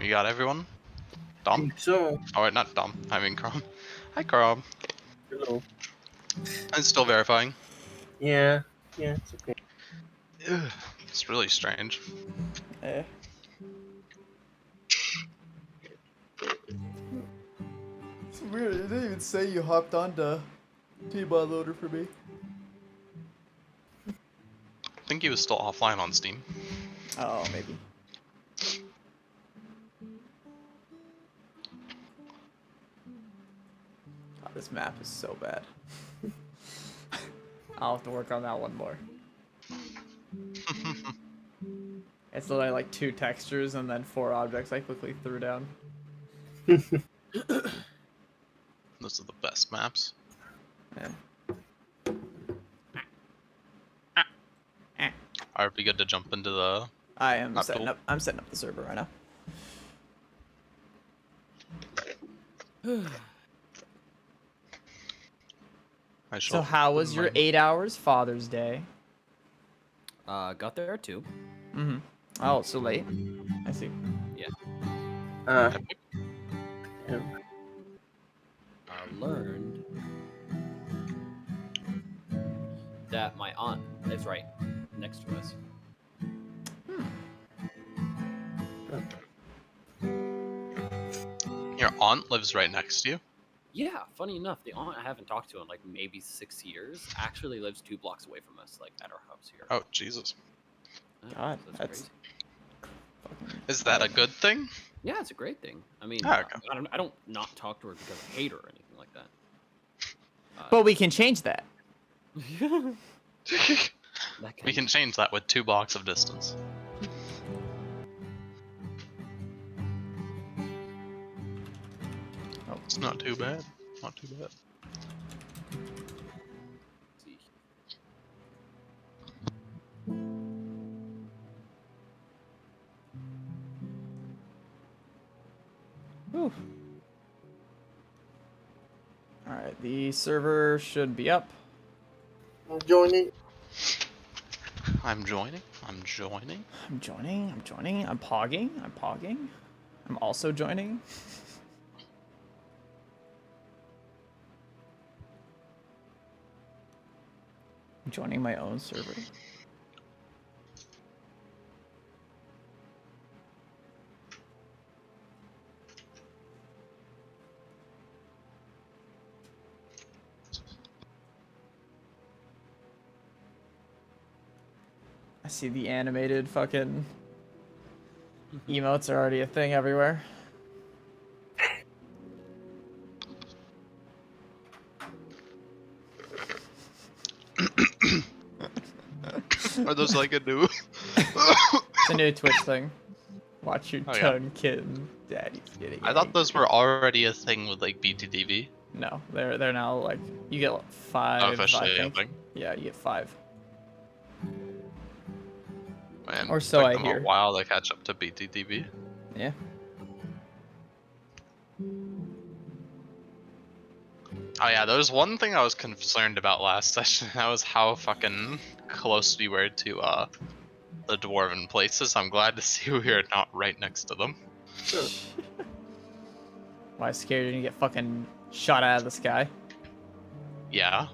You got everyone? Dom? So, Oh wait, not Dom. I mean Crom. Hi Crom. hello. It's still verifying. Yeah, it's okay. Ugh, it's really strange. Eh. It's weird. It didn't even say you hopped onto T-Bot Loader for me. I think he was still offline on Steam. Oh, maybe. God, this map is so bad. I'll have to work on that one more. It's literally like 2 textures and then 4 objects I quickly threw down. Those are the best maps. Yeah. It'd be good to jump into the. I am Map setting tool. up. I'm setting up the server right now. So how was your 8 hours Father's Day? Got there too. Mm-hmm. Oh, it's so late. I see. Yeah. Learned that my aunt lives right next to us. Your aunt lives right next to you? Yeah, funny enough, the aunt I haven't talked to in like maybe 6 years actually lives 2 blocks away from us, like at our house here. Oh, Jesus. Yeah, God, so that's crazy. Is that a good thing? Yeah, it's a great thing. I mean, Oh, okay. I don't not talk to her because I hate her or anything like that. But we can change that. We can change that with 2 blocks of distance. Oh. It's not too bad. Not too bad. see. Whew. Alright, the server should be up. I'm joining. I'm joining. I'm joining. I'm joining. I'm joining. I'm pogging. I'm pogging. I'm also joining. I'm joining my own server. I see the animated fucking emotes are already a thing everywhere. Are those like a new? It's a new Twitch thing. Watch your Oh, yeah. tongue, kitten. Daddy's getting I thought those were already a thing with like BTTV. No, they're now like you get 5. Officially I a think. thing. Yeah, you get 5. Man, Or it so took I them hear. a while to catch up to BTTV. Yeah. Oh yeah, there was one thing I was concerned about last session. That was how fucking close we were to the dwarven places. I'm glad to see we are not right next to them. Why scared you're gonna get fucking shot out of the sky? Yeah.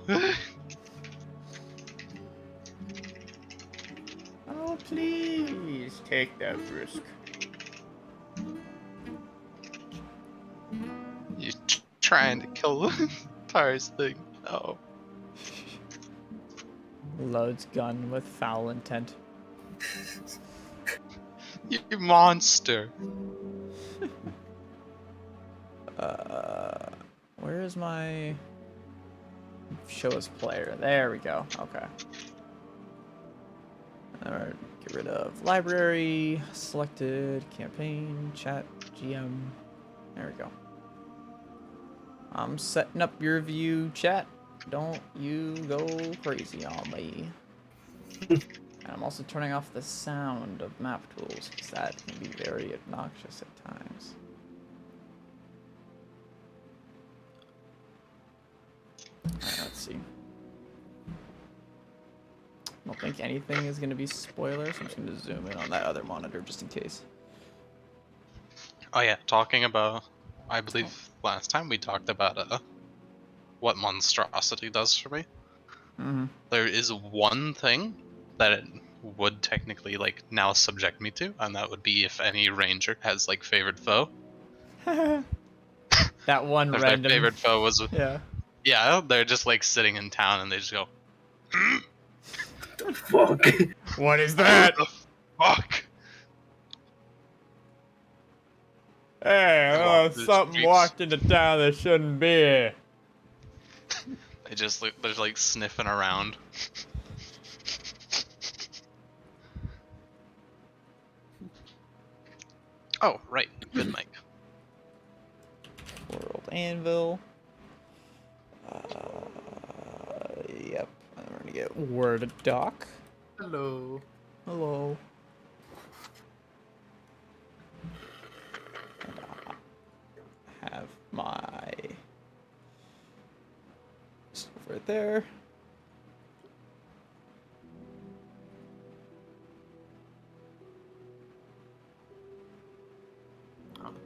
Oh please take that risk. You trying to kill Tara's thing? Oh. Loads gun with foul intent. You monster. Where is my show as player? There we go. Okay. Alright, get rid of library, selected, campaign, chat, GM. There we go. I'm setting up your view, chat. Don't you go crazy on me. And I'm also turning off the sound of map tools, because that can be very obnoxious at times. Alright, let's see. I don't think anything is going to be spoilers, so I'm just going to zoom in on that other monitor just in case. Oh yeah, talking about, I believe last time we talked about what monstrosity does for me. Mm-hmm. There is one thing that it would technically like now subject me to, and that would be if any ranger has like favorite foe. That one If their random. favorite foe was, Yeah. yeah, they're just like sitting in town and they just go, "Hmm, Fuck. What is what that? the fuck? Hey, They walk through the something streets. walked into town that shouldn't be. They just they're like sniffing around. Oh right, good mic. World Anvil. Yep. I'm gonna get Word Doc. Hello. Hello. And have my stuff right there.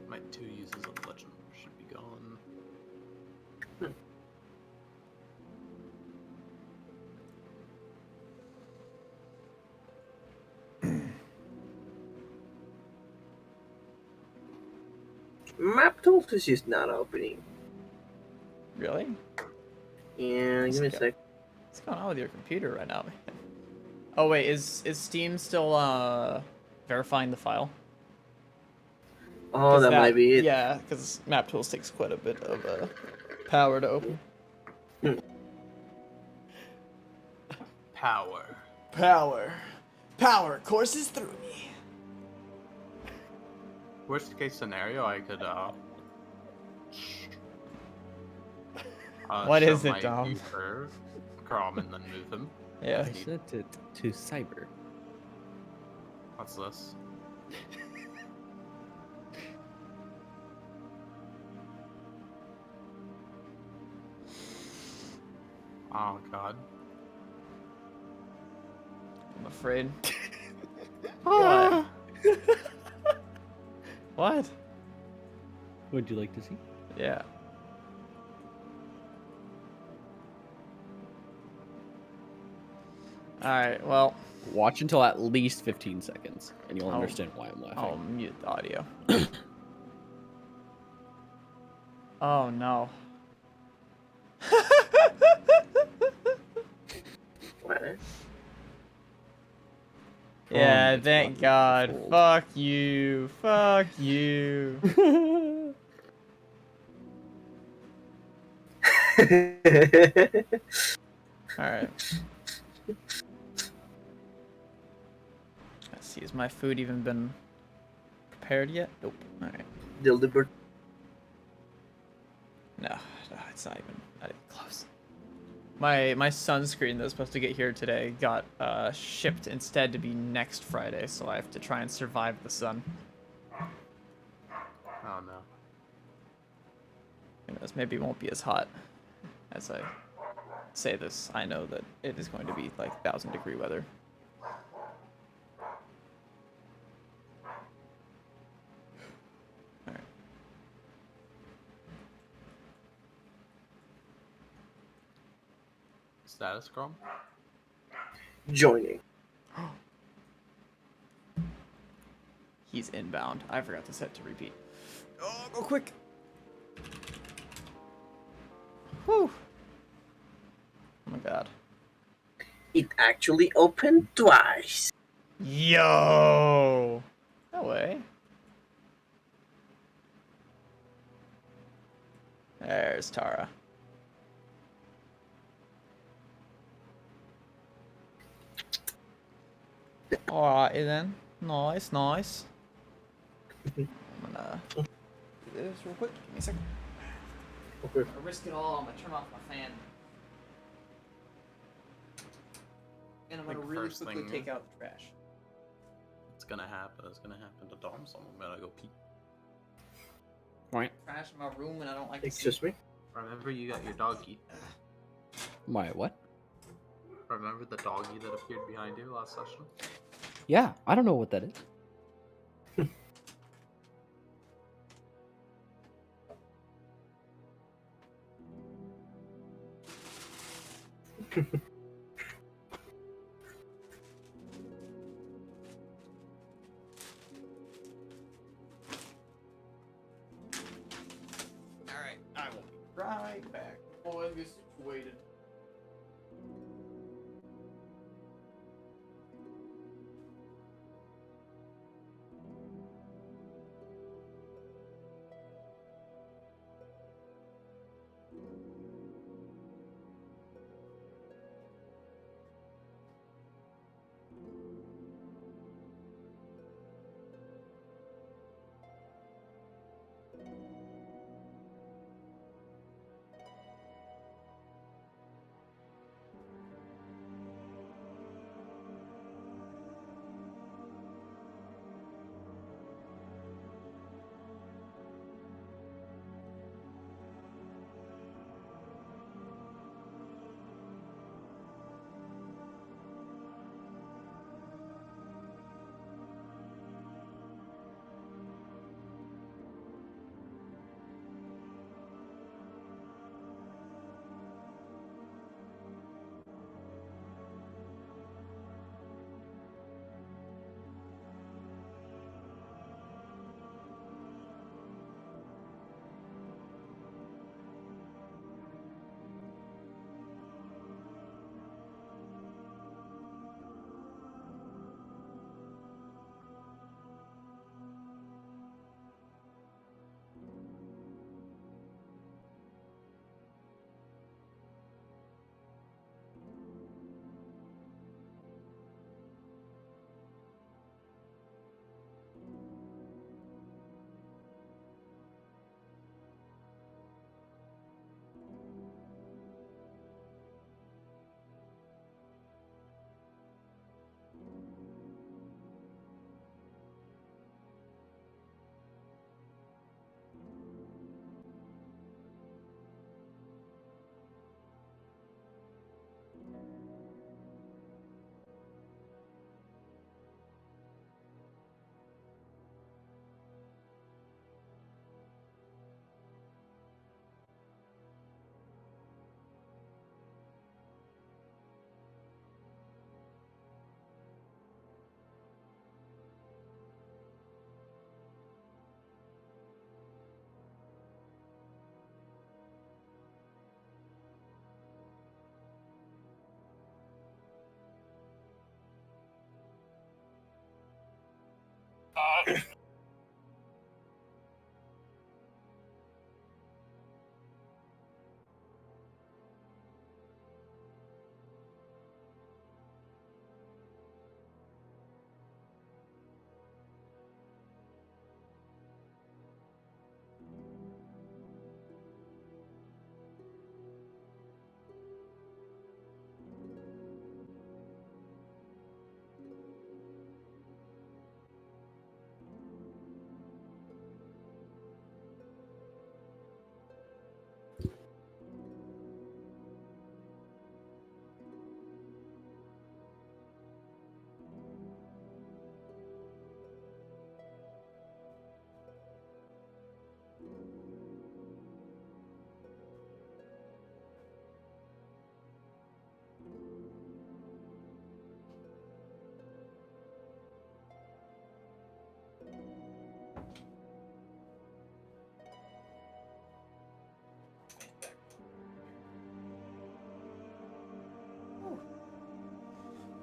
My 2 uses of legend should be gone. Map tools is just not opening. Really? Yeah, give me a Okay. sec. What's going on with your computer right now, man? Oh wait, is Steam still verifying the file? Oh, that might be it. Yeah, because Map Tools takes quite a bit of power to open. Power. Power courses through me. Worst case scenario, I could What show is it, my Dom? view for Crom and then move him. Yeah. I sent it to Cyber. What's this? Oh god. I'm afraid. What? What? Would you like to see? Yeah. Alright, well, Watch until at least 15 seconds, and you'll Oh. understand why I'm laughing. I'll mute the audio. Oh no. What? Yeah, It's thank gotten God. old. Fuck you. Fuck you. Alright. Let's see, has my food even been prepared yet? Nope. Alright. Delivered. No, it's not even close. My sunscreen that's supposed to get here today got shipped instead to be next Friday, so I have to try and survive the sun. Oh no. Who knows, maybe it won't be as hot as I say this. I know that it is going to be like 1,000-degree weather. Alright. Status Crom? Joining. He's inbound. I forgot to set to repeat. Oh, go quick! Whew! Oh my god. It actually opened twice. Yo! No way. There's Tara. Alright then. Nice, nice. I'm gonna do this real quick. Give me a second. Okay. I'm gonna risk it all. I'm gonna turn off my fan. And I'm Like gonna really first quickly thing- take out the trash. It's gonna happen to Dom, so I'm gonna go pee. Right. Trash in my room and I don't like to see. Excuse me? Remember you got your doggy. My what? Remember the doggy that appeared behind you last session? Yeah, I don't know what that is. Alright, I will be right back. Boys, get situated.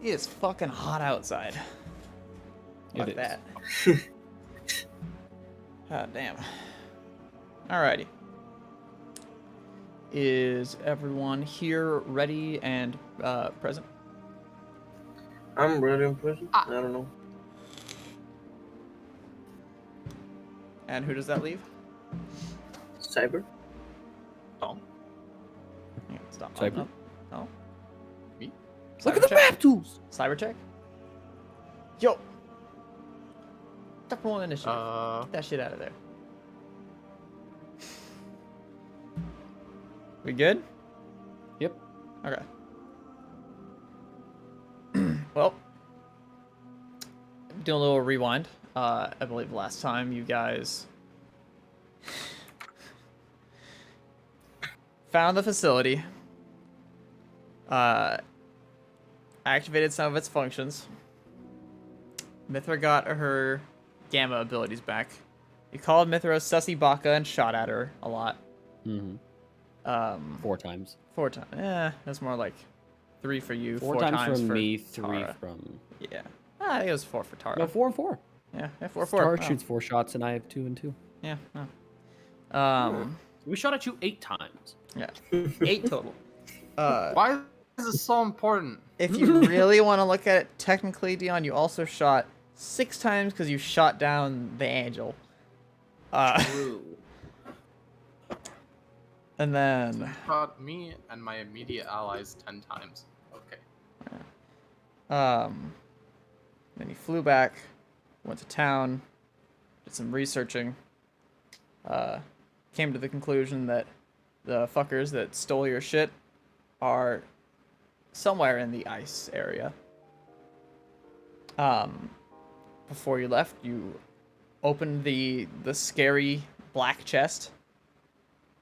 It's fucking hot outside. Fuck It is. that. God damn. Alrighty. Is everyone here ready and present? I'm ready in prison. I don't know. And who does that leave? Cyber? Tom? Yeah, stop. Cyber? No. No. Me? Look at the map tools. Cyber check. Yo. Stop rolling initiative. Get that shit out of there. We good? Yep. Okay. Well, doing a little rewind. I believe last time you guys found the facility. activated some of its functions. Mithra got her gamma abilities back. You called Mithra Sussy Baka and shot at her a lot. Mm-hmm. 4 times. 4 times. That's more like 3 for you. 4 times from for me, 3 Tara. from. Yeah. I think it was 4 for Tara. No, 4 and 4. Yeah, 4. Tara Wow. shoots 4 shots, and I have 2 and 2. Yeah. Oh. We shot at you 8 times. Yeah. 8 total. Why is this so important? If you really want to look at it technically, Dion, you also shot 6 times because you shot down the angel. True. And then Shot me and my immediate allies 10 times. Okay. then he flew back, went to town, did some researching, came to the conclusion that the fuckers that stole your shit are somewhere in the ice area. Before you left, you opened the scary black chest,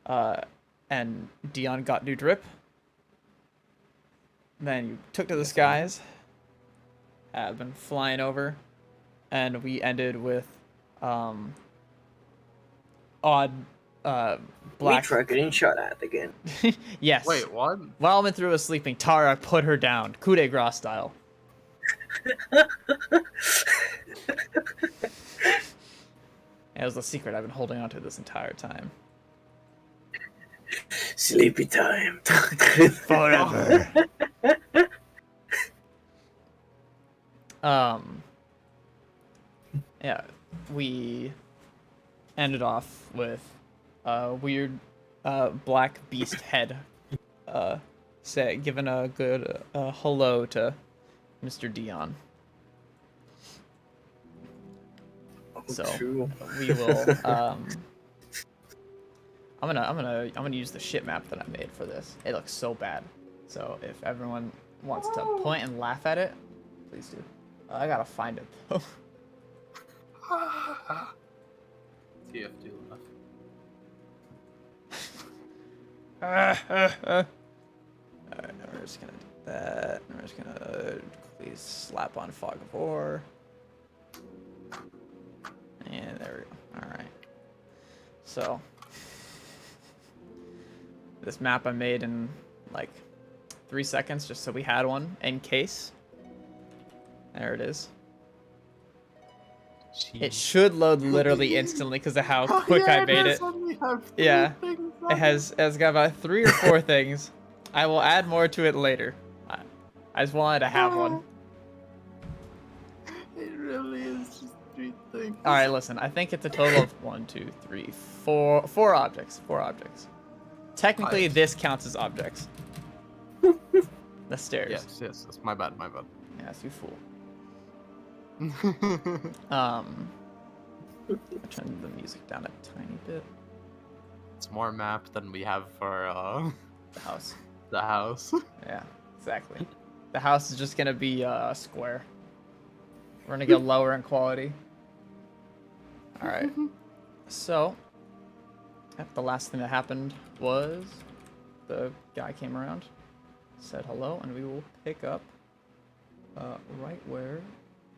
and Dion got new drip. Then you took to the skies, have been flying over, and we ended with odd We black. tried getting shot at again. Yes. Wait, what? While Mithra was sleeping, Tara put her down, coup de grace style. It was the secret I've been holding on to this entire time. Sleepy time. Forever. Yeah, we ended off with a weird black beast head giving a good hello to Mr. Dion. So True. we will I'm gonna use the shit map that I made for this. It looks so bad. So if everyone wants to point and laugh at it, please do. I gotta find it though. TFD left. Alright, we're just gonna do that. We're just gonna please slap on Fog of War. And there we go. Alright. So this map I made in like 3 seconds just so we had one in case. There it is. It should load literally instantly because of how quick I made it. Yeah. It has got about 3 or 4 things. I will add more to it later. I just wanted to have one. It really is just 3 things. Alright, listen. I think it's a total of 1, 2, 3, 4 objects. 4 objects. Technically, this counts as objects. The stairs. Yes. My bad. Yes, you fool. Turn the music down a tiny bit. It's more map than we have for The house. the house. Yeah, exactly. The house is just gonna be square. We're gonna go lower in quality. Alright. So, the last thing that happened was the guy came around, said hello, and we will pick up right where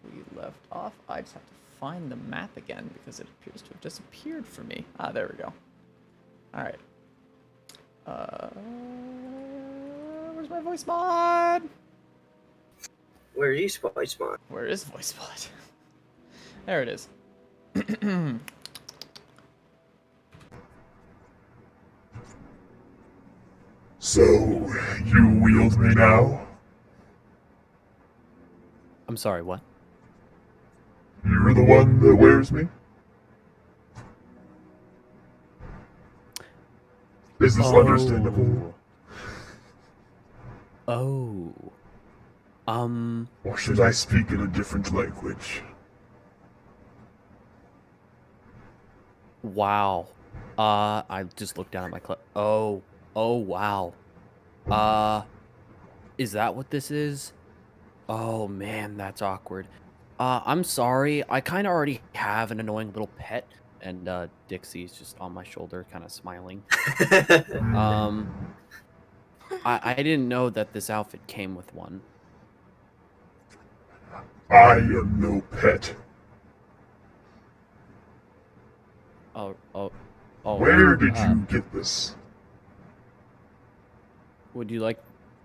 we left off. I just have to find the map again because it appears to have disappeared for me. Ah, there we go. Alright. Where's my voice mod? Where is Voice Mod? Where is voice mod? There it is. So, you wield me now? I'm sorry, what? You're the one that wears me? Is this understandable? Oh. Or should I speak in a different language? Wow. I just looked down at my Oh, wow. Is that what this is? Oh, man, that's awkward. I'm sorry. I kind of already have an annoying little pet, and Dixie's just on my shoulder, kind of smiling. I didn't know that this outfit came with one. I am no pet. Oh. Where did you get this? Would you like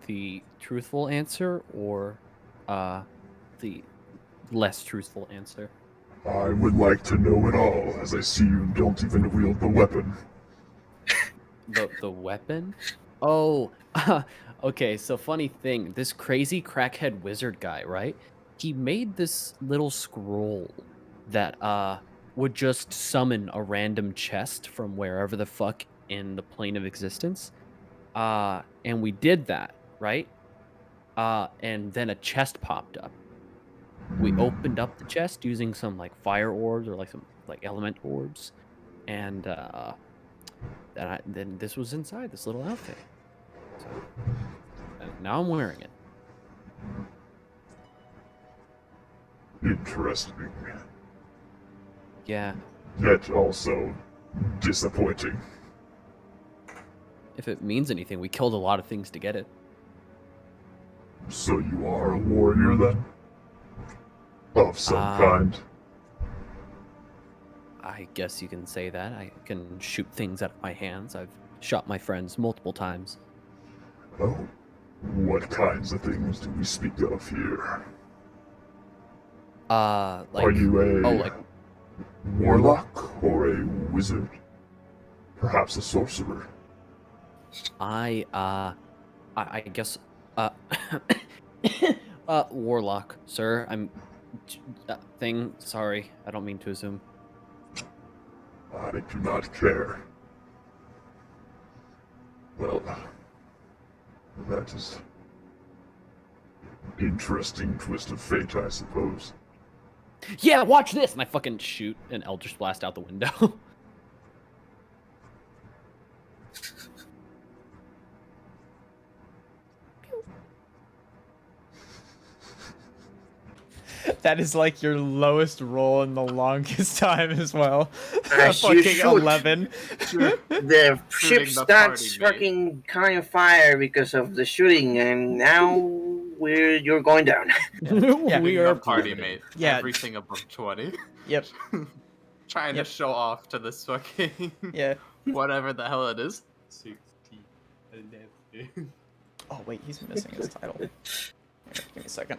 the truthful answer or the less truthful answer? I would like to know it all, as I see you don't even wield the weapon. The weapon? Oh, okay. So funny thing, this crazy crackhead wizard guy, right? He made this little scroll that would just summon a random chest from wherever the fuck in the plane of existence. And we did that, right? And then a chest popped up. We opened up the chest using some like fire orbs or like some like element orbs, and then this was inside this little outfit. So and now I'm wearing it. Interesting. Yeah, Yet also disappointing. if it means anything, we killed a lot of things to get it. So you are a warrior then? Of some Uh, kind? I guess you can say that. I can shoot things out of my hands. I've shot my friends multiple times. Oh, what kinds of things do we speak of here? Like, Are you a oh, like, warlock or a wizard? Perhaps a sorcerer? I guess, warlock, sir. Sorry, I don't mean to assume. I do not care. Well, that is interesting twist of fate, I suppose. Yeah, watch this! And I fucking shoot an Eldritch Blast out the window. That is like your lowest roll in the longest time as well. As you Fucking shoot. 11. The ship the starts party, mate. fucking caught fire because of the shooting, and now you're going down. Yeah. We Being are a party plummeting. mate. Yeah. Everything above 20. Yep. Trying Yep. to show off to this fucking Yeah. whatever the hell it is. Oh wait, he's missing his title. Here, give me a second.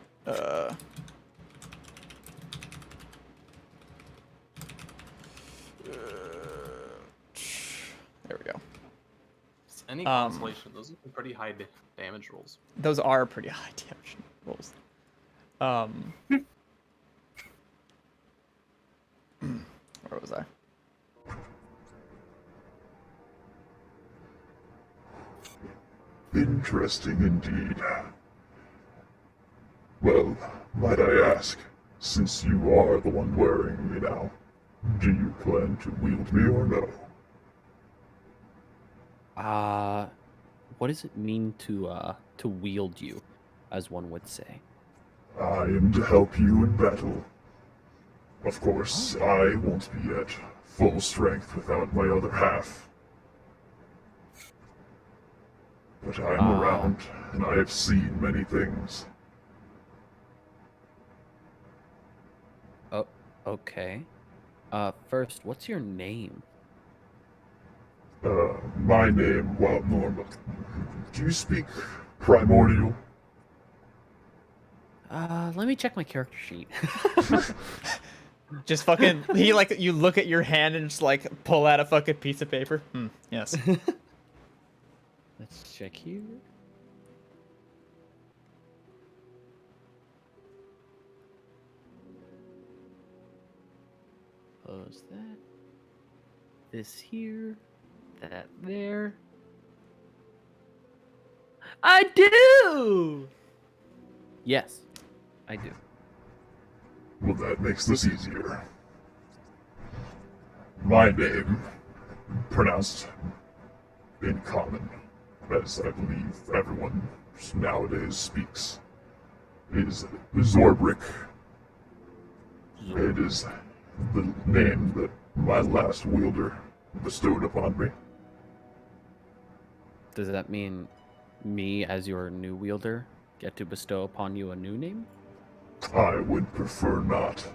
There we go. Any Um, consolation, those are pretty high damage rolls. Those are pretty high damage rolls. Where was I? Interesting indeed. Well, might I ask, since you are the one wearing me now, do you plan to wield me or no? What does it mean to wield you, as one would say? I am to help you in battle. Of course, I won't be at full strength without my other half. But I'm around, and I have seen many things. Oh, okay. First, what's your name? My name, well, normal. Do you speak primordial? Let me check my character sheet. Just fucking, you look at your hand and just like pull out a fucking piece of paper. Yes. Let's check here. Close that. This here. That there. I do! Yes, I do. Well, that makes this easier. My name, pronounced in common, as I believe everyone nowadays speaks, is Zorbrick. It is the name that my last wielder bestowed upon me. Does that mean me, as your new wielder, get to bestow upon you a new name? I would prefer not.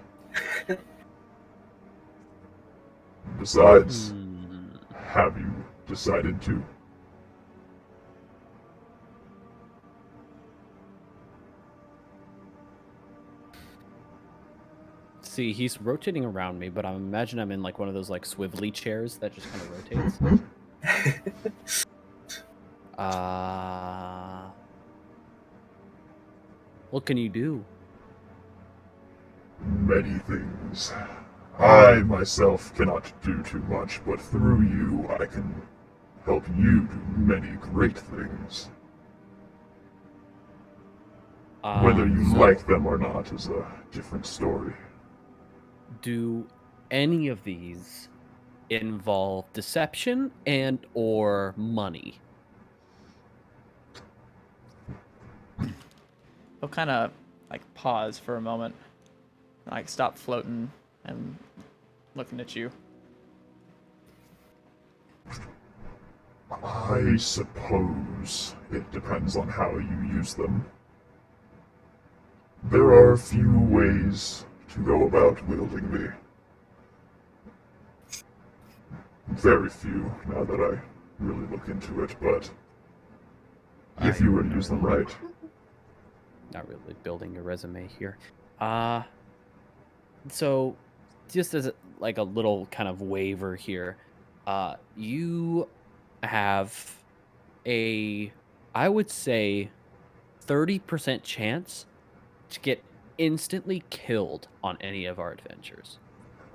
Besides, Hmm. have you decided to? See, he's rotating around me, but I imagine I'm in like one of those like swivelly chairs that just kind of rotates. What can you do? Many things. I myself cannot do too much, but through you I can help you do many great things. Whether you So like them or not is a different story. do any of these involve deception and or money? He'll kind of like pause for a moment, like stop floating and looking at you. I suppose it depends on how you use them. There are few ways to go about wielding me. Very few, now that I really look into it, but if you were to use them right. Not really building your resume here. So just as like a little kind of waiver here, you have I would say 30% chance to get instantly killed on any of our adventures.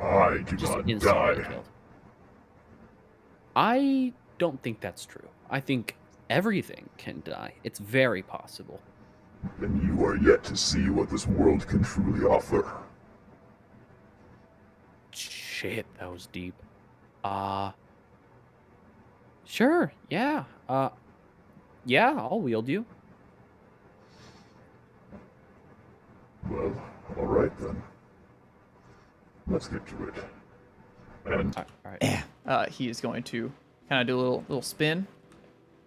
I do Just not instantly die. killed. I don't think that's true. I think everything can die. It's very possible. Then you are yet to see what this world can truly offer. Shit, that was deep. Sure, yeah. Yeah, I'll wield you. Well, alright then. Let's get to it. And All right. He is going to kind of do a little spin,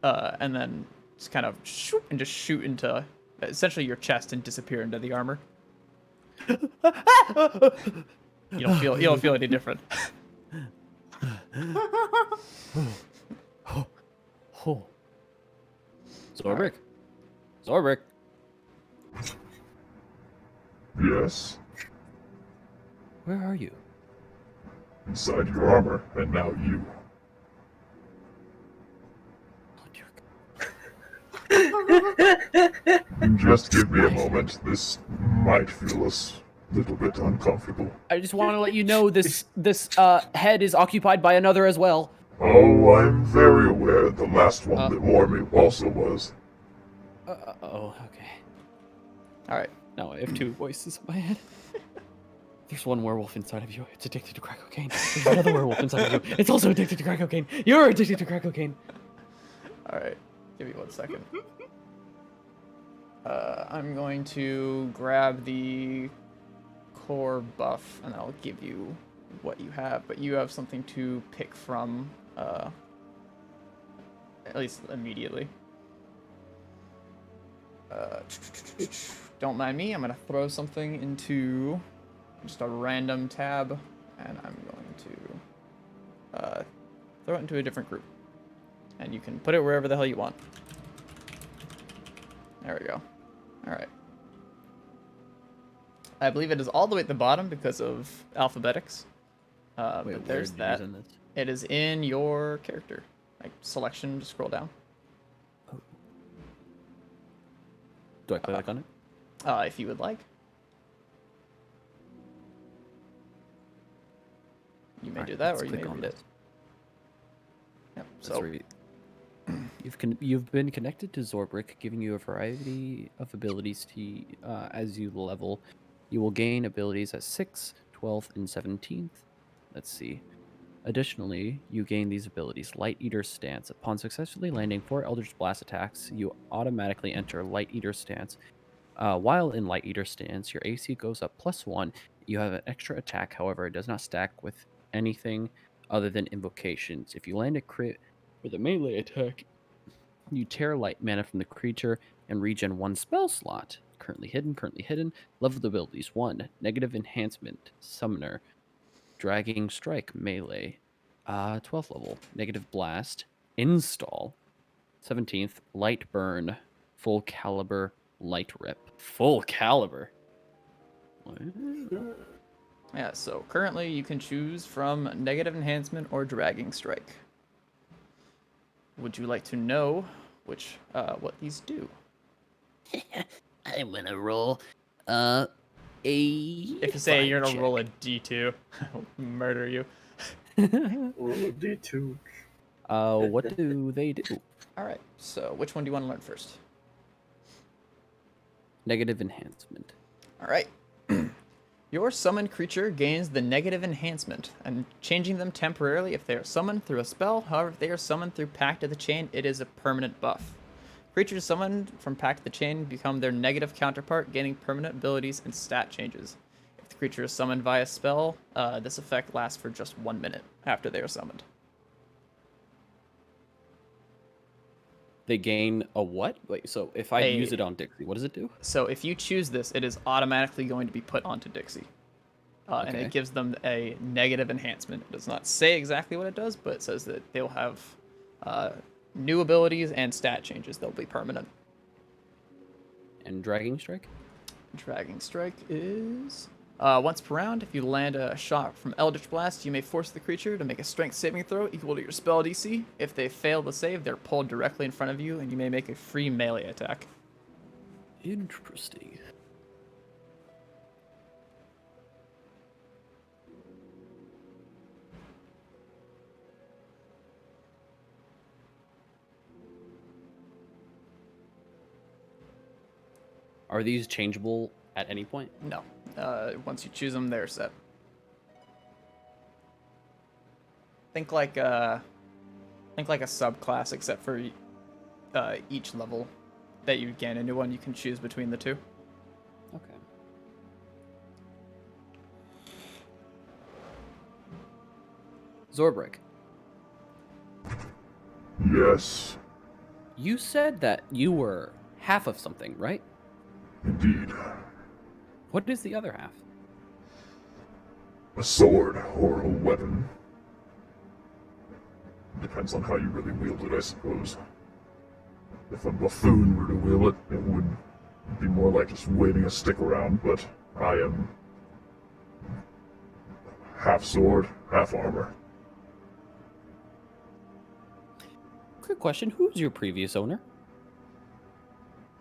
and then just kind of shoot and just shoot into essentially your chest and disappear into the armor. You don't feel any different. Oh. Zorbrick. Zorbrick. yes, Where are you? inside your armor, and now you. Oh, dear God. Just give me a moment. This might feel a little bit uncomfortable. I just want to let you know this head is occupied by another as well. Oh, I'm very aware the last one that wore me also was. Oh, okay. All right. Now I have two voices in my head. There's one werewolf inside of you. It's addicted to crack cocaine. There's another werewolf inside of you. It's also addicted to crack cocaine. You're addicted to crack cocaine. All right. Give me 1 second. I'm going to grab the core buff, and I'll give you what you have. But you have something to pick from, at least immediately. Don't mind me. I'm gonna throw something into just a random tab, and I'm going to throw it into a different group. And you can put it wherever the hell you want. There we go. All right. I believe it is all the way at the bottom because of alphabetics. But there's that. It is in your character. Like selection, just scroll down. Do I click on it? If you would like. You may Alright, do that, let's or you may click on read it. this. Yep. Let's So read. You've been connected to Zorbrick, giving you a variety of abilities to as you level. You will gain abilities at 6th, 12th, and 17th. Let's see. Additionally, you gain these abilities. Light Eater Stance. Upon successfully landing 4 Eldritch Blast attacks, you automatically enter Light Eater Stance. While in Light Eater Stance, your AC goes up +1. You have an extra attack, however, it does not stack with anything other than invocations. If you land a crit with a melee attack, You tear light mana from the creature and regen 1 spell slot. Currently hidden, currently hidden. Level abilities 1. Negative enhancement. Summoner. Dragging strike. Melee. 12th level. Negative blast. Install. 17th. Light burn. Full caliber. Light rip. Full caliber. Wow. Yeah, so currently you can choose from negative enhancement or dragging strike. Would you like to know which what these do? I'm gonna roll a If you say you're gonna check. roll a d2, I'll murder you. Roll D2. What do they do? All right, so which one do you want to learn first? Negative enhancement. All right. Your summoned creature gains the negative enhancement, and changing them temporarily if they are summoned through a spell. However, if they are summoned through Pact of the Chain, it is a permanent buff. Creatures summoned from Pact of the Chain become their negative counterpart, gaining permanent abilities and stat changes. If the creature is summoned via spell, this effect lasts for just 1 minute after they are summoned. They gain a what? Wait, so if I use it on Dixie, what does it do? So if you choose this, it is automatically going to be put onto Dixie. And Okay. it gives them a negative enhancement. It does not say exactly what it does, but it says that they'll have new abilities and stat changes. They'll be permanent. And dragging strike? Dragging Strike is... once per round, if you land a shot from Eldritch Blast, you may force the creature to make a strength saving throw equal to your spell DC. If they fail the save, they're pulled directly in front of you, and you may make a free melee attack. Interesting. Are these changeable at any point? No. Once you choose them, they're set. Think like a subclass, except for each level that you gain a new one. You can choose between the two. Okay. Zorbrick, Yes, you said that you were half of something, right? indeed. What is the other half? A sword or a weapon. Depends on how you really wield it, I suppose. If a buffoon were to wield it, it would be more like just waving a stick around, but I am half sword, half armor. Quick question, who's your previous owner?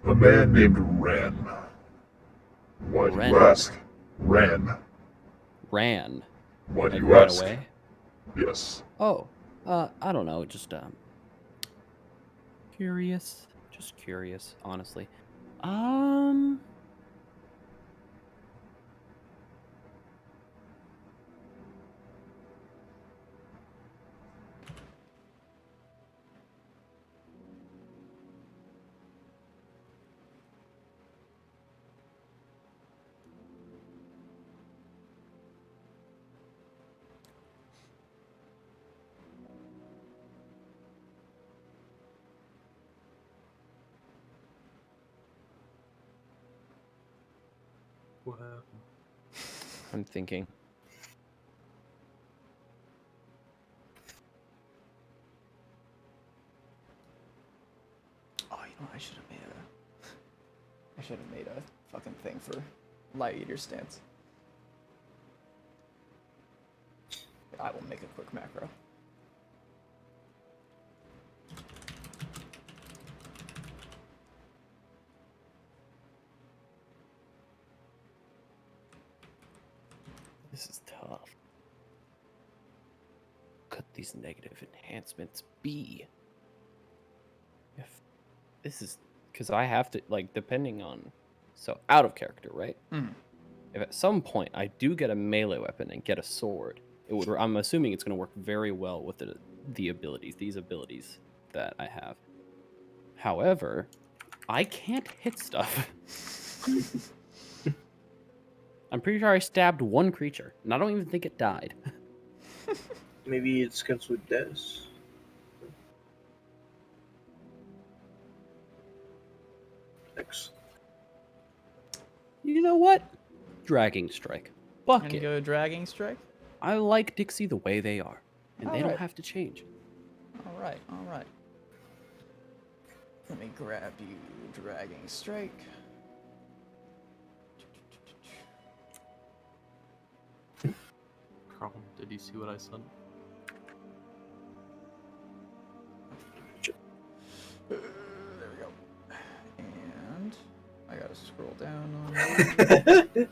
A man named Ran. Why do Ren. you ask? Ran. Ran. Why do Like, you ran ask? away? Yes. Oh, I don't know, just curious. Just curious, honestly. I'm thinking. Oh, you know, I should have made a fucking thing for Light Eater's stance. I will make a quick macro. This is tough. Could these negative enhancements be? If this is because I have to, like, depending on, so out of character, right? Mhm. If at some point I do get a melee weapon and get a sword, it would. I'm assuming it's going to work very well with the abilities, these abilities that I have. However, I can't hit stuff. I'm pretty sure I stabbed one creature, and I don't even think it died. Maybe it's comes with this. You know what? Dragging strike. Buck Gonna it. go dragging strike. I like Dixie the way they are, and they don't Alright. have to change. All right, all right. Let me grab you, dragging strike. Carl, did you see what I said? There we go. And I gotta scroll down on that.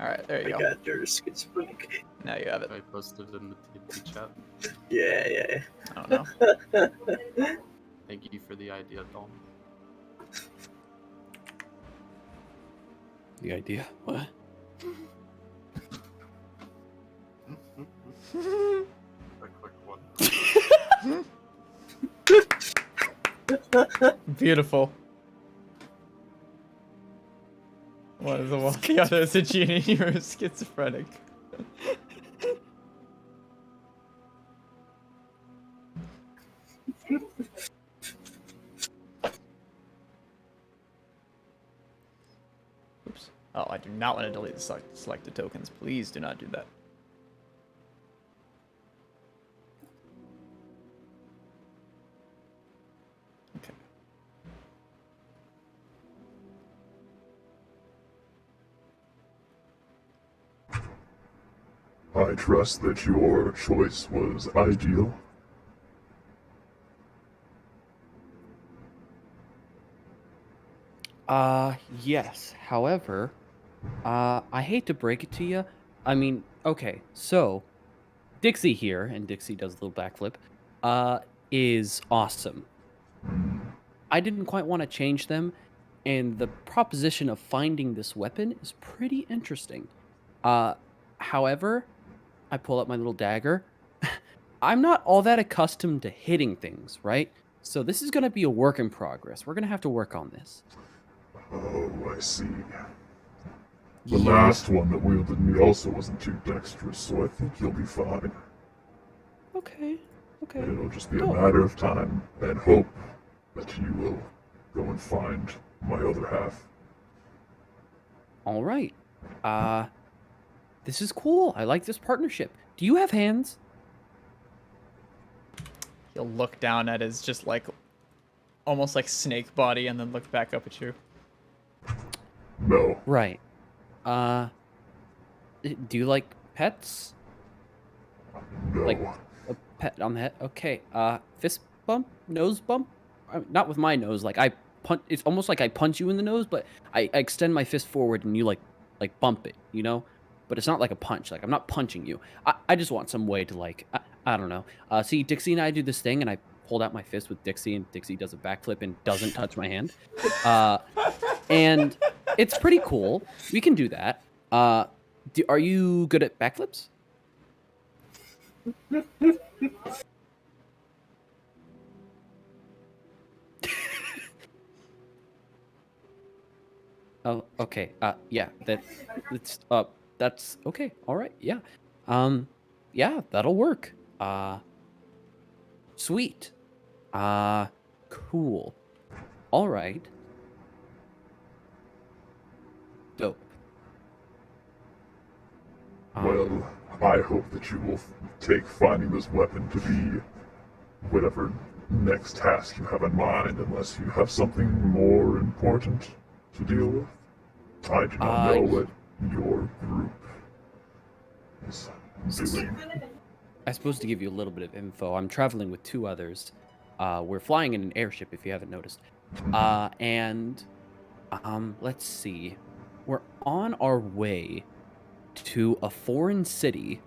All right, there you go. got your schizophrenic. Now you have it. I posted it in the TP chat. Yeah. I don't know. Thank you for the idea, Dom. The idea? What? A quick one. Beautiful. One is the other is a genie. You're a schizophrenic. Oops. Oh, I do not want to delete the selected tokens. Please do not do that. Okay. I trust that your choice was ideal. Yes. However, I hate to break it to you. I mean, okay, so Dixie here, and Dixie does a little backflip, is awesome. I didn't quite want to change them, and the proposition of finding this weapon is pretty interesting. However, I pull up my little dagger. I'm not all that accustomed to hitting things, right? So this is going to be a work in progress. We're going to have to work on this. Oh, I see. The last one that wielded me also wasn't too dexterous, so I think you'll be fine. Okay. It'll just be a Cool. matter of time and hope that you will go and find my other half. All right. This is cool. I like this partnership. Do you have hands? He'll look down at his just like almost like snake body and then look back up at you. No. Right. Do you like pets? No. Like a pet on the head? Okay. Fist bump? Nose bump? Not with my nose. Like I punch. It's almost like I punch you in the nose, but I extend my fist forward and you like bump it. You know? But it's not like a punch. Like I'm not punching you. I just want some way to like I don't know. See, Dixie and I do this thing, and I hold out my fist with Dixie, and Dixie does a backflip and doesn't touch my hand. And it's pretty cool. We can do that. Are you good at backflips? Oh, okay. Yeah. That's okay. All right. Yeah. Yeah, that'll work. Sweet. Cool. All right. Dope. Well, I hope that you will take finding this weapon to be whatever next task you have in mind, unless you have something more important to deal with. I do not know what your group is doing. I suppose to give you a little bit of info, I'm traveling with 2 others. We're flying in an airship, if you haven't noticed. And let's see. We're on our way to a foreign city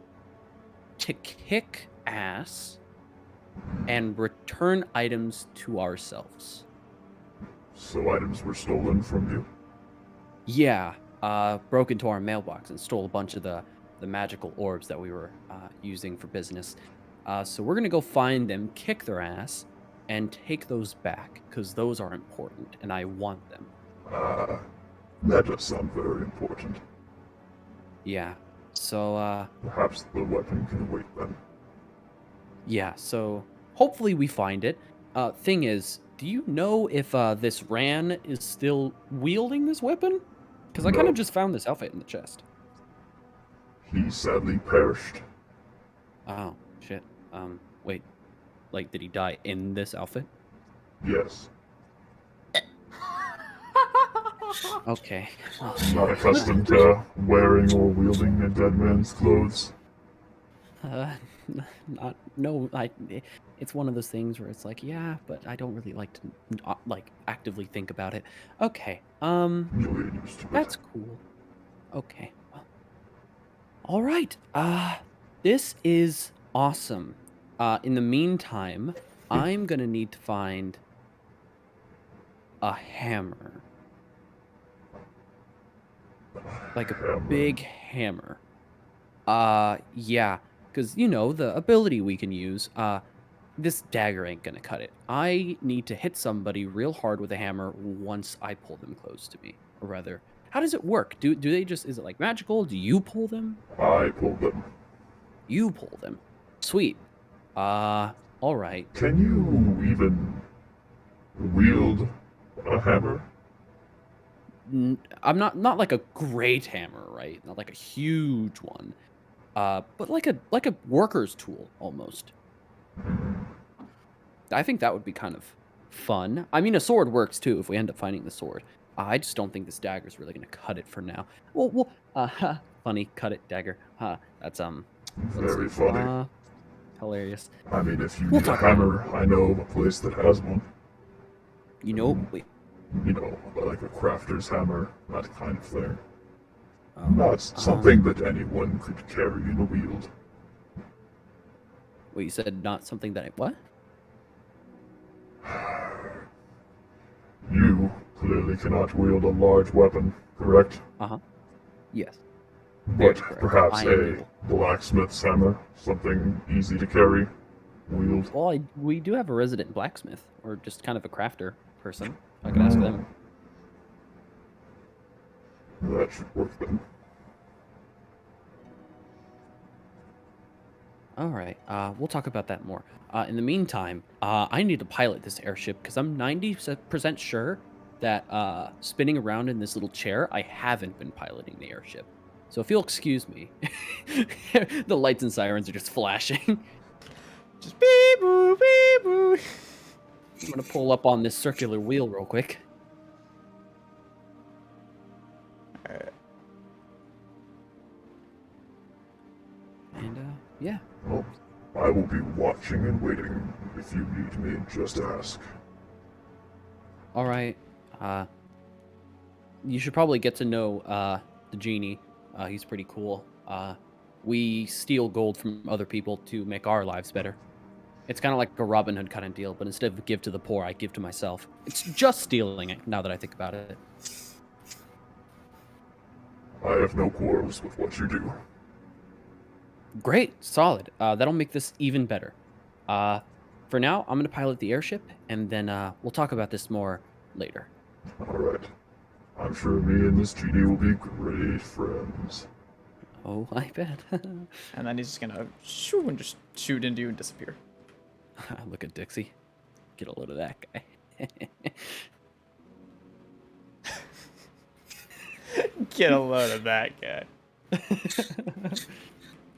to kick ass and return items to ourselves. So items were stolen from you? Yeah, broke into our mailbox and stole a bunch of the magical orbs that we were using for business. So we're gonna go find them, kick their ass, and take those back, because those are important, and I want them. That does sound very important. Yeah, so, Perhaps the weapon can wait then. yeah, so hopefully we find it. Thing is, do you know if this Ran is still wielding this weapon? Because I kind No. of just found this outfit in the chest. He sadly perished. Oh, shit. Wait. Like, did he die in this outfit? Yes. Okay. Oh, Not accustomed to wearing or wielding a dead man's clothes. No, it's one of those things where it's like, yeah, but I don't really like to, like, actively think about it. Okay, You'll get used to it. that's cool. Okay, well, all right, this is awesome. In the meantime, I'm gonna need to find a hammer. Like a Hammer. big hammer. Yeah, because, you know, the ability we can use, this dagger ain't gonna cut it. I need to hit somebody real hard with a hammer once I pull them close to me. Or rather, how does it work? Do they just, is it like magical? Do you pull them? I pulled them. You pull them. Sweet. All right. Can you even wield a hammer? I'm not like a great hammer, right? Not like a huge one. But like a worker's tool almost. I think that would be kind of fun. I mean, a sword works too if we end up finding the sword. I just don't think this dagger is really gonna cut it for now. Well, funny, cut it, dagger. That's let's Very see. funny. Hilarious. I mean, if you We'll need a talk about it. hammer, I know a place that has one. You know, wait. You know, like a crafter's hammer, that kind of thing. Oh, Not something that anyone could carry and wield. wait, you said not something that I what? You clearly cannot wield a large weapon, correct? Yes. But Very correct. perhaps I am a able. blacksmith's hammer, something easy to carry, wield. Well, we do have a resident blacksmith, or just kind of a crafter person. I could ask them. That should work then. All right. We'll talk about that more. In the meantime, I need to pilot this airship because I'm 90% sure that spinning around in this little chair, I haven't been piloting the airship. So if you'll excuse me, the lights and sirens are just flashing. Just beep boo, beep boo. I'm gonna pull up on this circular wheel real quick. Alright. And yeah. Well, I will be watching and waiting. If you need me, just ask. All right. You should probably get to know the genie. He's pretty cool. We steal gold from other people to make our lives better. It's kind of like a Robin Hood kind of deal, but instead of give to the poor, I give to myself. It's just stealing it, now that I think about it. I have no quarrels with what you do. Great, solid. That'll make this even better. For now, I'm going to pilot the airship, and then we'll talk about this more later. Alright. I'm sure me and this genie will be great friends. Oh, I bet. And then he's just gonna shoo and just shoot into you and disappear. Look at Dixie. Get a load of that guy. Get a load of that guy.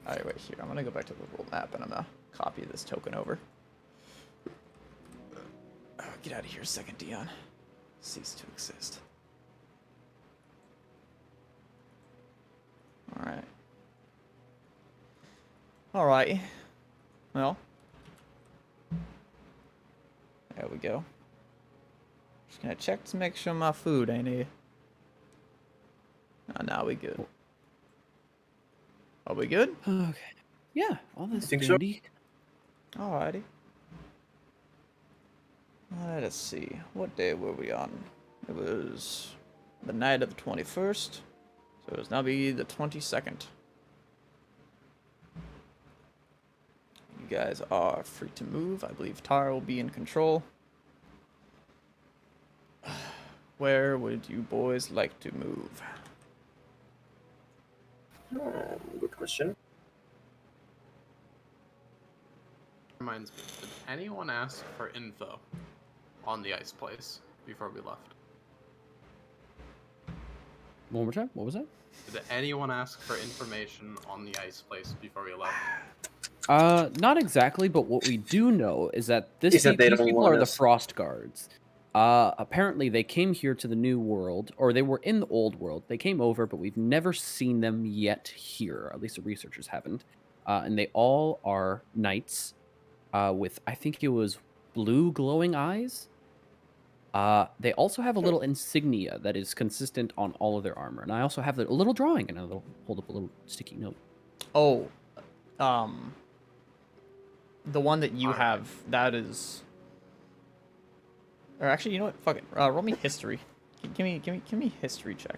Alright, wait here. I'm gonna go back to the little map and I'm gonna copy this token over. Oh, get out of here a second, Dion. Cease to exist. Alright. Alright. Well. There we go. Just gonna check to make sure my food ain't here. Oh, now we good. Are we good? Okay. Yeah, all this think so? dandy. Alrighty. Let us see. What day were we on? It was the night of the 21st. So it was now be the 22nd. You guys are free to move. I believe Tara will be in control. Where would you boys like to move? Good question. Reminds me, did anyone ask for info on the ice place before we left? One more time. What was that? Did anyone ask for information on the ice place before we left? Not exactly, but what we do know is that Is that they these don't people want are the us. Frost Guards. Apparently they came here to the New World, or they were in the Old World. They came over, but we've never seen them yet here. At least the researchers haven't. And they all are knights, with, I think it was blue glowing eyes. They also have a little insignia that is consistent on all of their armor. And I also have a little drawing, and I'll hold up a little sticky note. Oh, the one that you Alright. have, that is. Or actually, you know what? Fuck it. Roll me history. Give me history check.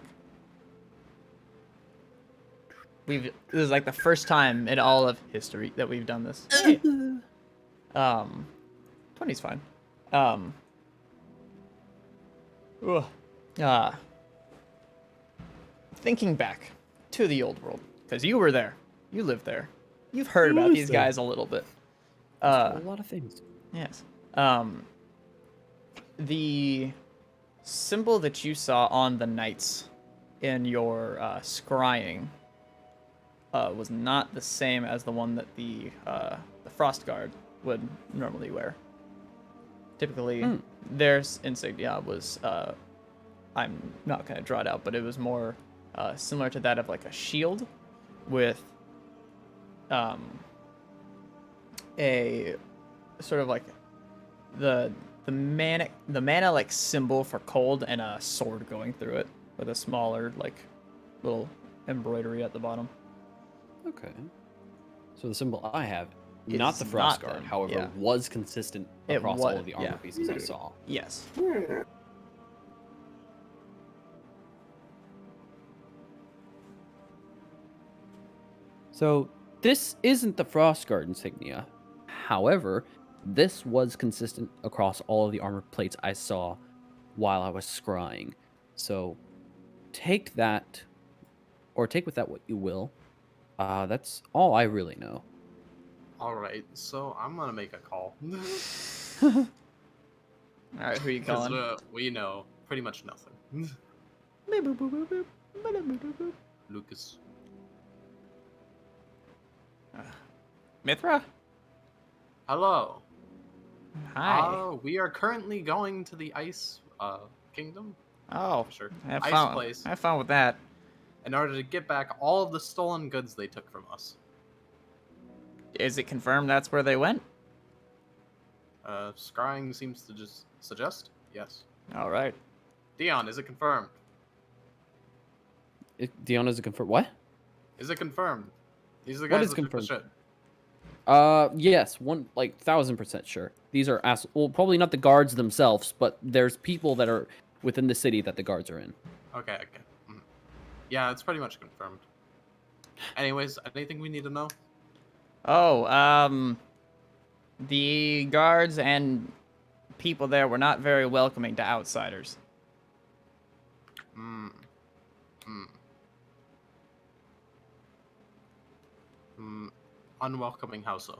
This is like the first time in all of history that we've done this. 20's fine. Ugh. Thinking back to the old world, because you were there, you lived there, you've heard about these guys a little bit. A lot of things. Yes. The symbol that you saw on the knights in your scrying was not the same as the one that the Frost Guard would normally wear. Typically, their insignia was, I'm not going to draw it out, but it was more similar to that of like a shield with a sort of like the mana like symbol for cold and a sword going through it with a smaller like little embroidery at the bottom. Okay. So the symbol I have, Is not the Frost not Guard, them, however, yeah. was consistent It across all was, of the armor yeah. pieces I saw. Yes. So this isn't the Frost Guard insignia. However, this was consistent across all of the armor plates I saw while I was scrying. So take that, or take with that what you will. That's all I really know. Alright, so I'm gonna make a call. All right, who you Because calling? we know pretty much nothing. Lucas. Mithra? Hello. Hi. We are currently going to the Ice Kingdom. Oh, Sure. have Ice fun. place. Have fun with that. In order to get back all of the stolen goods they took from us. Is it confirmed that's where they went? Scrying seems to just suggest yes. All right. Dion, is it confirmed? Diona's a confirm. What? Is it confirmed? These are the What guys is that took the confirmed? shit. Yes, 1,000% sure. These are well, probably not the guards themselves, but there's people that are within the city that the guards are in. Okay. Mhm. Yeah, it's pretty much confirmed. Anyways, anything we need to know? Oh, the guards and people there were not very welcoming to outsiders. Unwelcoming how so?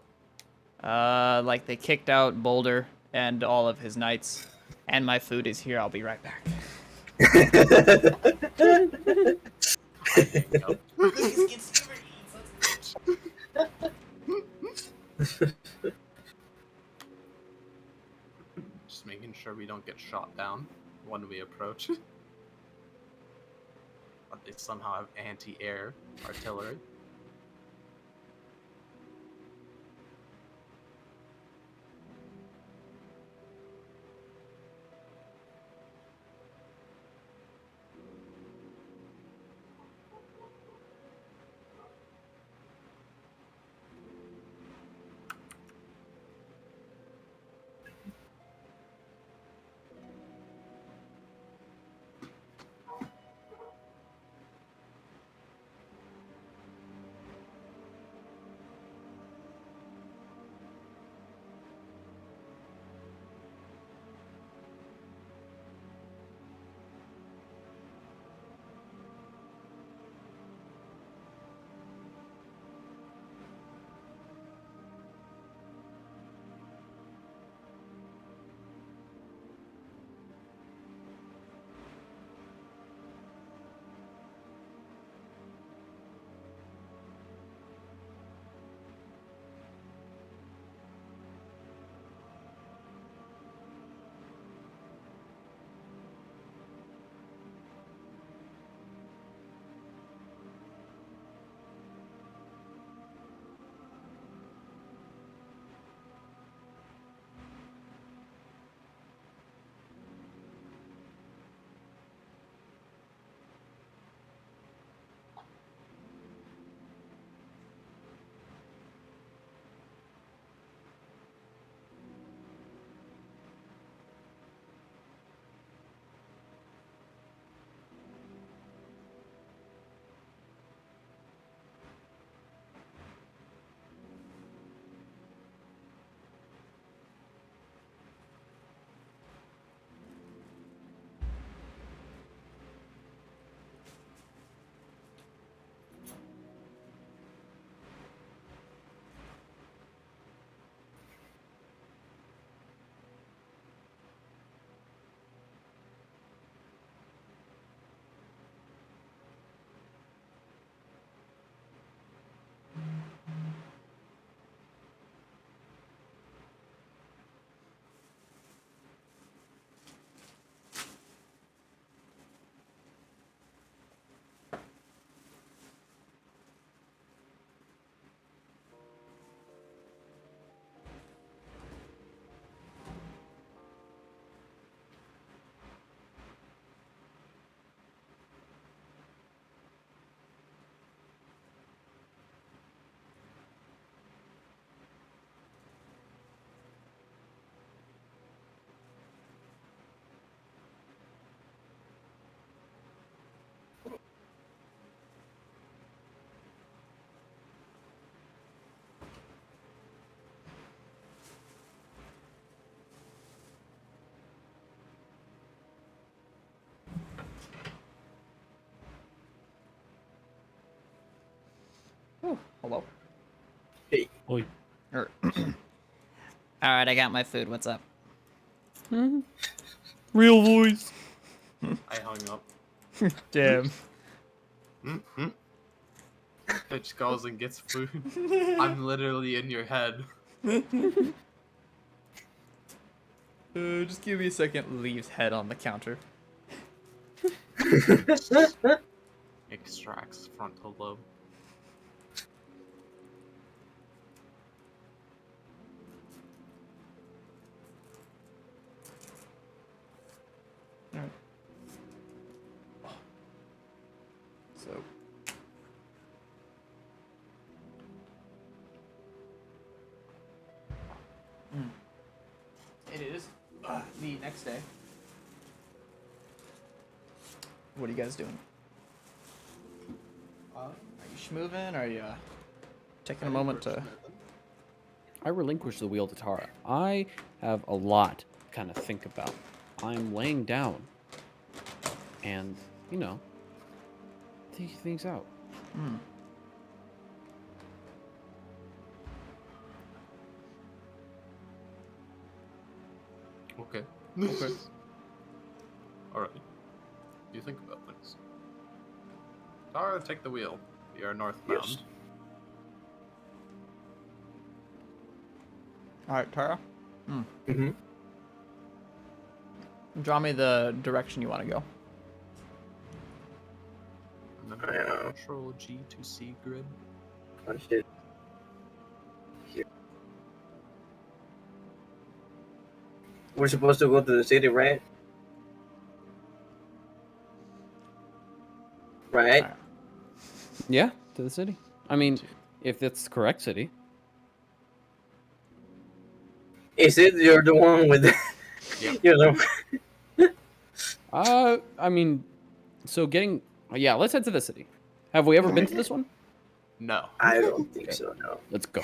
Like they kicked out Boulder and all of his knights. And my food is here. I'll be right back. Just making sure we don't get shot down when we approach. But they somehow have anti-air artillery. Oh, hello. Oi. All right, I got my food. What's up? Real voice. I hung up. Damn. Mm-hmm. Bitch goes and gets food. I'm literally in your head. Just give me a second. Leaves head on the counter. Extracts frontal lobe. All right. So. It is the next day. What are you guys doing? Are you schmooving? Are you taking a moment to... I relinquish the wheel to Tara. I have a lot to kind of think about. I'm laying down and, you know, thinking things out. Okay. Okay. Alright. You think about things. Tara, take the wheel. We are northbound. Yes. All right, Tara. Mm-hmm. Draw me the direction you want to go. Control G to C grid. Oh shit. Here. We're supposed to go to the city, right? Right? Alright. Yeah, to the city. I mean, if it's the correct city. Is it you're the one with the... Yep. You're the... I mean, so getting... Yeah, let's head to the city. Have we ever been to this one? No. I don't think Okay. so, no. Let's go.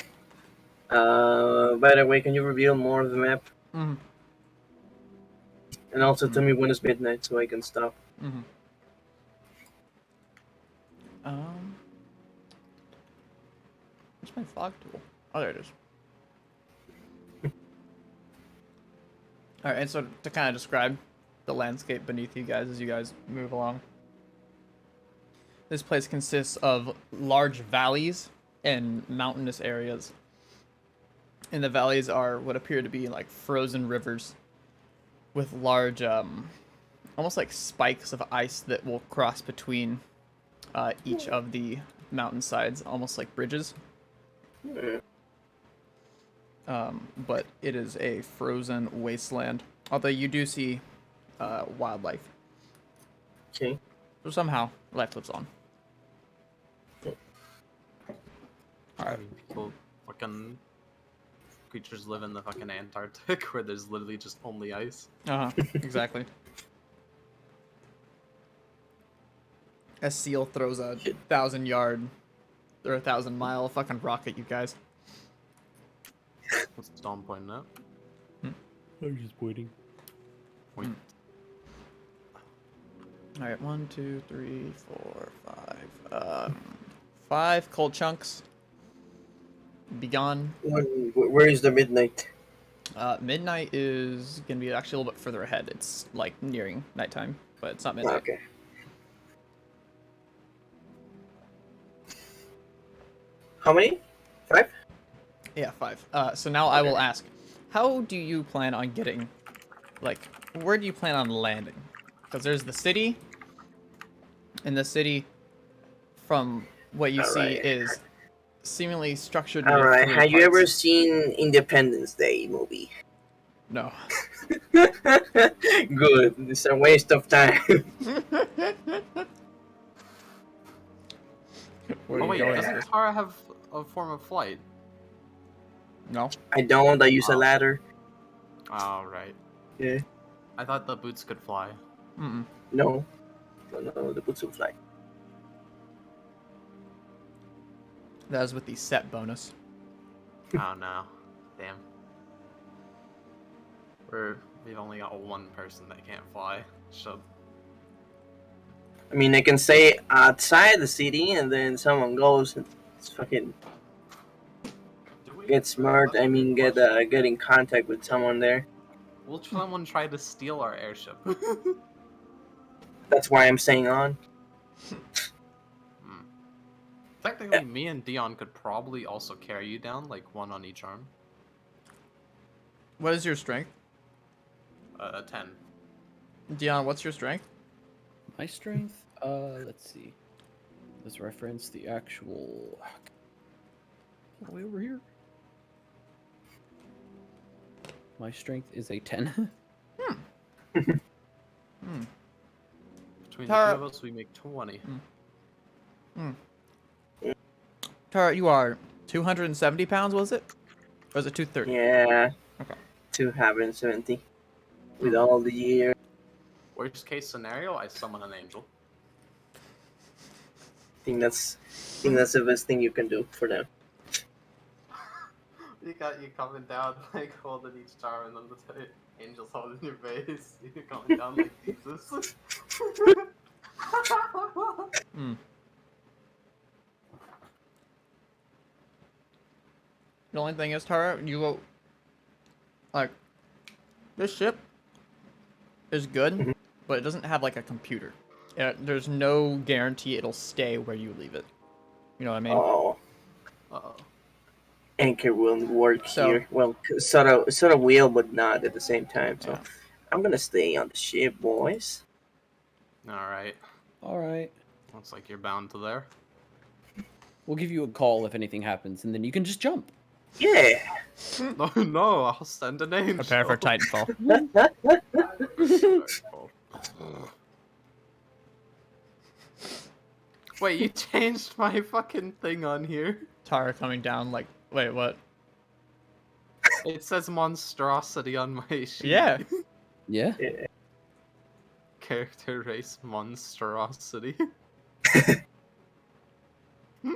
By the way, can you reveal more of the map? Mm-hmm. And also tell me when it's midnight so I can stop. Mm-hmm. Where's my fog tool? Oh, there it is. All right, and so to kind of describe the landscape beneath you guys as you guys move along. This place consists of large valleys and mountainous areas. And the valleys are what appear to be like frozen rivers with large, almost like spikes of ice that will cross between each of the mountainsides, almost like bridges. But it is a frozen wasteland. Although you do see wildlife. Okay. So somehow, life lives on. Alright. People fucking creatures live in the fucking Antarctic where there's literally just only ice. Uh-huh, exactly. A seal throws a 1,000-yard or 1,000-mile fucking rock at you guys. What's Dawn pointing at? I was just waiting. Point. All right, 1, 2, 3, 4, 5. 5 cold chunks. Be gone. Where is the midnight? Midnight is gonna be actually a little bit further ahead. It's like nearing nighttime, but it's not midnight. Okay. How many? 5? Yeah, 5. So now I will ask, how do you plan on getting, like, where do you plan on landing? Because there's the city, and the city, from what you see, Alright. is seemingly structured into Alright, 3 have you ever parts. seen Independence Day movie? No. Good. It's a waste of time. Where are Oh you wait, going with doesn't this? Tara have a form of flight? No. I don't. I use a Oh. ladder. Oh, right. Yeah. I thought the boots could fly. Mm-mm. No. No, the boots will fly. That is with the set bonus. Oh no. Damn. We've only got one person that can't fly. So I mean, I can say outside the city, and then someone goes and fucking Do we? get smart. That's a I mean, good question. get in contact with someone there. Will someone try to steal our airship? That's why I'm saying on. Hmm. Technically, me and Dion could probably also carry you down, like one on each arm. What is your strength? 10. Dion, what's your strength? My strength, let's see. Let's reference the actual all the way over here. My strength is a 10. Between the Tara- two of us, we make 20. Tara, you are 270 pounds, was it? Or was it 230? Yeah. Okay. 270. With all the years. Worst case scenario, I summon an angel. I think that's the best thing you can do for them. You got you coming down like holding each charm, and then the angel's holding your base. You're coming down like Jesus. The only thing is, Tara, you go. Like, this ship is good, but it doesn't have like a computer. There's no guarantee it'll stay where you leave it. You know what I mean? Oh, Uh-oh. anchor won't work So- here. Well, sort of will, but not at the same time. So Yeah. I'm gonna stay on the ship, boys. Alright. All right. Looks like you're bound to there. We'll give you a call if anything happens, and then you can just jump. Yeah. No, I'll send an angel. Prepare for Titanfall. Wait, you changed my fucking thing on here. Tara coming down like, wait, what? It says monstrosity on my sheet. Yeah. Yeah. Character race monstrosity. Damn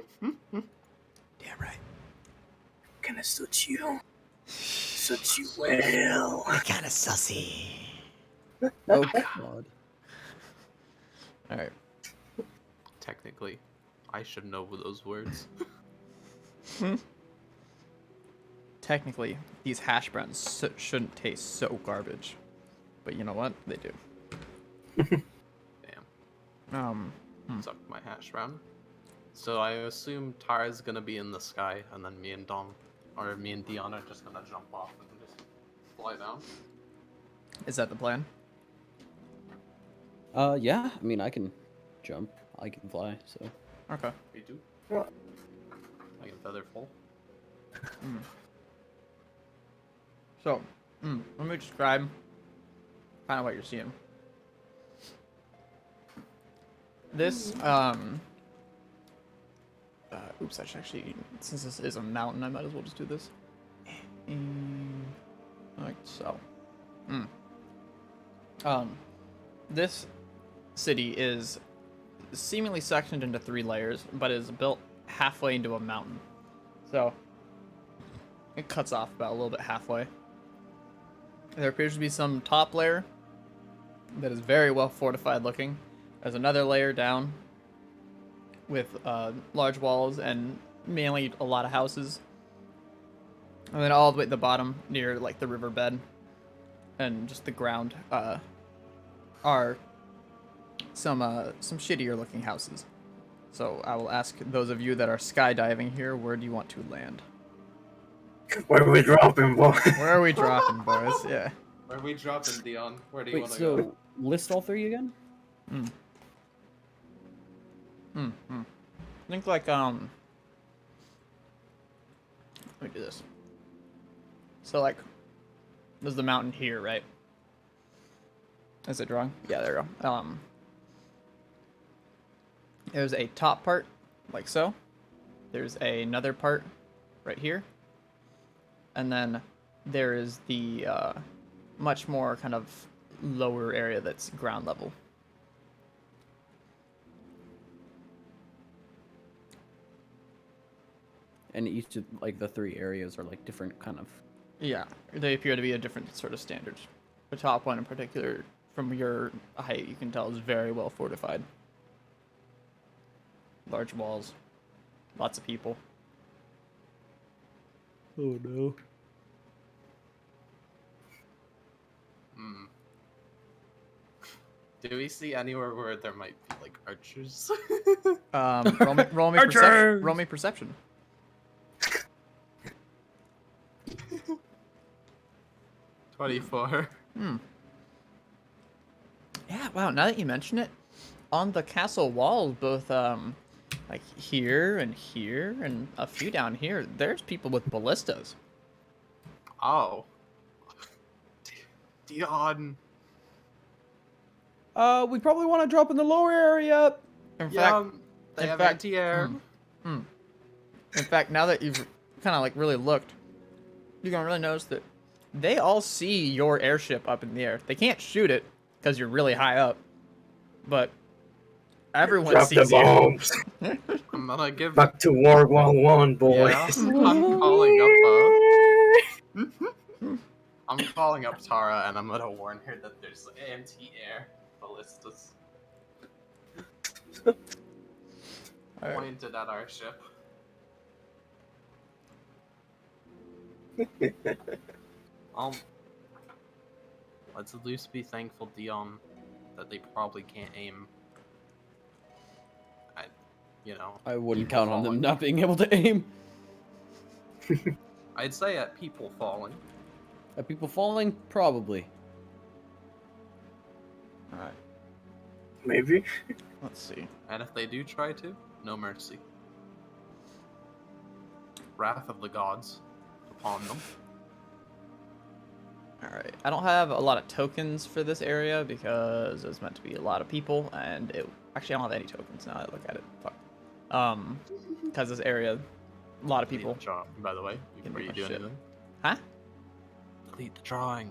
right. Gonna suit you. Suit you well. Kind of sussy. Oh God. All right. Technically, I should know those words. Technically, these hash browns shouldn't taste so garbage, but you know what? They do. Damn. Suck my hash brown. So I assume Tara's gonna be in the sky, and then me and Dion are just gonna jump off and just fly down. Is that the plan? Yeah. I mean, I can jump. I can fly. So. Okay. We do. Yeah. Like a feather fall. So, let me describe kind of what you're seeing. This, oops, I should actually, since this is a mountain, I might as well just do this. Like so. This city is seemingly sectioned into 3 layers, but is built halfway into a mountain. So, it cuts off about a little bit halfway. There appears to be some top layer that is very well fortified looking. There's another layer down with large walls and mainly a lot of houses. And then all the way at the bottom near like the riverbed and just the ground are some shittier looking houses. So I will ask those of you that are skydiving here, where do you want to land? Where are we dropping, boy? Where are we dropping, boys? Yeah. Where are we dropping, Dion? Where do you Wait. want to So go? list all 3 again. Think like let me do this. So like there's the mountain here, right? Is it drawing? Yeah, there we go. There's a top part, like so. There's another part right here. And then there is the much more kind of lower area that's ground level. And each of like the 3 areas are like different kind of. Yeah, they appear to be a different sort of standards. The top one in particular, from your height, you can tell is very well fortified. Large walls. Lots of people. Oh no. Hmm. Do we see anywhere where there might be like archers? Roll me Archers! perception. Roll me perception. 24. Yeah, wow, now that you mention it, on the castle walls, both like here and a few down here, there's people with ballistas. Oh. Dion. We probably want to drop in the lower area. In Yeah, fact, they in have fact- anti-air. in fact, now that you've kind of like really looked, you're gonna really notice that they all see your airship up in the air. They can't shoot it because you're really high up, but everyone Drop the sees you. bombs. I'm gonna give. Back to World War One, boys. Yeah, I'm calling up. I'm calling up Tara, and I'm gonna warn her that there's anti-air ballistas Alright. pointed at our ship. Let's at least be thankful, Dion, that they probably can't aim. I wouldn't people count on them falling. not being able to aim. I'd say at people falling. Are people falling? Probably. Alright, Maybe. let's see. And if they do try to, no mercy. Wrath of the gods upon them. Alright, I don't have a lot of tokens for this area because it's meant to be a lot of people, and it actually I don't have any tokens now that I look at it. Fuck. Because this area, a lot of people. Delete the drawing, by the way, before you do shit. anything. Huh? Delete the drawing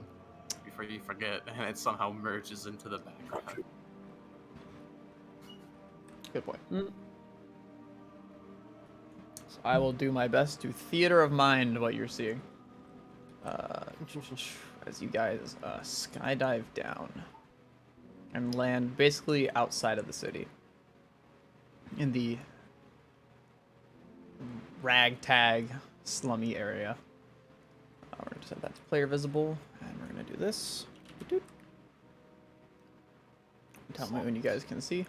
before you forget, and it somehow merges into the background. Good point. Mm. So I will do my best to theater of mind what you're seeing. As you guys skydive down and land basically outside of the city in the ragtag slummy area. We're gonna set that to player visible, and we're gonna do this. Doot. Tell me when you guys can see.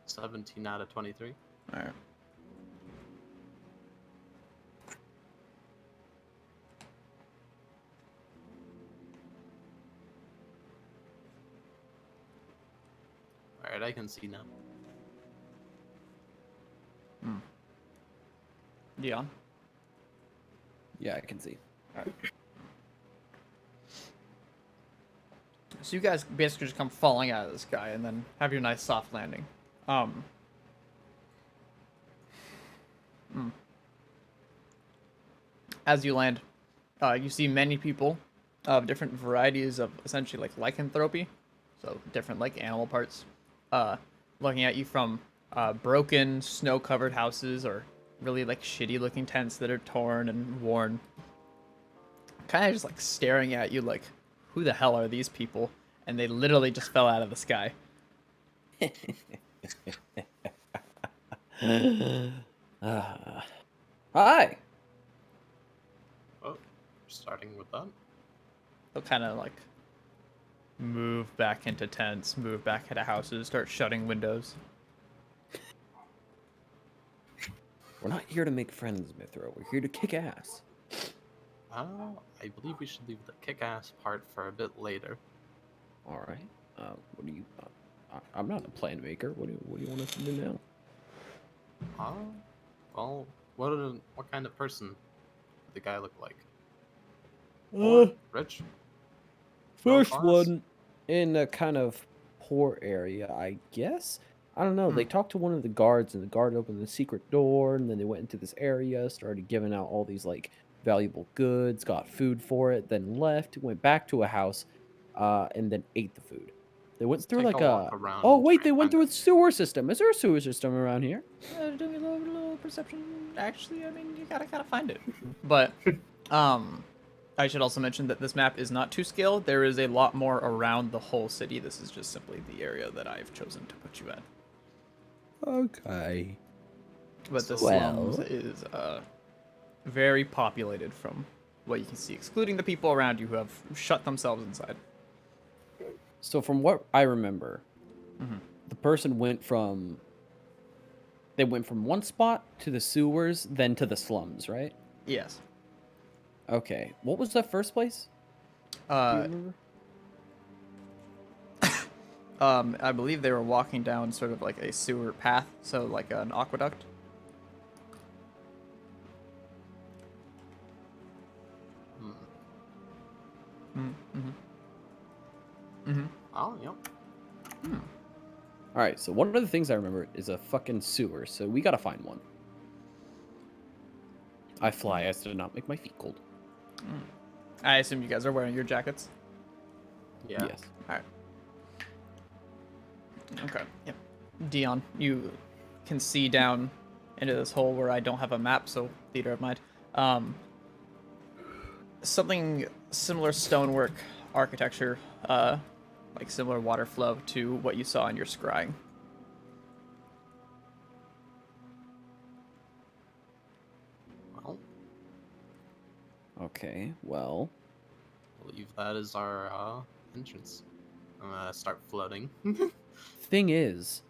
17 out of 23. All right. Alright, I can see now. Dion. Yeah, I can see. So you guys basically just come falling out of the sky and then have your nice soft landing. As you land, you see many people of different varieties of essentially like lycanthropy, so different like animal parts, looking at you from broken snow-covered houses or really like shitty looking tents that are torn and worn, kind of just like staring at you like, who the hell are these people? And they literally just fell out of the sky. Hi. Oh, starting with that. They'll kind of like move back into tents, move back into houses, start shutting windows. We're not here to make friends, Mithra. We're here to kick ass. I believe we should leave the kick-ass part for a bit later. All right. What do you? I'm not a plan maker. What do you want us to do now? Well, what kind of person did the guy look like? Rich? First class? one in a kind of poor area, I guess. I don't know. They talked to one of the guards, and the guard opened the secret door, and then they went into this area, started giving out all these like valuable goods, got food for it, then left, went back to a house, and then ate the food. They went through Take like a a. walk around Oh and wait, try they and went find through a sewer system. Is there a sewer system around here? Do me a little perception. Actually, I mean, you gotta find it. But, I should also mention that this map is not to scale. There is a lot more around the whole city. This is just simply the area that I've chosen to put you at. Okay. But the Well. slums is very populated from what you can see, excluding the people around you who have shut themselves inside. So from what I remember, the person went from... They went from one spot to the sewers, then to the slums, right? Yes. Okay. What was the first place? Do you remember? I believe they were walking down sort of like a sewer path, so like an aqueduct. Oh, yep. Alright, so one of the things I remember is a fucking sewer, so we gotta find one. I fly as to not make my feet cold. I assume you guys are wearing your jackets. Yeah. Yes. Alright. Okay. Yep. Dion, you can see down into this hole where I don't have a map, so theater of mind. Something similar stonework architecture, like similar water flow to what you saw in your scrying. Well, Okay, well... I believe that is our entrance. I'm gonna start floating. Thing is,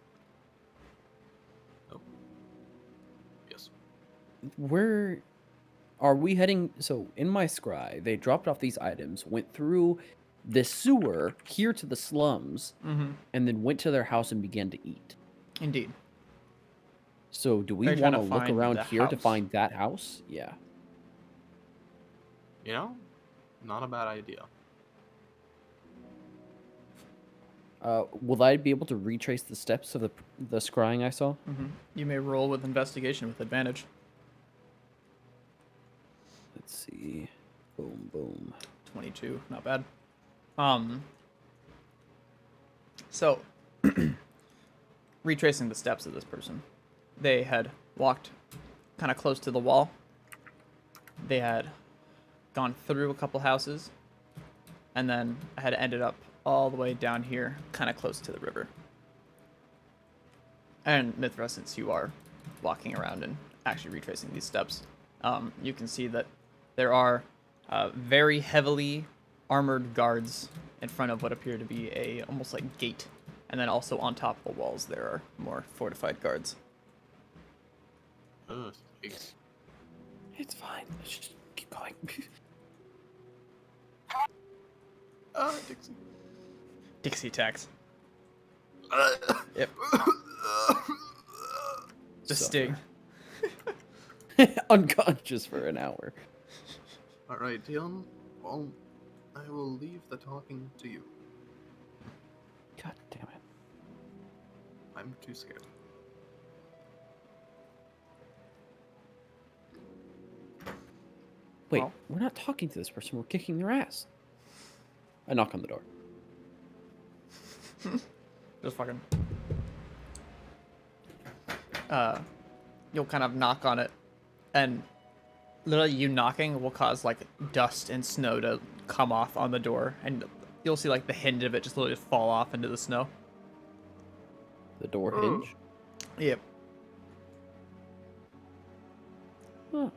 Oh. Yes. where are we heading? So in my scry, they dropped off these items, went through the sewer here to the slums, and then went to their house and began to eat. Indeed. So do we Are you trying want to to look find around the here to house? find that house? Yeah. You know, not a bad idea. Will I be able to retrace the steps of the scrying I saw? You may roll with investigation with advantage. Let's see. Boom, boom. 22, not bad. So, retracing the steps of this person, they had walked kind of close to the wall. They had gone through a couple houses, and then had ended up all the way down here, kind of close to the river. And Mithra, since you are walking around and actually retracing these steps, you can see that there are very heavily armored guards in front of what appear to be a almost like gate, and then also on top of the walls there are more fortified guards. Ugh, thanks. It's fine. Let's just keep going. Dixie. Dixie attacks. Yep. The sting. Unconscious for an hour. Alright, Dion. Well, I will leave the talking to you. God damn it. I'm too scared. Wait, Well- we're not talking to this person. We're kicking their ass. I knock on the door. Just fucking. You'll kind of knock on it, and literally you knocking will cause like dust and snow to come off on the door, and you'll see like the hinge of it just literally fall off into the snow. The door hinge? Yep. Huh.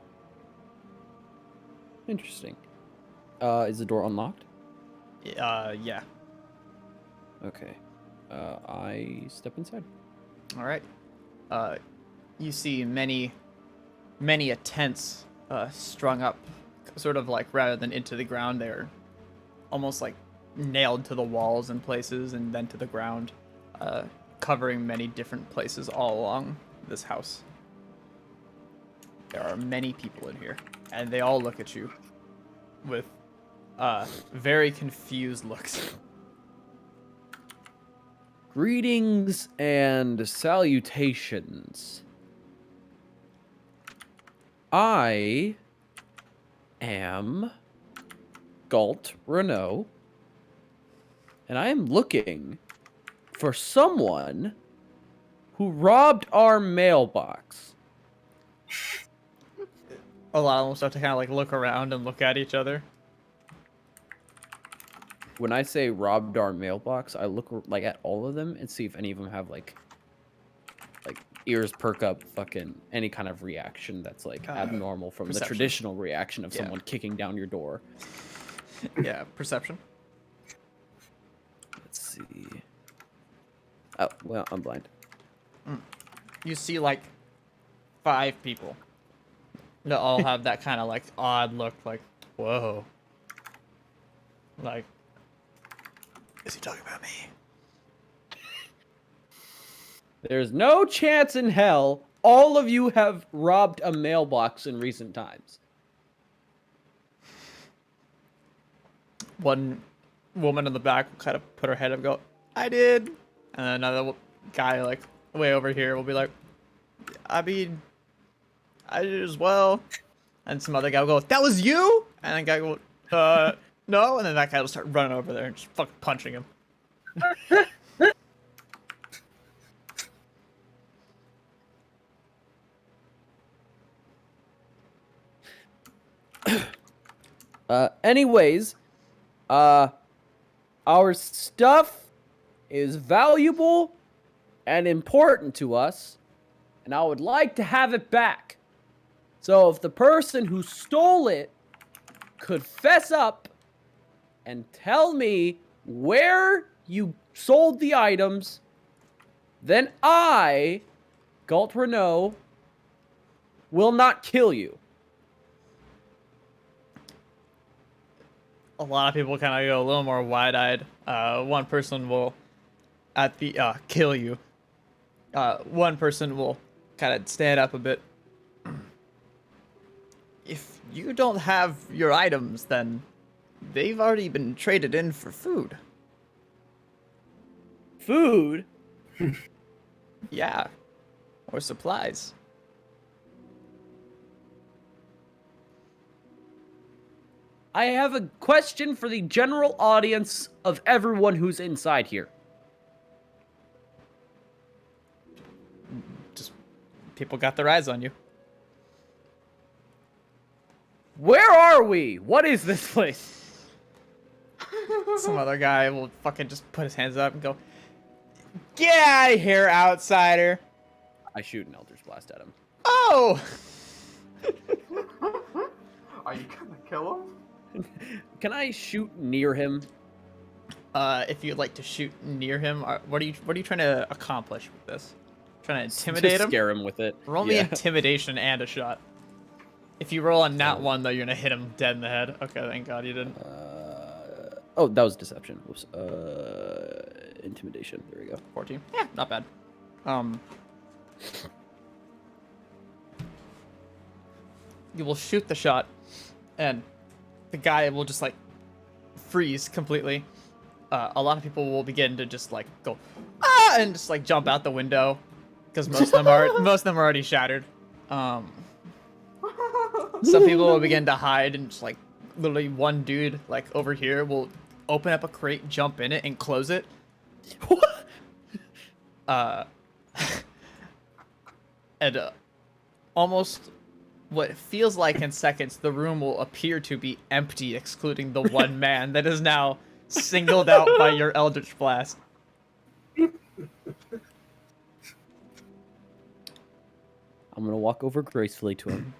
Interesting. Is the door unlocked? Yeah. Okay. I step inside. All right. You see many tents strung up, sort of like rather than into the ground, they're almost like nailed to the walls in places and then to the ground, covering many different places all along this house. There are many people in here, and they all look at you with very confused looks. Greetings and salutations. I am Galt Renault, and I am looking for someone who robbed our mailbox. A lot of them start to kind of like look around and look at each other. when I say robbed our mailbox, I look like at all of them and see if any of them have like ears perk up, fucking any kind of reaction that's like abnormal from perception. the traditional reaction of Yeah. someone kicking down your door. Yeah, perception. Let's see. Oh, well, I'm blind. You see like 5 people that all have that kind of like odd look, like, whoa. Like, is he talking about me? There's no chance in hell all of you have robbed a mailbox in recent times. One woman in the back will kind of put her head up and go, I did. And another guy, like, way over here will be like, I mean, I did as well. And some other guy will go, that was you? And the guy will go, no. And then that guy will start running over there and just fucking punching him. Anyways, our stuff is valuable and important to us, and I would like to have it back. So if the person who stole it could fess up and tell me where you sold the items, then I, Galt Renault, will not kill you. A lot of people kind of go a little more wide-eyed. One person will, at the kill you. One person will kind of stand up a bit. If you don't have your items, then they've already been traded in for food. Food? Yeah, or supplies. I have a question for the general audience of everyone who's inside here. Just people got their eyes on you. Where are we? What is this place? Some other guy will fucking just put his hands up and go, "Get out of here, outsider!" I shoot an Eldritch Blast at him. Oh! Are you gonna kill him? Can I shoot near him? If you'd like to shoot near him, what are you trying to accomplish with this? Trying to intimidate Just him? scare him with it. Roll me Yeah. intimidation and a shot. If you roll a nat 1, though, you're gonna hit him dead in the head. Okay, thank God you didn't. Oh, that was deception. Whoops. Intimidation. There we go. 14. Yeah, not bad. You will shoot the shot, and the guy will just like freeze completely. A lot of people will begin to just like go ah and just like jump out the window because most of them are already shattered. Some people will begin to hide, and just like literally one dude like over here will open up a crate, jump in it, and close it. And almost what feels like in seconds, the room will appear to be empty, excluding the one man that is now singled out by your Eldritch Blast. I'm gonna walk over gracefully to him.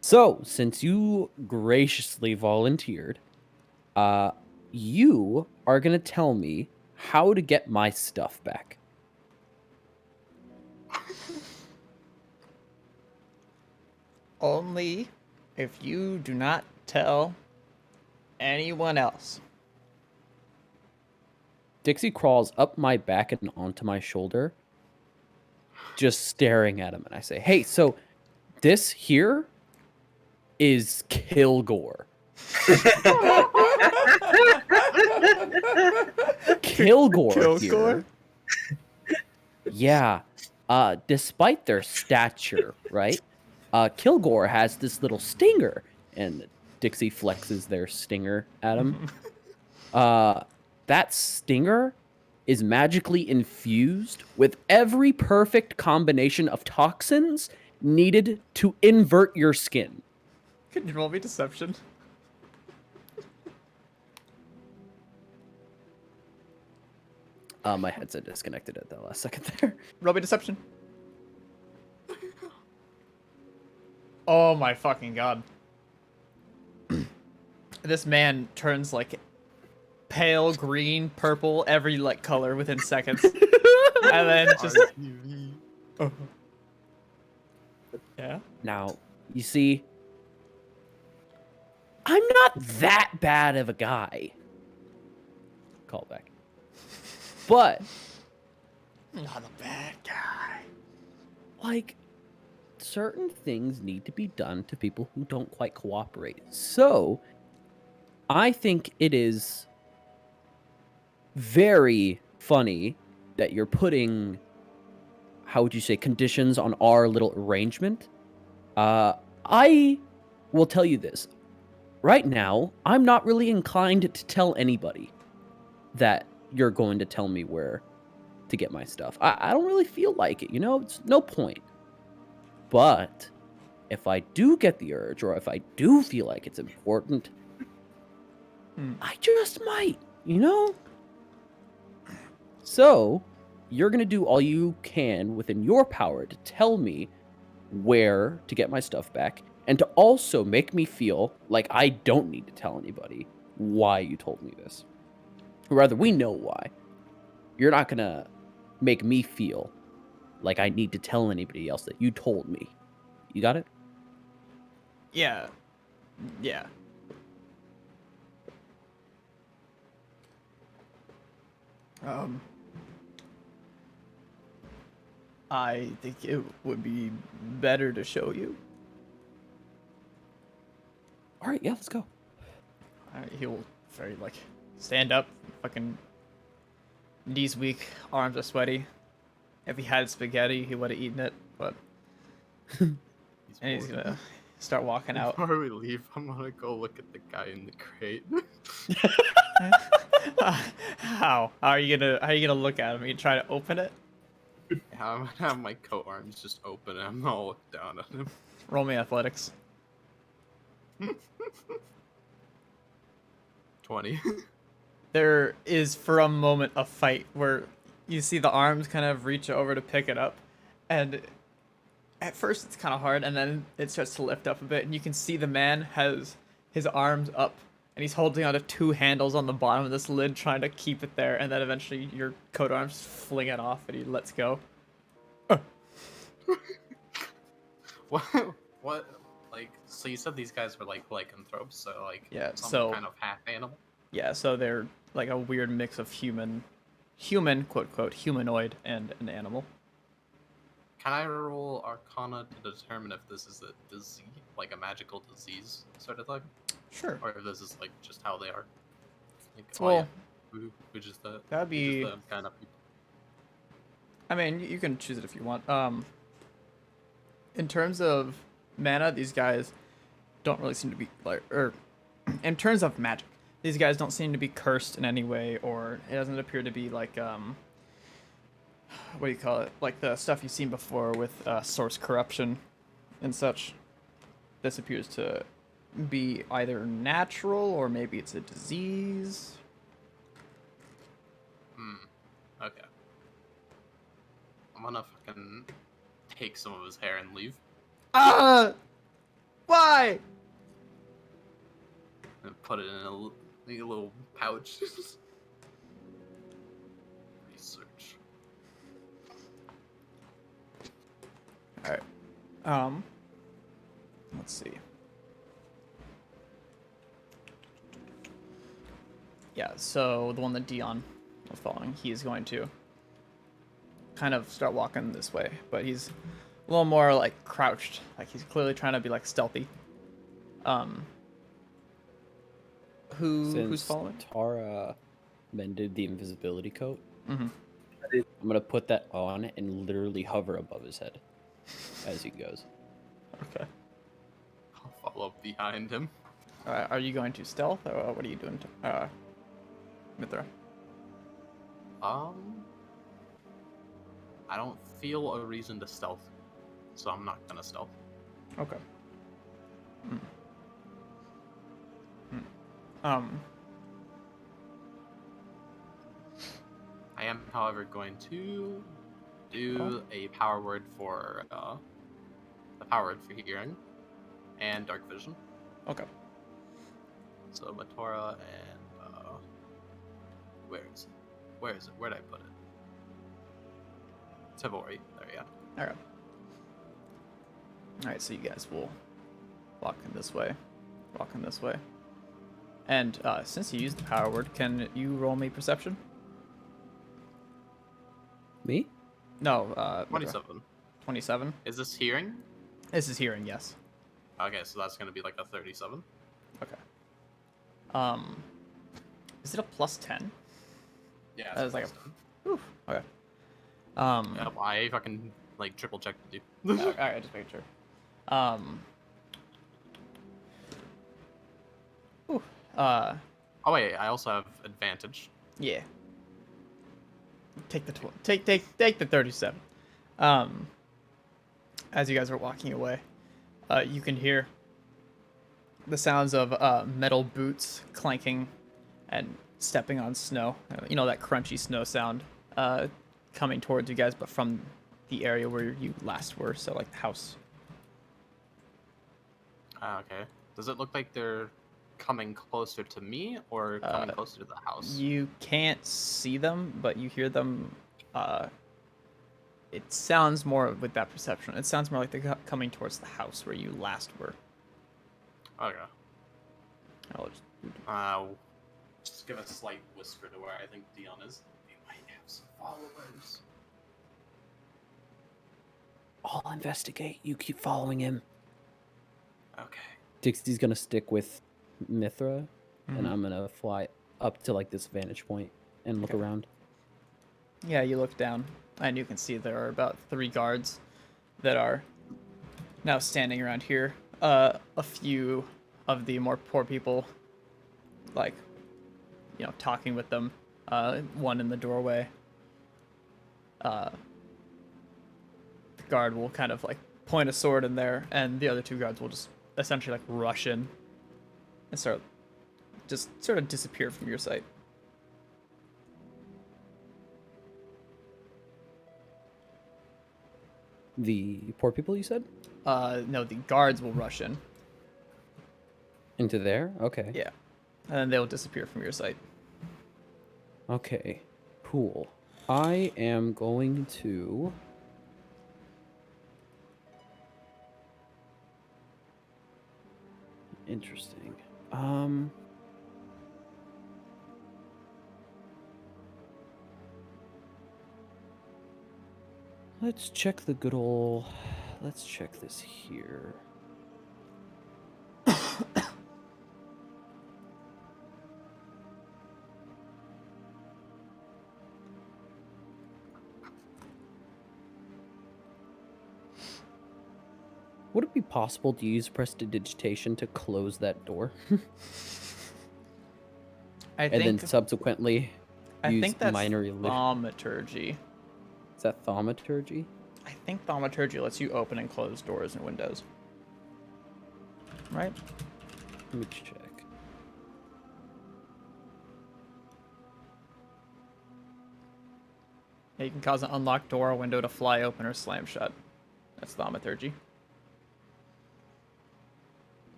So, since you graciously volunteered, you are gonna tell me how to get my stuff back. Only if you do not tell anyone else. Dixie crawls up my back and onto my shoulder, just staring at him, and I say, "Hey, so this here is Kilgore." Kilgore here. Yeah. Despite their stature, right? Kilgore has this little stinger, and Dixie flexes their stinger at him. That stinger is magically infused with every perfect combination of toxins needed to invert your skin. Could you roll me deception? My headset disconnected at the last second there. Roll me deception. Oh my fucking god. This man turns like pale green, purple, every like color within seconds. And then just RTV. yeah. Now, you see, I'm not that bad of a guy. Call back. But, Not a bad guy. like, certain things need to be done to people who don't quite cooperate. So, I think it is very funny that you're putting, how would you say, conditions on our little arrangement. I will tell you this. Right now, I'm not really inclined to tell anybody that you're going to tell me where to get my stuff. I don't really feel like it, you know? It's no point. But if I do get the urge, or if I do feel like it's important, I just might, you know? So, you're going to do all you can within your power to tell me where to get my stuff back, and to also make me feel like I don't need to tell anybody why you told me this. Or rather, we know why. You're not going to make me feel like I need to tell anybody else that you told me. You got it? Yeah. Yeah. I think it would be better to show you. All right, yeah, let's go. He'll very like stand up, fucking knees weak, arms are sweaty. If he had spaghetti, he would have eaten it, but and he's gonna start walking out. Before we leave, I'm gonna go look at the guy in the crate. How are you gonna look at him? You try to open it? I'm gonna have my coat arms just open and I'm gonna look down at him. Roll me athletics. 20. There is for a moment a fight where you see the arms kind of reach over to pick it up, and at first it's kind of hard, and then it starts to lift up a bit, and you can see the man has his arms up, and he's holding onto two handles on the bottom of this lid, trying to keep it there, and then eventually your coat arms fling it off, and he lets go. What? Like, so you said these guys were like lycanthropes, so like Yeah, some so- kind of half animal. Yeah, so they're like a weird mix of human, quote quote, humanoid, and an animal. Can I roll Arcana to determine if this is a disease, like a magical disease sort of thing, Sure. or if this is like just how they are? Like, Well, which is the that'd be. the kind of people. I mean, you can choose it if you want. In terms of mana, these guys don't really seem to be like, or in terms of magic, these guys don't seem to be cursed in any way, or it doesn't appear to be like what do you call it? Like the stuff you've seen before with source corruption and such. This appears to be either natural or maybe it's a disease. Okay. I'm gonna fucking take some of his hair and leave. Why? And put it in a little pouch. Research. Alright. Let's see. Yeah, so the one that Dion was following, he's going to kind of start walking this way, but he's a little more like crouched. Like he's clearly trying to be like stealthy. Who's Since following? Tara mended the invisibility coat, Mm-hmm. I'm gonna put that on and literally hover above his head as he goes. Okay. I'll follow behind him. Alright, are you going to stealth or what are you doing to Mithra? I don't feel a reason to stealth, so I'm not gonna stealth. Okay. Um I am, however, going to do a power word for the power word for hearing and dark vision. Okay. So Matora and where is it? Where is it? Where did I put it? Tavori. There you go. Alright. Alright, so you guys will walk in this way. Walk in this way. And since you used the power word, can you roll me perception? Me? No, 27. 27. Is this hearing? This is hearing, yes. Okay, so that's gonna be like a 37. Okay. Is it a plus 10? Yeah. That was like a... Whew, okay. Yep, I fucking like triple checked with you. Alright, just making sure. Ooh, Oh wait, I also have advantage. yeah. Take the take the 37. As you guys are walking away, you can hear the sounds of metal boots clanking and stepping on snow. You know, that crunchy snow sound coming towards you guys, but from the area where you last were, so like the house. Okay. Does it look like they're coming closer to me or coming closer to the house? You can't see them, but you hear them. It sounds more with that perception. It sounds more like they're coming towards the house where you last were. Okay. I'll just... Just give a slight whisper to where I think Dion is. We might have some followers. I'll investigate. You keep following him. Okay. Dixie's gonna stick with Mithra, and Mhm. I'm gonna fly up to like this vantage point and look Okay. around. Yeah, you look down, and you can see there are about 3 guards that are now standing around here. A few of the more poor people, like, you know, talking with them. One in the doorway. The guard will kind of like point a sword in there, and the other 2 guards will just essentially like rush in and sort of disappear from your sight. The poor people, you said? No, the guards will rush in. Into there? Okay. Yeah. And then they'll disappear from your sight. Okay. Cool. I am going to... Interesting. Let's check the good ol'... Let's check this here. Would it be possible to use prestidigitation to close that door? I And then subsequently use think that's minor illusion? thaumaturgy. Is that thaumaturgy? I think thaumaturgy lets you open and close doors and windows. Right? Let me check. Yeah, you can cause an unlocked door or window to fly open or slam shut. That's thaumaturgy.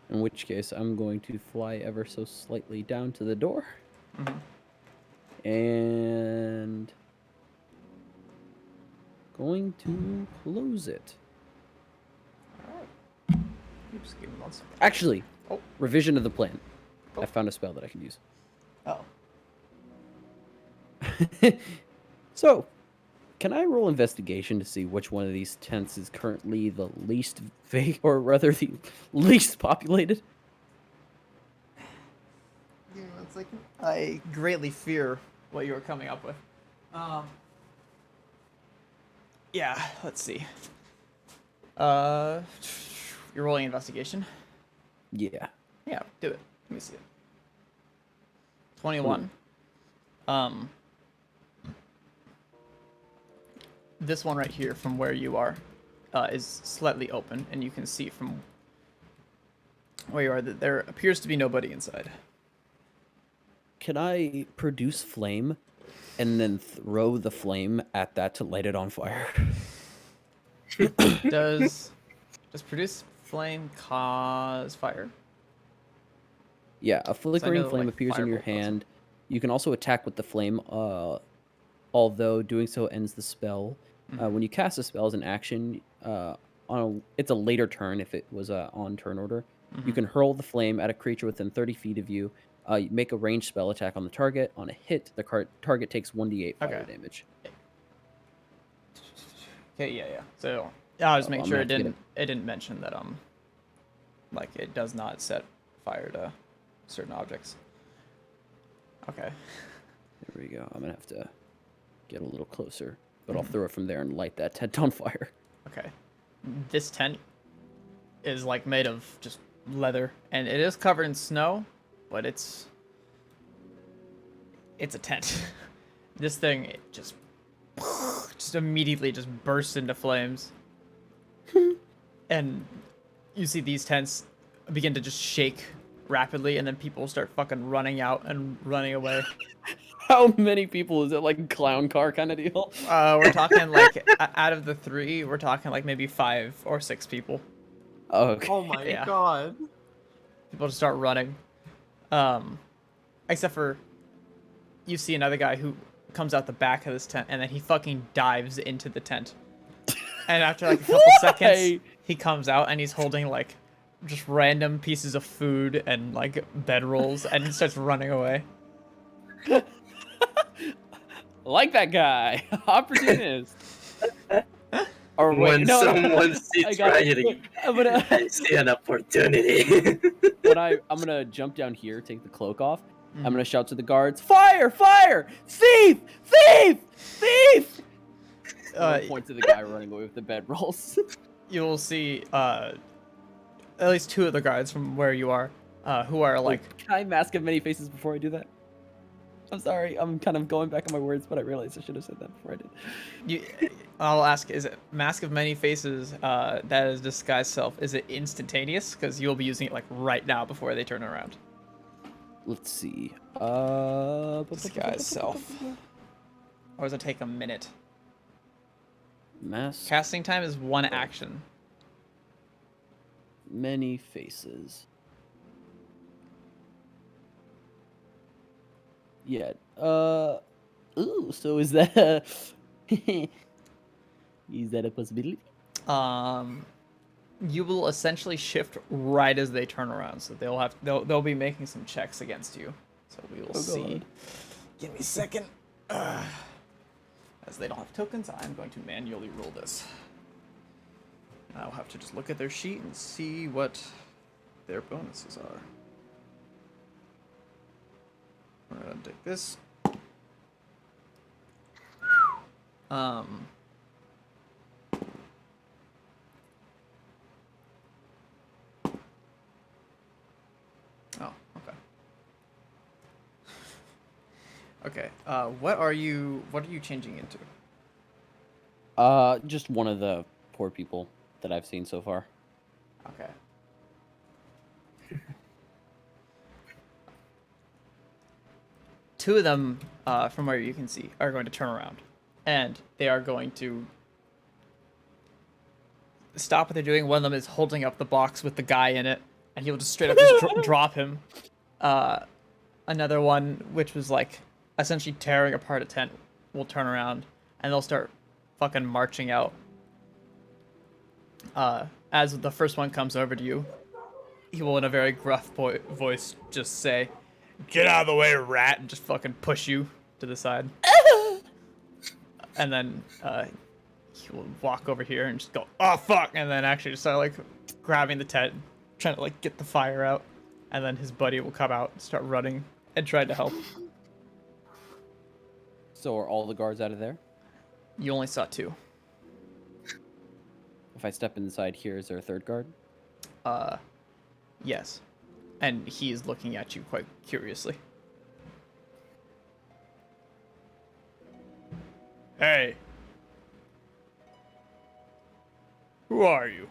In which case, I'm going to fly ever so slightly down to the door. And going to close it. Oops, give me 1 second. Actually, Oh. revision of the plan. Oh. I found a spell that I can use. Oh. So, can I roll investigation to see which one of these tents is currently the least or rather the least populated? Yeah, it's like I greatly fear what you were coming up with. Yeah, let's see. You're rolling investigation. Yeah. Yeah, do it. Let me see it. 21. This one right here, from where you are, is slightly open, and you can see from where you are that there appears to be nobody inside. Can I produce flame and then throw the flame at that to light it on fire? Does produce flame cause fire? Yeah, a flickering know, flame like, appears in your firebolt doesn't. hand. You can also attack with the flame, although doing so ends the spell. When you cast a spell as an action, it's a later turn if it was on turn order. You can hurl the flame at a creature within 30 feet of you. You make a ranged spell attack on the target. On a hit, the target takes 1d8 fire Okay. damage. Okay, yeah. So I was Oh, making I'm sure gonna it have to get didn't mention that like it does not set fire to certain objects. Okay. There we go. I'm gonna have to get a little closer, but I'll throw it from there and light that tent on fire. Okay. This tent is like made of just leather, and it is covered in snow, but it's a tent. This thing it just immediately just bursts into flames. And you see these tents begin to just shake rapidly, and then people start fucking running out and running away. How many people is it? Like a clown car kind of deal? We're talking like out of the 3, we're talking like maybe 5 or 6 people. Oh, okay. Oh my Yeah. god. People just start running. Except for you see another guy who comes out the back of this tent, and then he fucking dives into the tent. And after like a couple seconds, he comes out and he's holding like just random pieces of food and like bedrolls, and he starts running away. Like that guy, opportunist. Or wait, When no, someone I sees got it. tragedy, I'm gonna, I see an opportunity. I'm gonna jump down here, take the cloak off. I'm gonna shout to the guards, "Fire! Fire! Thief! Thief! Thief!" Point to the guy running away with the bedrolls. You'll see at least 2 of the guards from where you are, who are like, Can I mask of many faces before I do that? I'm sorry, I'm kind of going back on my words, but I realized I should have said that before I did. I'll ask, is it Mask of Many Faces that is disguised self? Is it instantaneous? Because you'll be using it like right now before they turn around. Let's see. Disguise self. Or does it take a minute? Mask Casting time is 1 action. many faces. Yeah. Ooh, so is that is that a possibility? You will essentially shift right as they turn around, so they'll be making some checks against you. So we will see. God. Give me a second. As they don't have tokens, I'm going to manually roll this. I'll have to just look at their sheet and see what their bonuses are. We're gonna take this. Oh, okay. Okay. What are you changing into? Just one of the poor people that I've seen so far. Okay. Two of them, from where you can see, are going to turn around, and they are going to stop what they're doing. One of them is holding up the box with the guy in it, and he'll just straight up just drop him. Another one, which was like essentially tearing apart a tent, will turn around, and they'll start fucking marching out. As the first one comes over to you, he will, in a very gruff voice, just say, "Get out of the way, rat," and just fucking push you to the side. And then he will walk over here and just go, "Oh fuck," and then actually just start like grabbing the tent, trying to like get the fire out. And then his buddy will come out and start running and try to help. So are all the guards out of there? You only saw 2. If I step inside here, is there a third guard? Yes. And he is looking at you quite curiously. Hey. Who are you?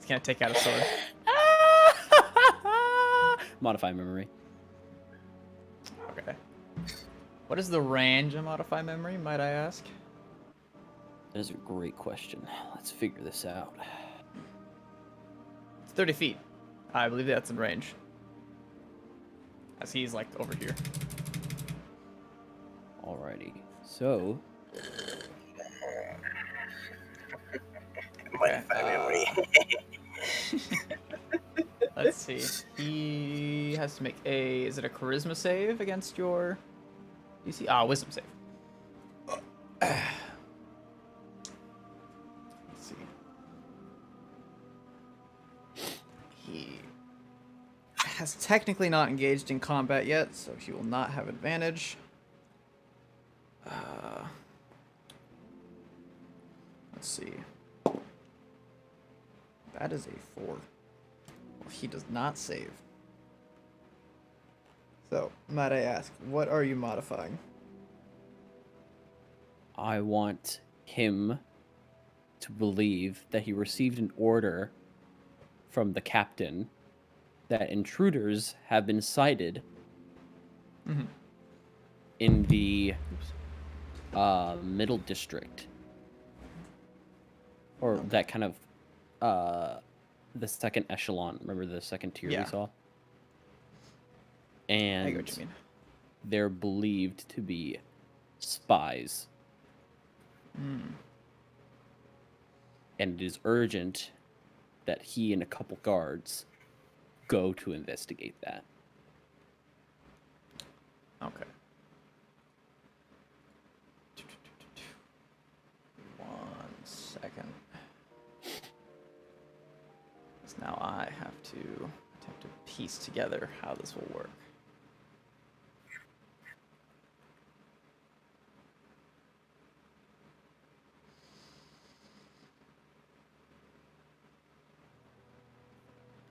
Can't take out a sword. Modify memory. Okay. What is the range of modify memory, might I ask? That is a great question. Let's figure this out. It's 30 feet. I believe that's in range. As he's like over here. Alrighty. So, Okay. Modify memory. Let's see. He has to make a. Is it a charisma save against your DC? Ah, wisdom save. Let's see. He has technically not engaged in combat yet, so he will not have advantage. Let's see. That is a 4. Well, he does not save. So, might I ask, what are you modifying? I want him to believe that he received an order from the captain that intruders have been sighted in the middle district. Or that kind of the second echelon. Remember the second tier we saw? I get And what you mean. they're believed to be spies. And it is urgent that he and a couple guards go to investigate that. Okay. 1 second. So now I have to attempt to piece together how this will work.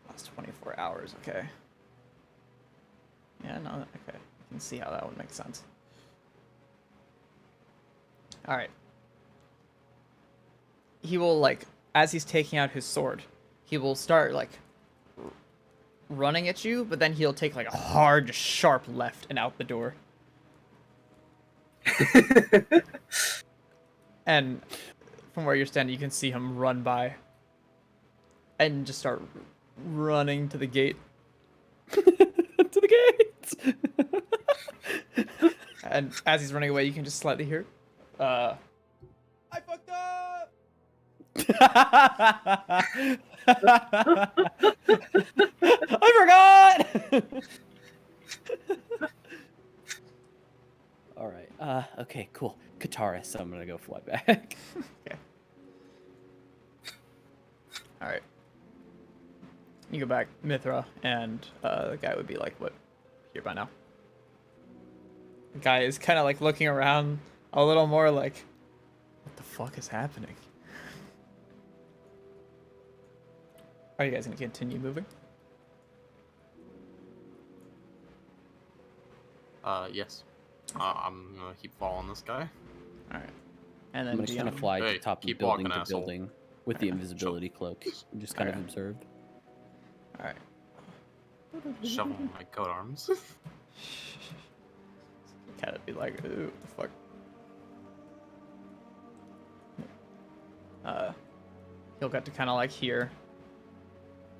Last 24 hours, okay. Yeah, no, okay. I can see how that would make sense. Alright. He will, like, as he's taking out his sword, he will start, like, running at you, but then he'll take, like, a hard, sharp left and out the door. And from where you're standing, you can see him run by. And just start running to the gate. To the gates! And as he's running away, you can just slightly hear, I fucked up! I forgot! Alright, okay, cool. Katara, so I'm gonna go fly back. Okay. Alright. You go back, Mithra, and the guy would be like, what, here by now? The guy is kind of like looking around a little more like, what the fuck is happening? Are you guys going to continue moving? Yes. I'm gonna keep following this guy. Alright. And I'm then gonna kind of Dion. fly Hey, to top of keep building walking, to asshole. building with the invisibility cloak. And just kind of Okay. observe. Alright. Shovel my coat arms. Kind of be like, ooh, what the fuck? He'll get to kind of like here.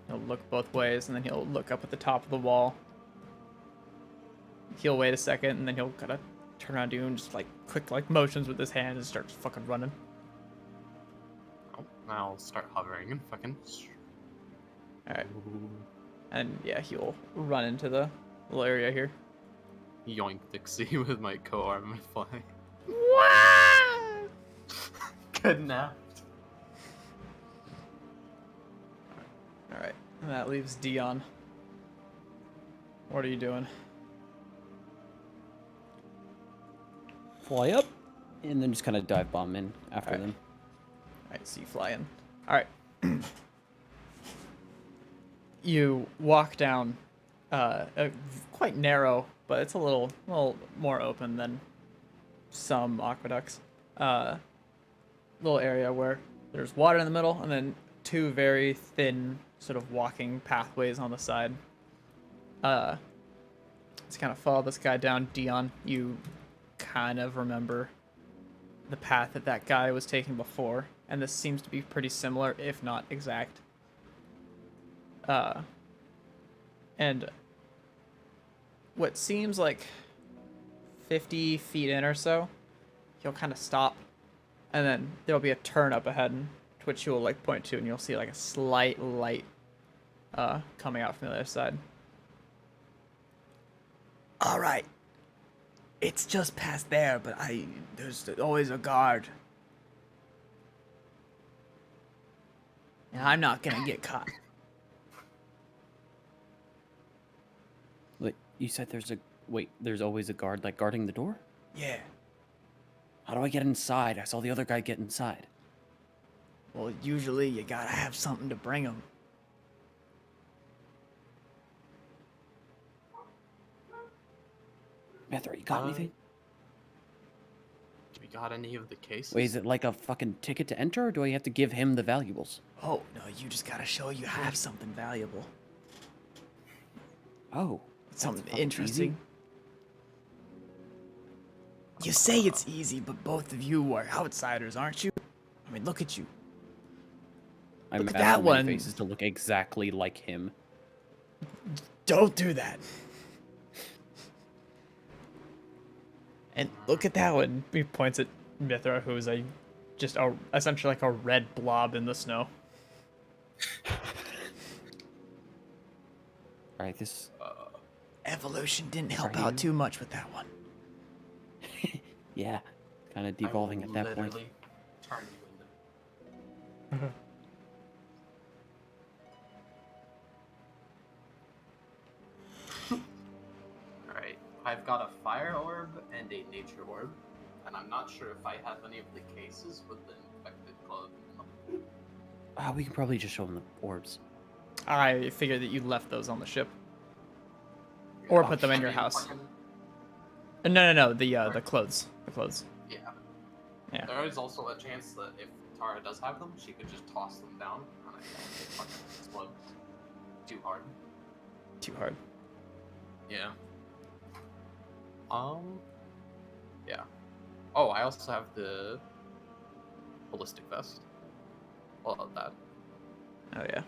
He'll look both ways, and then he'll look up at the top of the wall. He'll wait a second, and then he'll kind of turn around to you and just like quick like motions with his hand and starts fucking running. Oh, I'll start hovering and fucking. Alright. And yeah, he'll run into the little area here. Yoink Dixie with my coat arm and fly. Kidnapped. Alright. And that leaves Dion. What are you doing? Fly up, and then just kind of dive bomb in after Alright. them. Alright, so you fly in. Alright. You walk down quite narrow, but it's a little more open than some aqueducts. Little area where there's water in the middle, and then two very thin sort of walking pathways on the side. Let's kind of follow this guy down. Dion, you kind of remember the path that guy was taking before, and this seems to be pretty similar, if not exact. And what seems like 50 feet in or so, you'll kind of stop, and then there'll be a turn up ahead, to which you'll like point to, and you'll see like a slight light coming out from the other side. All right. It's just past there, but there's always a guard. And I'm not gonna get caught. Wait, you said there's always a guard, like, guarding the door? Yeah. How do I get inside? I saw the other guy get inside. Well, usually you gotta have something to bring him. Methra, you got anything? Do we got any of the cases? Wait, is it like a fucking ticket to enter, or do I have to give him the valuables? Oh, no, you just gotta show you have something valuable. Oh. Something fucking interesting. You say it's easy, but both of you are outsiders, aren't you? I mean, look at you. I'm Look at asking that my one. faces to look exactly like him. Don't do that. And look at that one. He points at Mithra, who's essentially like a red blob in the snow. Alright, this... Evolution didn't help Are out you- too much with that one. Yeah, kind of I will devolving at that point. literally turn you into. Alright, I've got a fire orb and a nature orb, and I'm not sure if I have any of the cases with the infected glove in them. We can probably just show him the orbs. I figured that you left those on the ship. Or put them in your house. No, the clothes. The clothes. Yeah. Yeah. There is also a chance that if Tara does have them, she could just toss them down, and I think they fucking explode. Too hard. Too hard. Yeah. Yeah. Oh, I also have the ballistic vest. Well, that. Oh yeah.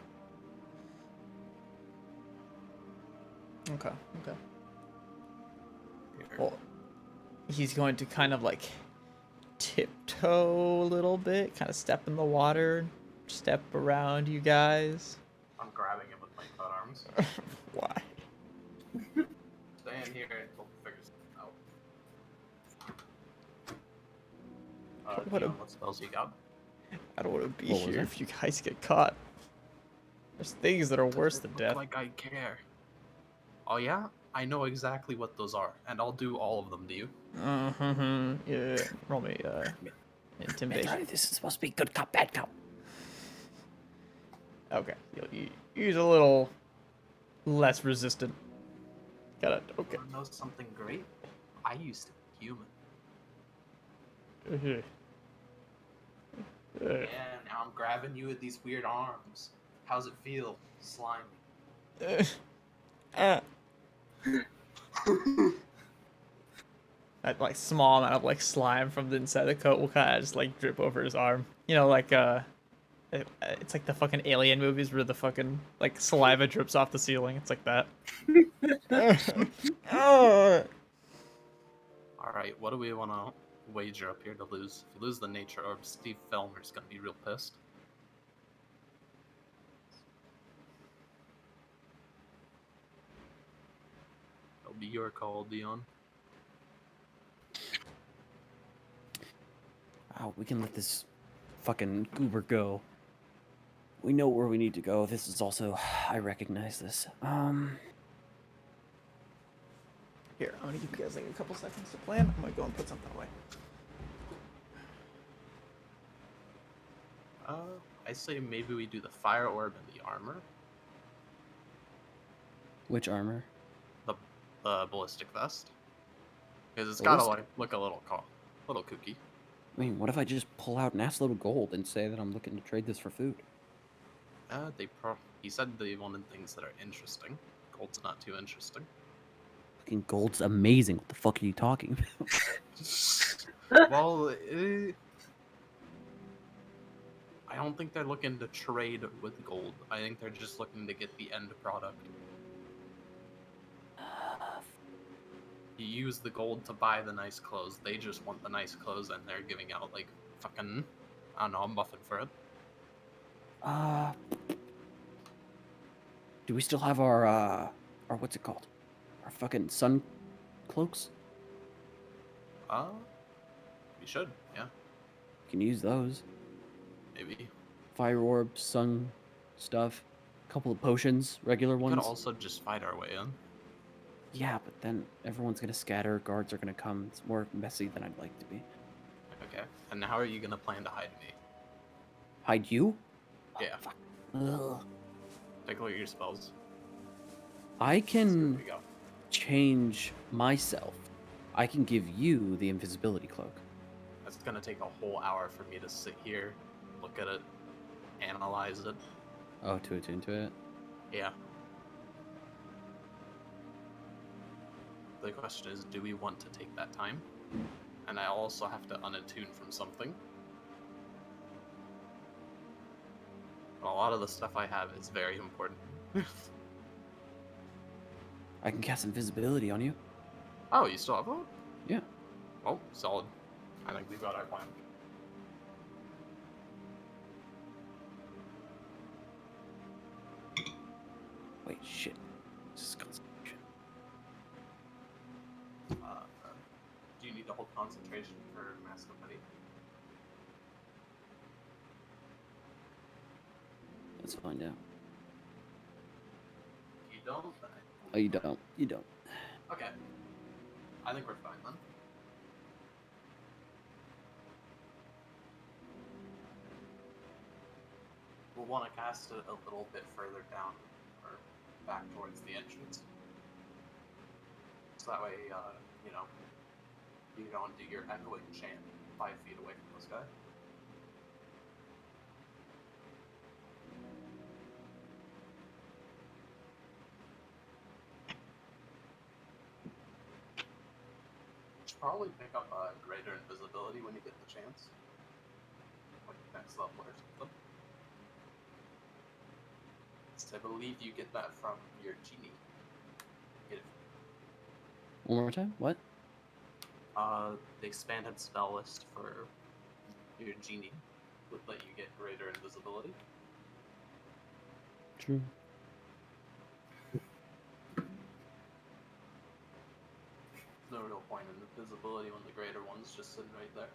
Okay. Well, he's going to kind of like tiptoe a little bit, kind of step in the water, step around you guys. I'm grabbing it with my cut arms. Why? Stand here until we figure something out. What a- Dion, what spells you got? I don't want to be What was here it? if you guys get caught. There's things that are worse than Look death. like I care. Oh yeah? I know exactly what those are, and I'll do all of them, do you? Yeah. Roll me intimidation. Methra, this is supposed to be good cop, bad cop. Okay. You use a little less resistant. Got it. Okay. Wanna know something great? I used to be human. Yeah, now I'm grabbing you with these weird arms. How's it feel? Slimy. That like small amount of like slime from the inside of the coat will kind of just like drip over his arm. You know, like it's like the fucking Alien movies where the fucking like saliva drips off the ceiling. It's like that. Alright, what do we want to wager up here to lose? If you lose the nature orb, Steve Fellner's gonna be real pissed. It'll be your call, Dion. Oh, we can let this fucking goober go. We know where we need to go. This is also... I recognize this. Here, I'm gonna give you guys like a couple seconds to plan. I'm gonna go and put something away. I say maybe we do the fire orb and the armor. Which armor? The ballistic vest. Because it's gotta Ballistic? like look a little little kooky. I mean, what if I just pull out an ass load of gold and say that I'm looking to trade this for food? He said they wanted things that are interesting. Gold's not too interesting. Fucking gold's amazing. What the fuck are you talking about? Well, I don't think they're looking to trade with gold. I think they're just looking to get the end product. You use the gold to buy the nice clothes. They just want the nice clothes, and they're giving out like fucking, I don't know, I'm buffing for it. Do we still have our what's it called? Our fucking sun cloaks? We should, yeah, We can use those. maybe. Fire orb, sun stuff, a couple of potions, regular We could ones. also just fight our way in. Yeah, but then everyone's gonna scatter, guards are gonna come. It's more messy than I'd like to be. Okay, and how are you gonna plan to hide me? Hide you? Yeah, Ugh. take a look at your spells. I Let's see where can we go. change myself. I can give you the invisibility cloak. It's gonna take a whole hour for me to sit here, look at it, analyze it. Oh, to attune to it? Yeah. The question is, do we want to take that time? And I also have to unattune from something. A lot of the stuff I have is very important. I can cast invisibility on you. Oh, you still have one? Yeah. Oh, solid. I think we've got our plan. Wait, shit. This is concentration. Do you need to hold concentration for Mask Company? Let's find out. You don't? Oh, you don't. You don't. Okay. I think we're fine then. We'll want to cast it a little bit further down, or back towards the entrance. So that way, you know, you don't do your echoing chant 5 feet away from this guy. Should probably pick up greater invisibility when you get the chance. Like next level or something. So I believe you get that from your genie. Get it. One more time? What? The expanded spell list for your genie would let you get greater invisibility. True. No real point in invisibility when the greater one's just sitting right there.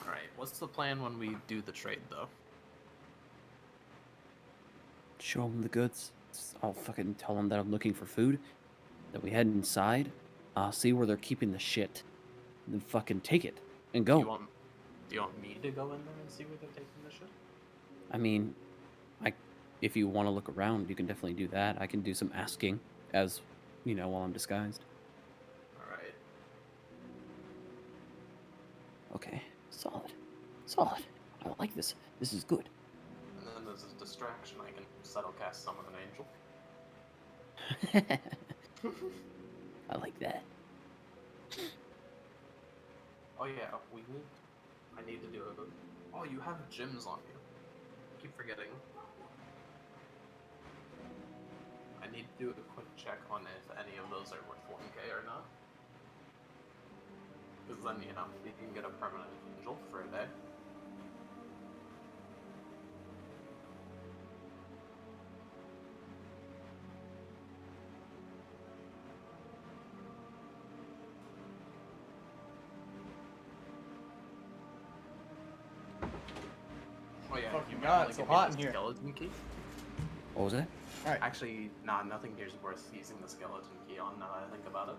Alright, what's the plan when we do the trade though? Show them the goods. I'll fucking tell them that I'm looking for food. That we head inside. I'll see where they're keeping the shit. And then fucking take it. And go. Do you want me to go in there and see where they're taking the shit? I mean, if you want to look around, you can definitely do that. I can do some asking as, while I'm disguised. Alright. Okay. Solid. Solid. I like this. This is good. And then there's a distraction. I can subtle cast summon an angel. I like that. Oh yeah, I need to do a... Oh, you have gems on you. I keep forgetting. I need to do a quick check on if any of those are worth 1k or not. Because then, you can get a permanent angel for a day. Oh yeah, Fucking you might God, only it's so give me hot the in here. skeleton key. What was that? Alright. Actually, nah, nothing here's worth using the skeleton key on now that I think about it.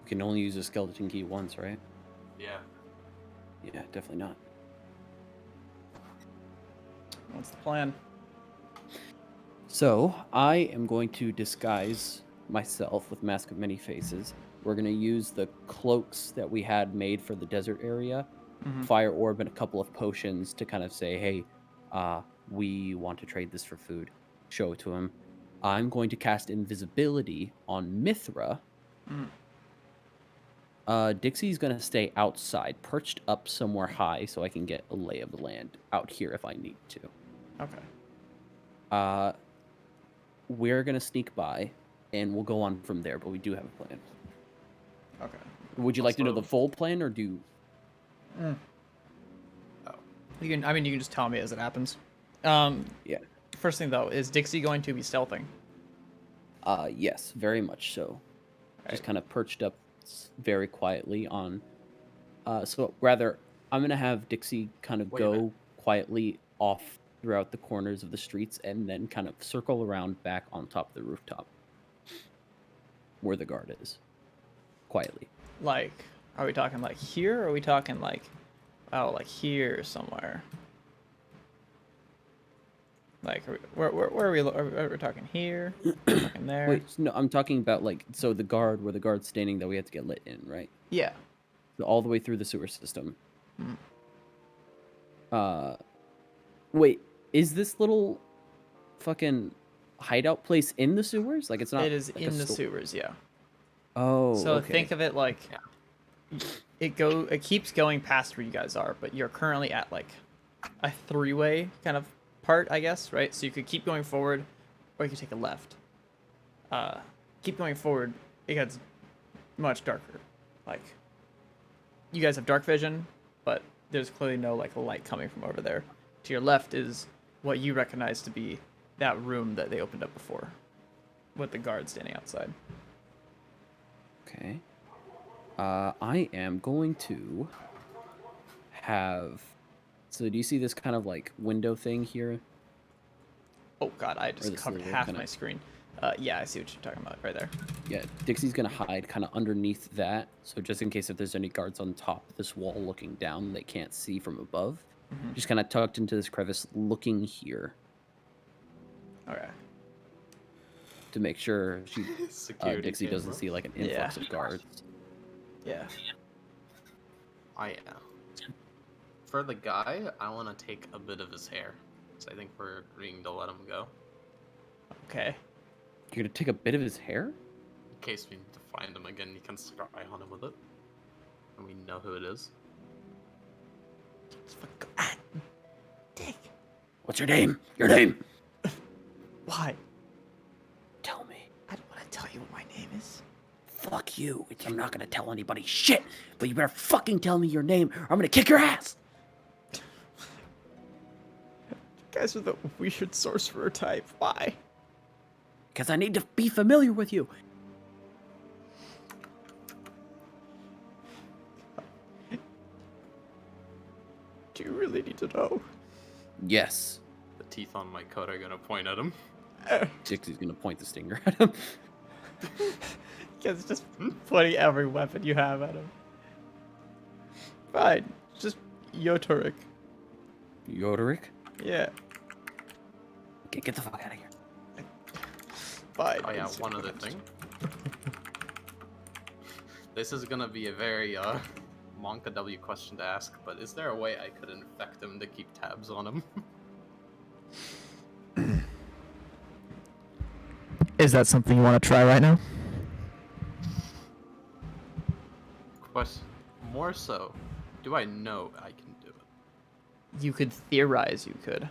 You can only use a skeleton key once, right? Yeah. Yeah, definitely not. What's the plan? So, I am going to disguise myself with Mask of Many Faces. We're gonna use the cloaks that we had made for the desert area, fire orb, and a couple of potions to kind of say, hey, we want to trade this for food. Show it to him. I'm going to cast invisibility on Mithra. Dixie's gonna stay outside, perched up somewhere high, so I can get a lay of the land out here if I need to. Okay. We're gonna sneak by, and we'll go on from there. But we do have a plan. Okay. Would you like to know the Also- full plan, or do? You can. I mean, you can just tell me as it happens. Yeah. First thing though, is Dixie going to be stealthing? Yes, very much so. Just kind of perched up very quietly on. So rather, I'm gonna have Dixie kind of Wait a minute. go quietly off throughout the corners of the streets, and then kind of circle around back on top of the rooftop, where the guard is, quietly. Like, are we talking like here, or are we talking like, oh, like here somewhere? Like, where are we? Are we talking here? Talking there? Wait, no, I'm talking about like so the guard where the guard's standing that we have to get lit in, right? Yeah. So all the way through the sewer system. Wait, is this little fucking hideout place in the sewers? Like it's not. It is like a in the store- sewers, yeah. Oh, So okay. think of it like it keeps going past where you guys are, but you're currently at like a three-way kind of part, I guess, right? So you could keep going forward, or you could take a left. Keep going forward, it gets much darker. Like you guys have dark vision, but there's clearly no like light coming from over there. To your left is what you recognize to be that room that they opened up before, with the guard standing outside. Okay. I am going to have. So do you see this kind of like window thing here? Oh god, I just this covered little half kinda- my screen. Yeah, I see what you're talking about right there. Yeah, Dixie's gonna hide kind of underneath that, so just in case if there's any guards on top of this wall looking down, they can't see from above. Just kind of tucked into this crevice, looking here Okay. to make sure Security Dixie doesn't camera. see like an influx of guards. Yeah. Oh yeah. For the guy, I want to take a bit of his hair. So I think we're agreeing to let him go. Okay. You're gonna take a bit of his hair? In case we need to find him again, you can scry on him with it. And we know who it is. Dick. What's your name? Your name? Why? Tell me. I don't want to tell you what my name is. Fuck you. I'm not gonna tell anybody shit, but you better fucking tell me your name, or I'm gonna kick your ass. You guys are the weird sorcerer type. Why? Because I need to be familiar with you. Do you really need to know? Yes. The teeth on my coat are gonna point at him. Dixie's gonna point the stinger at him. You guys just pointing every weapon you have at him. Fine. Just Yotorik. Yoderick? Yeah. Okay, get the fuck out of here. Fine. Oh yeah, It's- one other thing. This is gonna be a very Monka W question to ask, but is there a way I could infect him to keep tabs on him? Is that something you want to try right now? More so, do I know I can do it? You could theorize you could.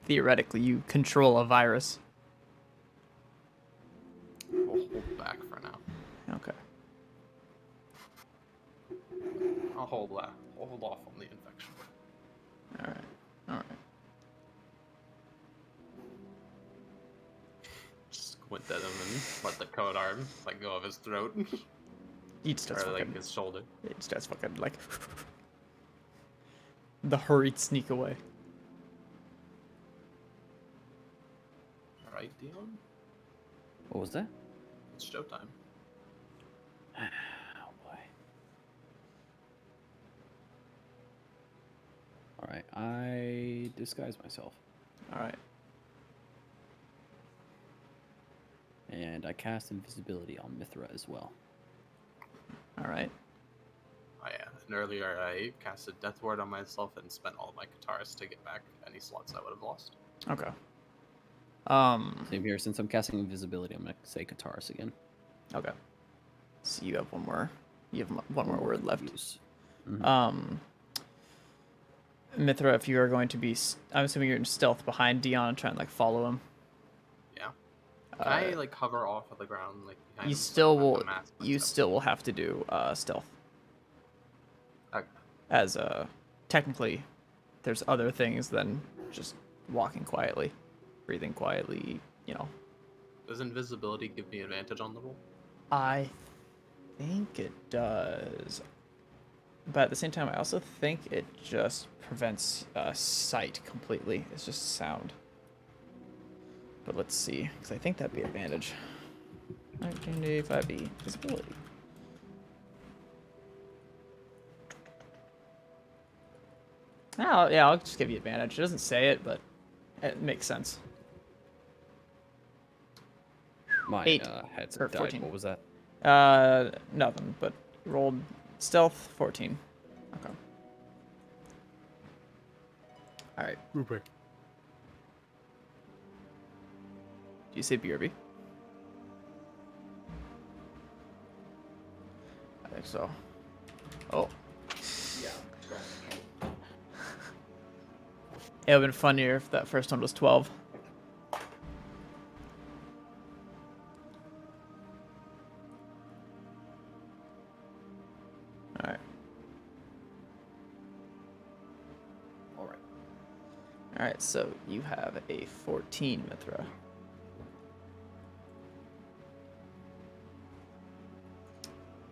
Theoretically, you control a virus. We'll hold back for now. Okay. I'll hold that. I'll hold off on the infection. Alright. Alright. Squint at him and let the coat arm like go of his throat He starts or like fucking... his shoulder. He starts fucking, like... the hurried sneak away. All right, Dion. What was that? It's showtime. Oh boy. Alright, I disguise myself. Alright. And and I cast invisibility on Mithra as well. All right. Oh yeah, and earlier I casted Death Ward on myself and spent all of my Katars to get back any slots I would have lost. Okay. Same here. Since I'm casting invisibility, I'm gonna say Kataris again. Okay. So you have one more. You have one more word left. Use. Mhm. Mithra, if you are going to be, I'm assuming you're in stealth behind Dion and trying to like follow him. Yeah. Can I like hover off of the ground like behind You him so still I don't have will. to mask You myself? still will have to do stealth. Okay. As technically, there's other things than just walking quietly, breathing quietly. You know. Does invisibility give me advantage on the roll? I think it does. But at the same time, I also think it just prevents sight completely. It's just sound. But let's see, because I think that'd be advantage. 1985B, visibility. Oh, yeah, I'll just give you advantage. It doesn't say it, but it makes sense. My 8, head's or died. 14. What was that? Nothing, but you rolled stealth 14. Okay. Alright. Rupert. Do you say BRB? I think so. Oh. Yeah. It would have been funnier if that first one was 12. Alright. All right. Alright, so you have a 14, Mithra.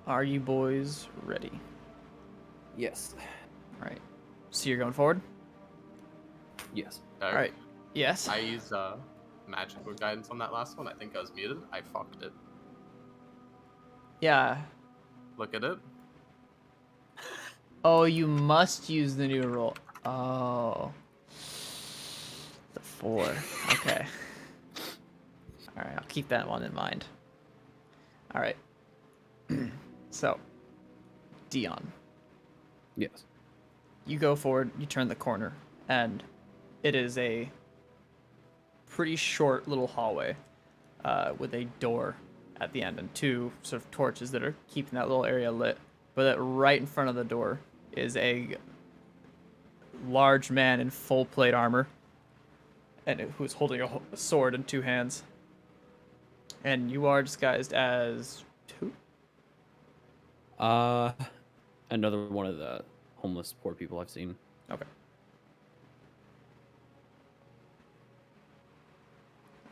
Are you boys ready? Yes. Alright. So you're going forward? Yes. Alright. Yes? I used magical guidance on that last one. I think I was muted. I fucked it. Yeah. Look at it. Oh, you must use the new roll. Oh. The 4. Okay. Alright, I'll keep that one in mind. Alright. So, Dion, Yes. you go forward, you turn the corner, and it is a pretty short little hallway with a door at the end and 2 sort of torches that are keeping that little area lit. But that right in front of the door is a large man in full plate armor, and who's holding a sword in 2 hands. And you are disguised as who? Another one of the homeless poor people I've seen. Okay.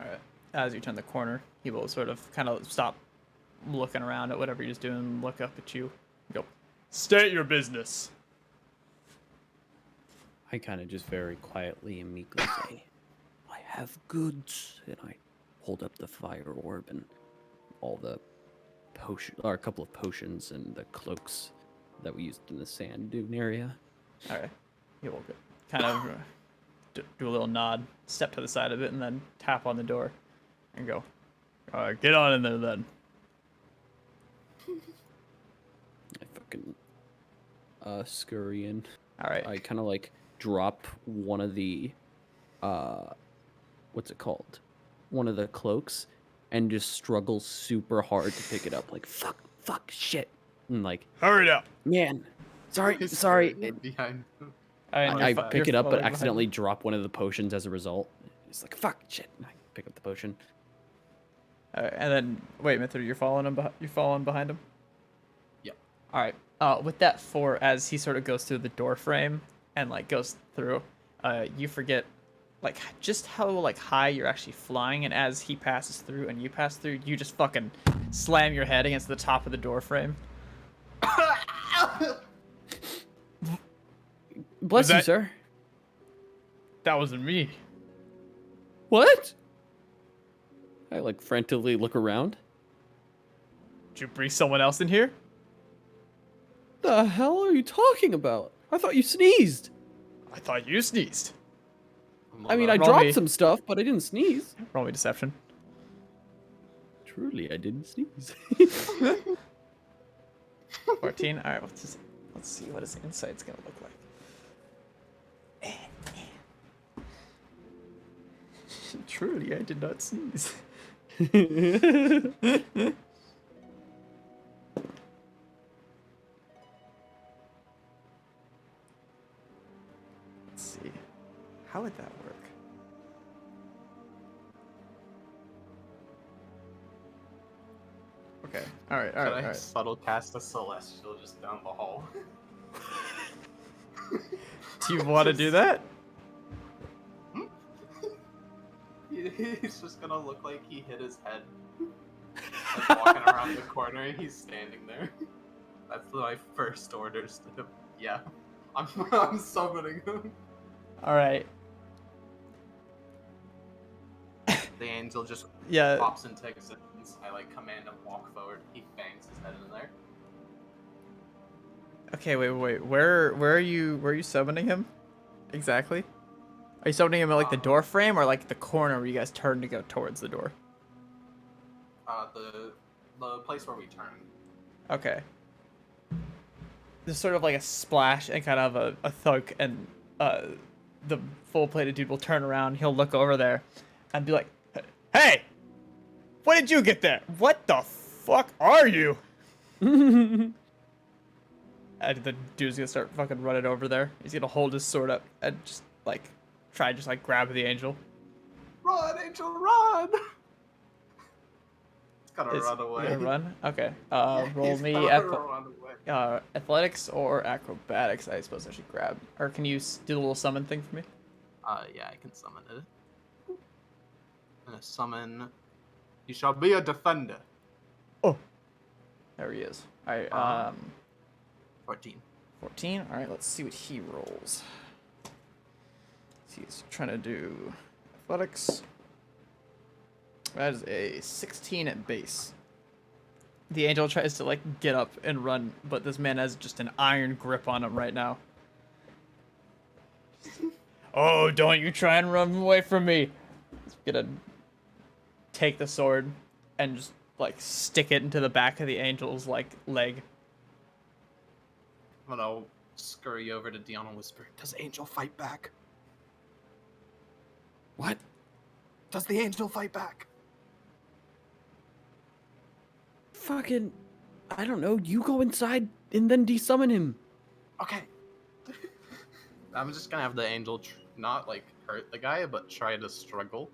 Alright. As you turn the corner, he will sort of kind of stop looking around at whatever he's doing and look up at you and go, "State your business." I kind of just very quietly and meekly say, I have goods. And I hold up the fire orb and all the potion, or a couple of potions and the cloaks that we used in the sand dune area. Alright. He will kind of do a little nod, step to the side of it, and then tap on the door and go, "Alright, get on in there then." I fucking scurry in. Alright. I kind of like drop one of the what's it called? One of the cloaks and just struggle super hard to pick it up. Like fuck, shit, and like Hurry up. man, sorry. Behind. I you're pick it up, but following behind accidentally him. drop one of the potions as a result. It's like fuck, shit. And I pick up the potion. Alright, and then wait, Mithra, you're following him. You're following behind him. Yep. All right. With that 4, as he sort of goes through the door frame and like goes through, you forget like just how like high you're actually flying, and as he passes through and you pass through, you just fucking slam your head against the top of the door frame. Bless you, that- sir. That wasn't me. What? I like frantically look around. Did you bring someone else in here? The hell are you talking about? I thought you sneezed. I thought you sneezed. I mean, I Roll dropped me. some stuff, but I didn't sneeze. Roll me deception. Truly, I didn't sneeze. 14. All right, let's see what his insight's gonna look like. Truly, I did not sneeze. Let's see. How would that work? Okay. All right. Should I subtle cast a celestial just down the hall? Do you want to do that? He's just gonna look like he hit his head. Like walking around the corner and he's standing there. That's my first orders to him. Yeah. I'm summoning him. All right. The angel just Yeah. pops into existence. I like command him walk forward. He bangs his head in there. Okay. Wait. Where are you summoning him? Exactly. Are you summoning him at like the door frame or like the corner where you guys turn to go towards the door? The place where we turn. Okay. There's sort of like a splash and kind of a thunk, and the full-plated dude will turn around. He'll look over there and be like, "Hey, when did you get there? What the fuck are you?" And the dude's gonna start fucking running over there. He's gonna hold his sword up and just like try to just like grab the angel. Run, angel, run! It's gotta run away. Gonna run? Okay. Yeah, Roll he's me gotta run away. athletics or acrobatics. I suppose I should grab. Or can you do the little summon thing for me? Yeah, I can summon it. I'm gonna summon. You shall be a defender. Oh, there he is. All right. 14. 14. All right. Let's see what he rolls. He's trying to do athletics. That is a 16 at base. The angel tries to like get up and run, but this man has just an iron grip on him right now. Oh, don't you try and run away from me. He's gonna take the sword and just like stick it into the back of the angel's like leg. I'm gonna scurry over to Dion and whisper, "Does Angel fight back? What? Does the angel fight back?" Fucking, I don't know. You go inside and then desummon him. Okay. I'm just gonna have the angel not like hurt the guy, but try to struggle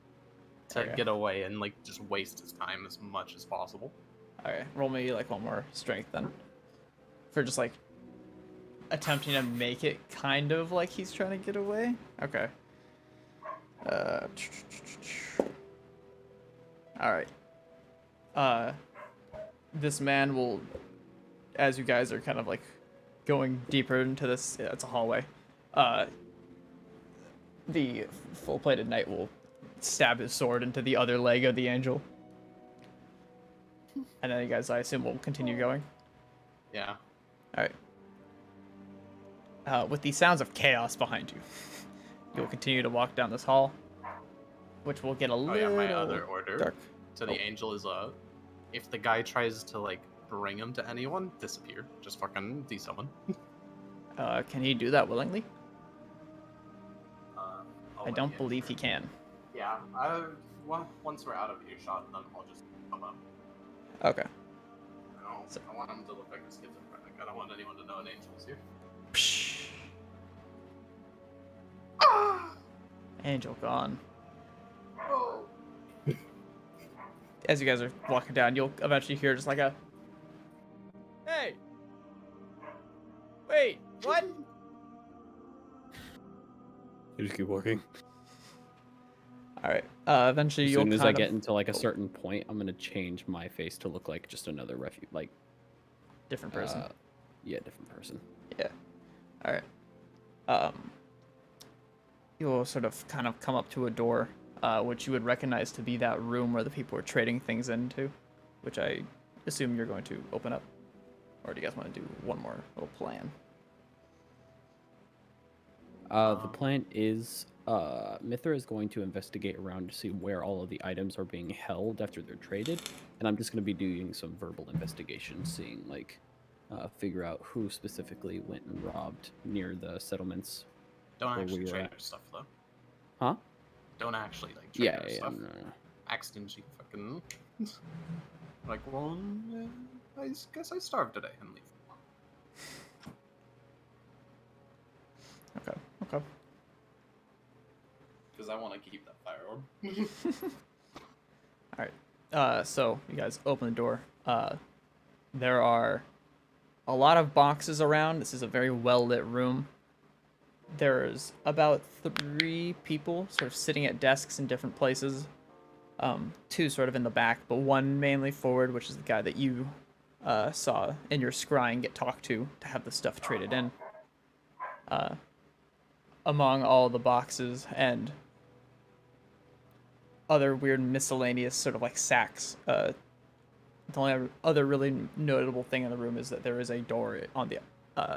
to Okay. get away and like just waste his time as much as possible. Okay, roll me like one more strength then. For just like attempting to make it kind of like he's trying to get away. Okay. Alright. This man will, as you guys are kind of like going deeper into this, yeah, it's a hallway. The full-plated knight will stab his sword into the other leg of the angel. And then you guys, I assume, will continue going. Yeah. Alright. With the sounds of chaos behind you, you'll continue to walk down this hall, which will get a Oh little yeah, my other order dark. to the angel is if the guy tries to like bring him to anyone, disappear. Just fucking desummon. Can he do that willingly? I'll I let don't you believe answer. he can. Yeah, once we're out of earshot, then I'll just come up. Okay. I want him to look like a schizophrenic. I don't want anyone to know an angel's here. Psh. Angel gone. Oh. As you guys are walking down, you'll eventually hear just like a, "Hey! Wait, what?" You just keep walking. Alright, eventually As you'll soon as I kind get of... into like a certain point, I'm gonna change my face to look like just another like Different person. yeah, different person. Yeah. Alright. You'll sort of kind of come up to a door, which you would recognize to be that room where the people were trading things into, which I assume you're going to open up. Or do you guys want to do one more little plan? The plan is Mithra is going to investigate around to see where all of the items are being held after they're traded, and I'm just going to be doing some verbal investigation, seeing like figure out who specifically went and robbed near the settlements Don't where actually we were trade at. your stuff though. Huh? Don't actually like trade Yeah, our yeah, stuff. no, no. Act stingy, fucking. Like, well, I guess I starved today and leave. Okay. Okay. Because I want to keep that fire orb. All right. So you guys open the door. There are a lot of boxes around. This is a very well lit room. There's about 3 people sort of sitting at desks in different places. 2 sort of in the back, but 1 mainly forward, which is the guy that you saw in your scrying get talked to have the stuff traded in. Among all the boxes and other weird miscellaneous sort of like sacks. The only other really notable thing in the room is that there is a door on the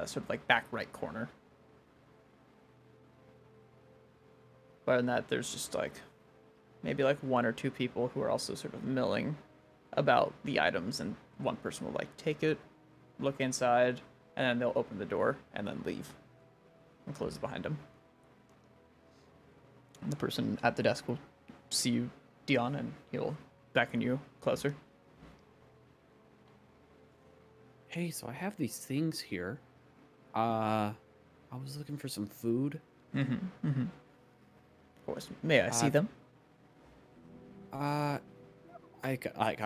sort of like back right corner. Other than that, there's just like maybe like 1 or 2 people who are also sort of milling about the items, and one person will like take it, look inside, and then they'll open the door and then leave and close it behind them. And the person at the desk will see you, Dion, and he'll beckon you closer. Hey, so I have these things here. I was looking for some food. Of course. May I see them? I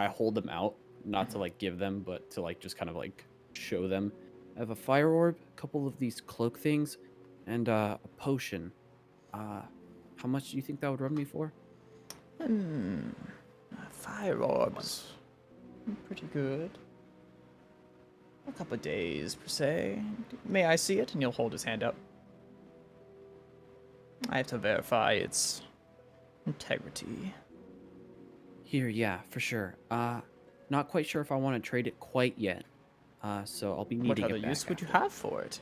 hold them out, not to like give them, but to like just kind of like show them. I have a fire orb, a couple of these cloak things, and a potion. How much do you think that would run me for? Fire orbs. Pretty good. A couple of days, per se. May I see it? And he'll hold his hand up. I have to verify its integrity. Here, yeah, for sure. Not quite sure if I want to trade it quite yet. So I'll be needing What it other back use would you after. have for it?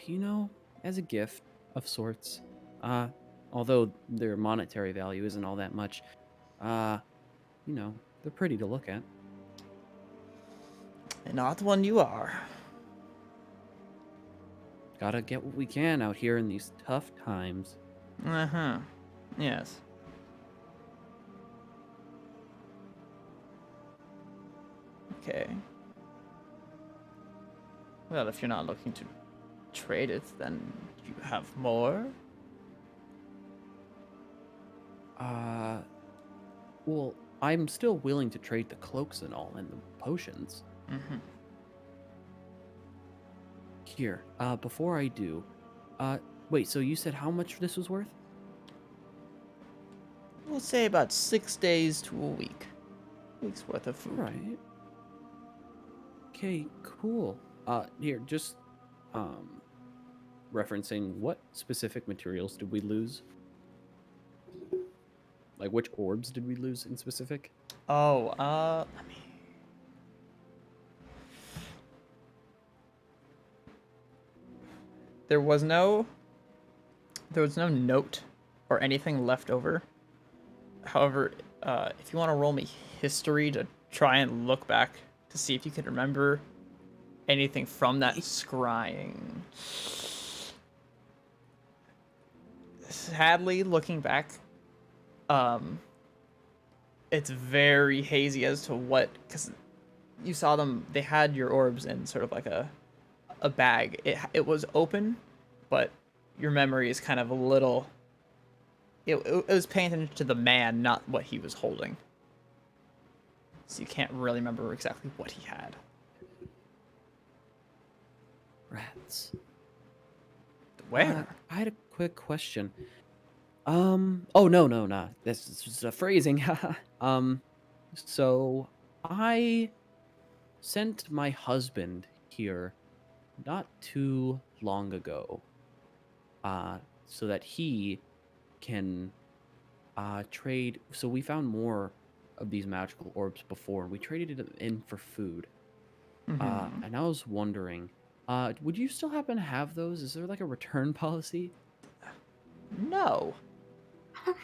You know, as a gift of sorts. Although their monetary value isn't all that much. You know, they're pretty to look at. Not the one you are. Gotta get what we can out here in these tough times. Uh-huh. Yes. Okay. Well, if you're not looking to trade it, then you have more? Well, I'm still willing to trade the cloaks and all and the potions. Mm-hmm. Here, before I do, wait, so you said how much this was worth? We'll say about 6 days to a week. Week's worth of food. Right. Okay, cool. Here, just, referencing what specific materials did we lose? Like, which orbs did we lose in specific? Oh, let me... There was no note or anything left over. However, if you want to roll me history to try and look back to see if you can remember anything from that scrying. Sadly, looking back, it's very hazy as to what, because you saw them, they had your orbs in sort of like a bag. It was open, but your memory is kind of a little, it was paying attention to the man, not what he was holding. So you can't really remember exactly what he had. Rats. Where? I had a quick question. Oh, no. This is just a phrasing. So I sent my husband here not too long ago, so that he can trade. So we found more of these magical orbs before, and we traded it in for food. And I was wondering, would you still happen to have those? Is there like a return policy? No.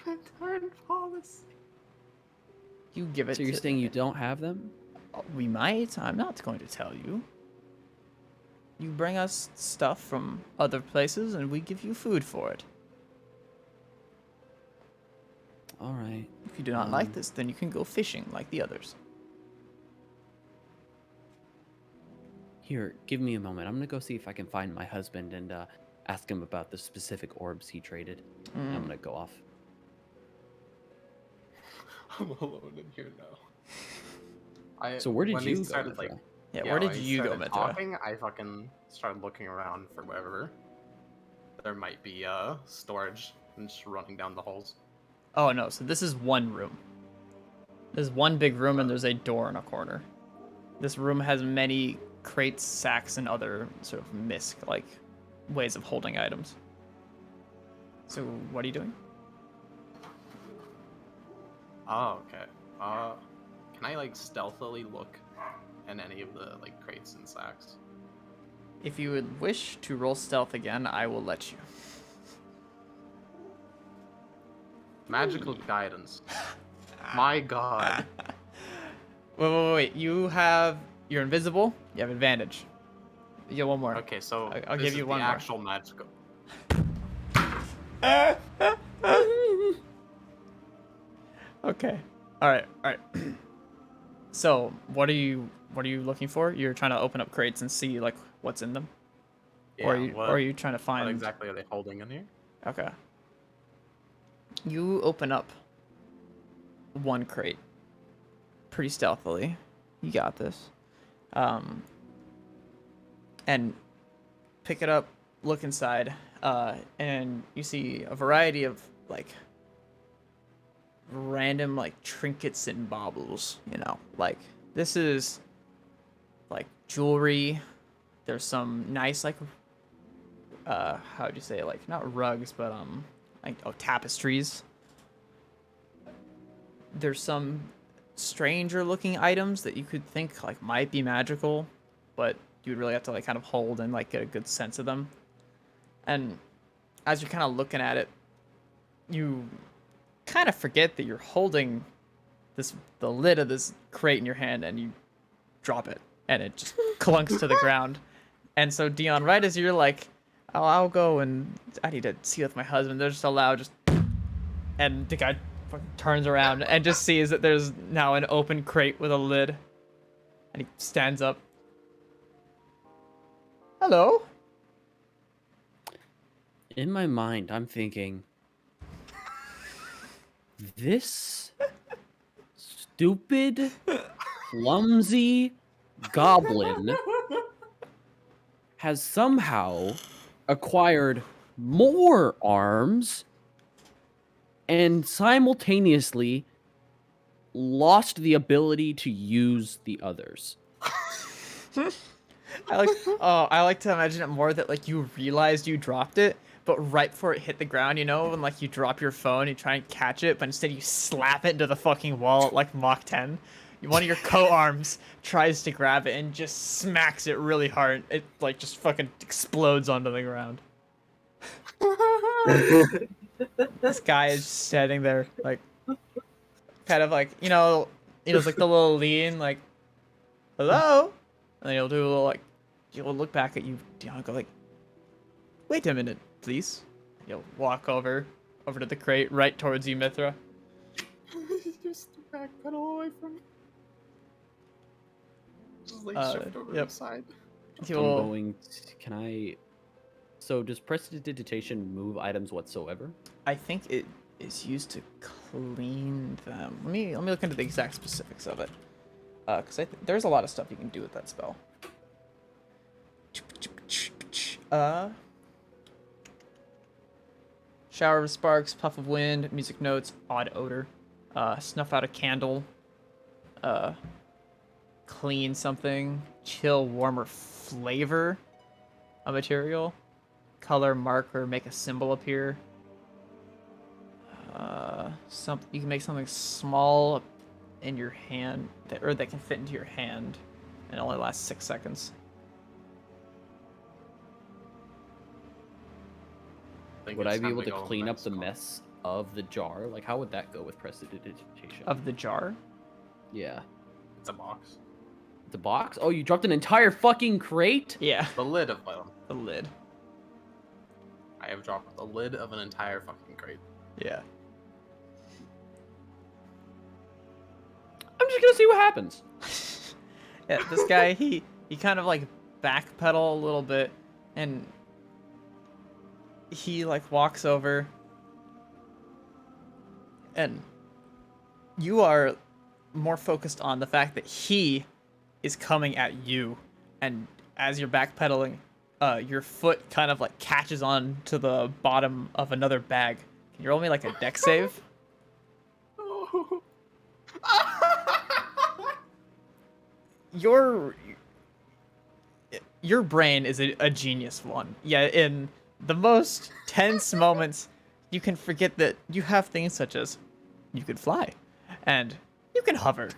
Return policy. You give it So you're to... saying you don't have them? We might. I'm not going to tell you. You bring us stuff from other places, and we give you food for it. All right. If you do not like this, then you can go fishing like the others. Here, give me a moment. I'm gonna go see if I can find my husband and ask him about the specific orbs he traded. And I'm gonna go off. I'm alone in here now. So where did when you he go, started, Mithra? Yeah, where did when he you go, started Mithra? talking, I fucking started looking around for wherever there might be storage and just running down the halls. Oh, no. So this is one room. There's one big room, and there's a door in a corner. This room has many crates, sacks, and other sort of misc-like ways of holding items. So what are you doing? Oh, okay. Can I like stealthily look in any of the like crates and sacks? If you would wish to roll stealth again, I will let you. Magical guidance. My god. Wait. You're invisible. You have advantage. You get one more. Okay, so I'll this give you is one the more. actual magical. Okay. All right. So, what are you looking for? You're trying to open up crates and see like what's in them, Yeah, or are you trying to what find? exactly are they holding in here? Okay. You open up one crate pretty stealthily. You got this. And pick it up, look inside, and you see a variety of like random like trinkets and baubles, like this is like jewelry. There's some nice like how would you say, like not rugs but like tapestries. There's some stranger looking items that you could think like might be magical, but you'd really have to like kind of hold and like get a good sense of them. And as you're kind of looking at it, you kind of forget that you're holding the lid of this crate in your hand, and you drop it and it just clunks to the ground. And so Dion, right as you're like, oh, I'll go and I need to see with my husband, there's just a loud and the guy fucking turns around and just sees that there's now an open crate with a lid, and he stands up. Hello. In my mind, I'm thinking, this stupid, clumsy goblin has somehow acquired more arms and simultaneously lost the ability to use the others. I like to imagine it more that like you realized you dropped it, but right before it hit the ground, when like you drop your phone, you try and catch it, but instead you slap it into the fucking wall at like Mach 10. One of your co-arms tries to grab it and just smacks it really hard. It like just fucking explodes onto the ground. This guy is just standing there like kind of like, it's like the little lean, like, hello? And then he'll do a little like, he'll look back at you, Dion, go like, wait a minute, please. He'll walk over to the crate right towards you, Mithra. Just backpedal away from me. Just like shift over yep. to the side. Can I... So does prestidigitation move items whatsoever? I think it is used to clean them. Let me look into the exact specifics of it. Because there's a lot of stuff you can do with that spell. Shower of sparks, puff of wind, music notes, odd odor, snuff out a candle, clean something, chill, warmer flavor a material, color, marker, make a symbol appear. You can make something small in your hand that can fit into your hand, and it only lasts 6 seconds. I think would it's I be time able to go clean up the next mess of the jar? Like, how would that go with prestidigitation? Of the jar? Yeah. It's a box. The box? Oh, you dropped an entire fucking crate? Yeah, The lid of them. the lid. I have dropped the lid of an entire fucking crate. Yeah. I'm just gonna see what happens. Yeah, this guy, he kind of like backpedal a little bit, and he like walks over, and you are more focused on the fact that he is coming at you, and as you're backpedaling, your foot kind of like catches on to the bottom of another bag. Can you roll me like a deck save? Your brain is a genius one. Yeah, in the most tense moments, you can forget that you have things such as you can fly, and you can hover,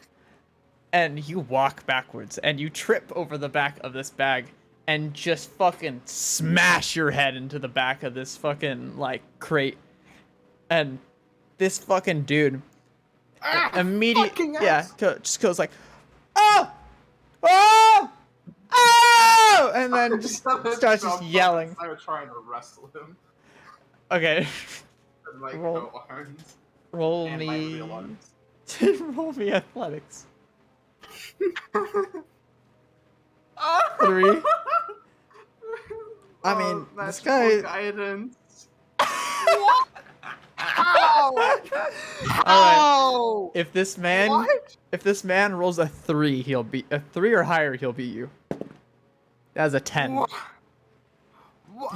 and you walk backwards, and you trip over the back of this bag, and just fucking smash your head into the back of this fucking like crate, and this fucking dude immediately just goes like, oh, oh, oh, and then just starts just yelling. I was trying to wrestle him. Okay. And like Roll. no arms. Roll And my me. real arms. Roll me athletics. 3. I mean, this guy. Guidance. Alright. If this man rolls a 3, he'll beat a 3 or higher. He'll beat you. That's a 10.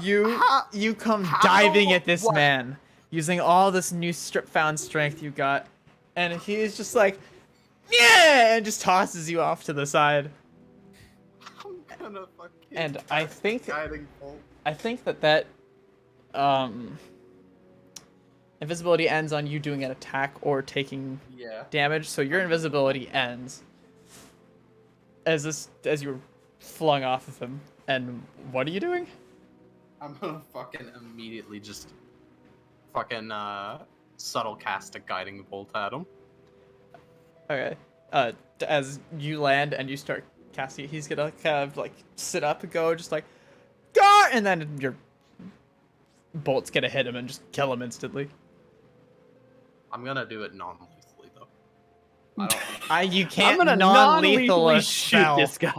You come diving at this man using all this new found strength you got, and he's just like, yeah, and just tosses you off to the side. I'm gonna fucking And I think guiding bolt. that invisibility ends on you doing an attack or taking Yeah. damage, so your invisibility ends as you're flung off of him. And what are you doing? I'm gonna fucking immediately just fucking subtle cast a guiding bolt at him. Okay. As you land and you start casting it, he's gonna kind of like sit up and go just like, Gar! And then your bolt's gonna hit him and just kill him instantly. I'm gonna do it non-lethally though. You can't I'm gonna non-lethal a non-lethally shoot spell. this guy.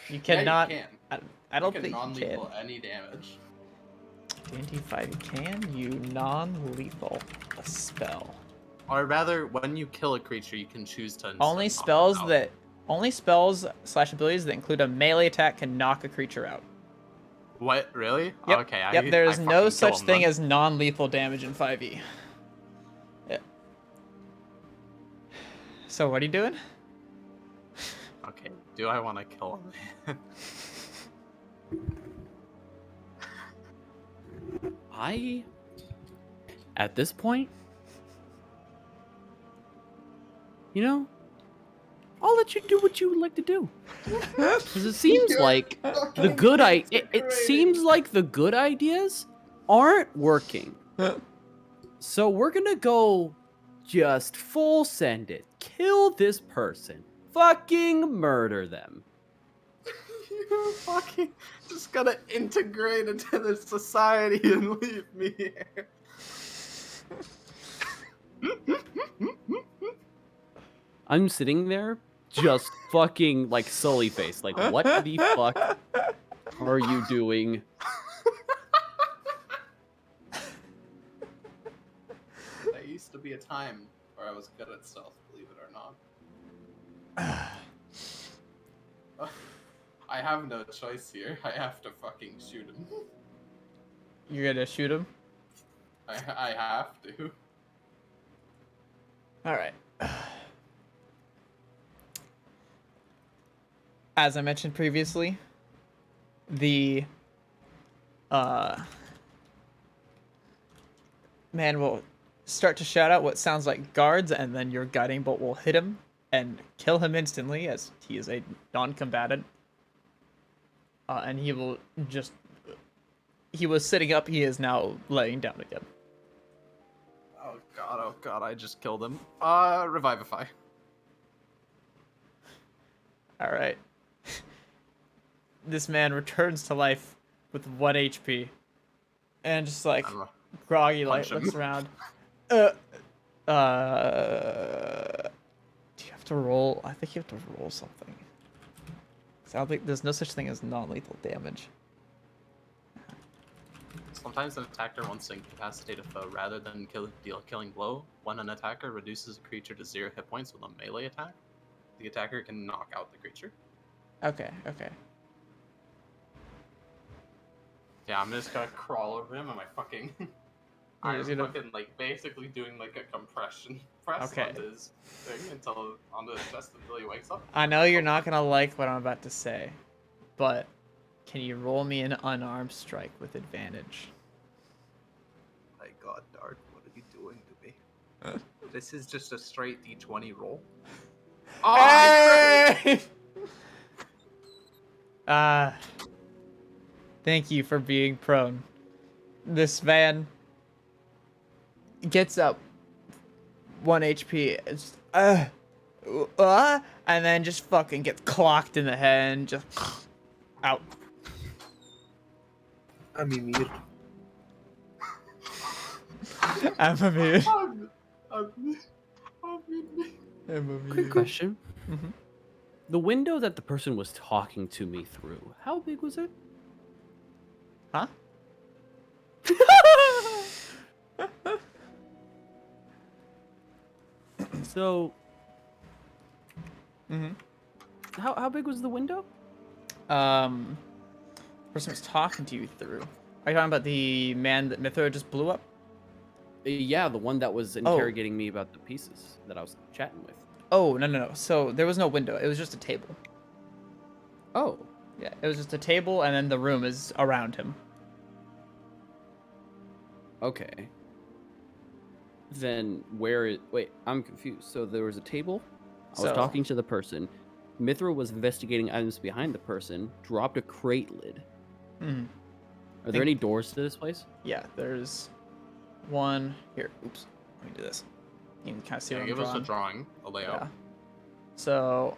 You cannot. Yeah, you can. I don't You think can you can. non-lethal any damage. D5, can you non-lethal a spell? Or rather, when you kill a creature, you can choose to Only instant knock them out. only spells / abilities that include a melee attack can knock a creature out. What? Really? Yep. Okay. Yep. There is I no fucking such kill 'em thing then. as non-lethal damage in 5e. Yeah. So what are you doing? Okay. Do I want to kill him? At this point, you know, I'll let you do what you would like to do. Because it seems like the good it seems like the good ideas aren't working. So we're gonna go just full send it. Kill this person. Fucking murder them. You're fucking just gonna integrate into this society and leave me here. I'm sitting there just fucking like sully face. Like, what the fuck are you doing? There used to be a time where I was good at stealth, believe it or not. I have no choice here. I have to fucking shoot him. You're gonna shoot him? I have to. Alright. As I mentioned previously, the man will start to shout out what sounds like guards, and then your guiding bolt will hit him and kill him instantly, as he is a non-combatant. And he will just he was sitting up. He is now laying down again. Oh god, I just killed him. Revivify. All right. This man returns to life with 1 HP, and just like I don't know. groggy, like Punch him. looks around. Do you have to roll? I think you have to roll something. 'Cause I don't think there's no such thing as non-lethal damage. Sometimes an attacker wants to incapacitate a foe rather than deal a killing blow. When an attacker reduces a creature to 0 hit points with a melee attack, the attacker can knock out the creature. Okay, okay. Yeah, I'm just gonna crawl over him and my fucking. You're I'm just gonna- fucking like basically doing like a compression press Okay. onto his thing until onto his chest until he wakes up. I know you're not gonna like what I'm about to say, but can you roll me an unarmed strike with advantage? My god, Dark, what are you doing to me? This is just a straight D20 roll. Oh, Hey! Thank you for being prone. This man gets up 1 HP, it's, and then just fucking gets clocked in the head and just out. I'm immune. I'm immune. I'm Quick question. Mhm. The window that the person was talking to me through, how big was it? Huh? So, Mhm. how big was the window? The person was talking to you through. Are you talking about the man that Mithra just blew up? Yeah, the one that was interrogating me about the pieces that I was chatting with. Oh, no. So there was no window. It was just a table. Oh, Yeah, it was just a table, and then the room is around him. okay. Then wait, I'm confused. So there was a table. I was So- talking to the person. Mithra was investigating items behind the person, dropped a crate lid. Mhm. Are there any doors to this place? Yeah, there's one here. Oops, let me do this. You can kind of see Yeah, what I'm give us a drawing. drawing, a layout. Yeah. So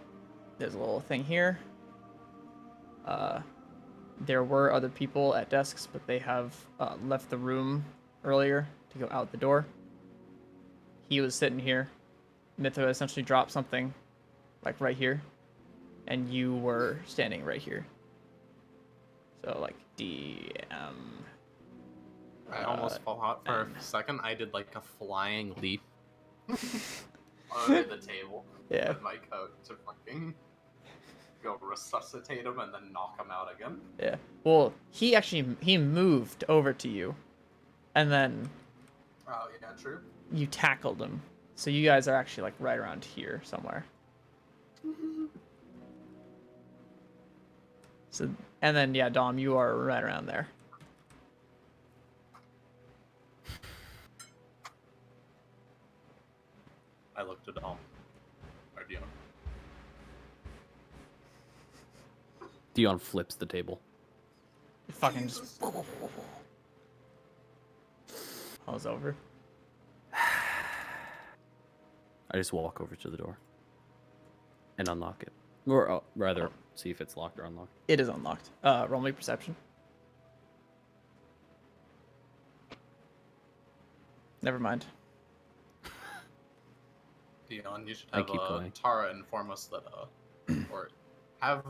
there's a little thing here. There were other people at desks, but they have left the room earlier to go out the door. He was sitting here. Mithra essentially dropped something, like right here, and you were standing right here. So like DM. I almost fell out for and- a second. I did like a flying leap under the table Yeah. with my coat to fucking go resuscitate him and then knock him out again. Yeah. Well, he moved over to you, and then Oh yeah, true. you tackled him. So you guys are actually like right around here somewhere. So and then yeah, Dom, you are right around there. I looked at Dom. Or Dion. Dion flips the table. It fucking just. All's over. I just walk over to the door and unlock it, or rather, see if it's locked or unlocked. It is unlocked. Roll me perception. Never mind. Dion, you should I have keep going. Tara inform us that or have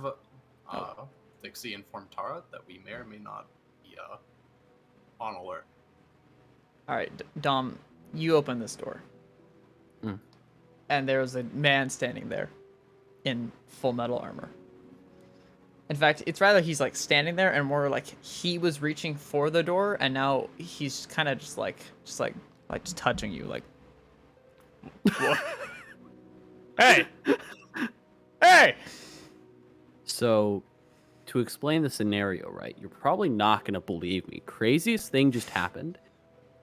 Dixie inform Tara that we may or may not be on alert. All right, Dom, you open this door. Mm. And there's a man standing there in full metal armor. In fact, it's rather he's like standing there and more like he was reaching for the door and now he's kind of just touching you like what? Hey. Hey. So, to explain the scenario, right? You're probably not gonna believe me. Craziest thing just happened.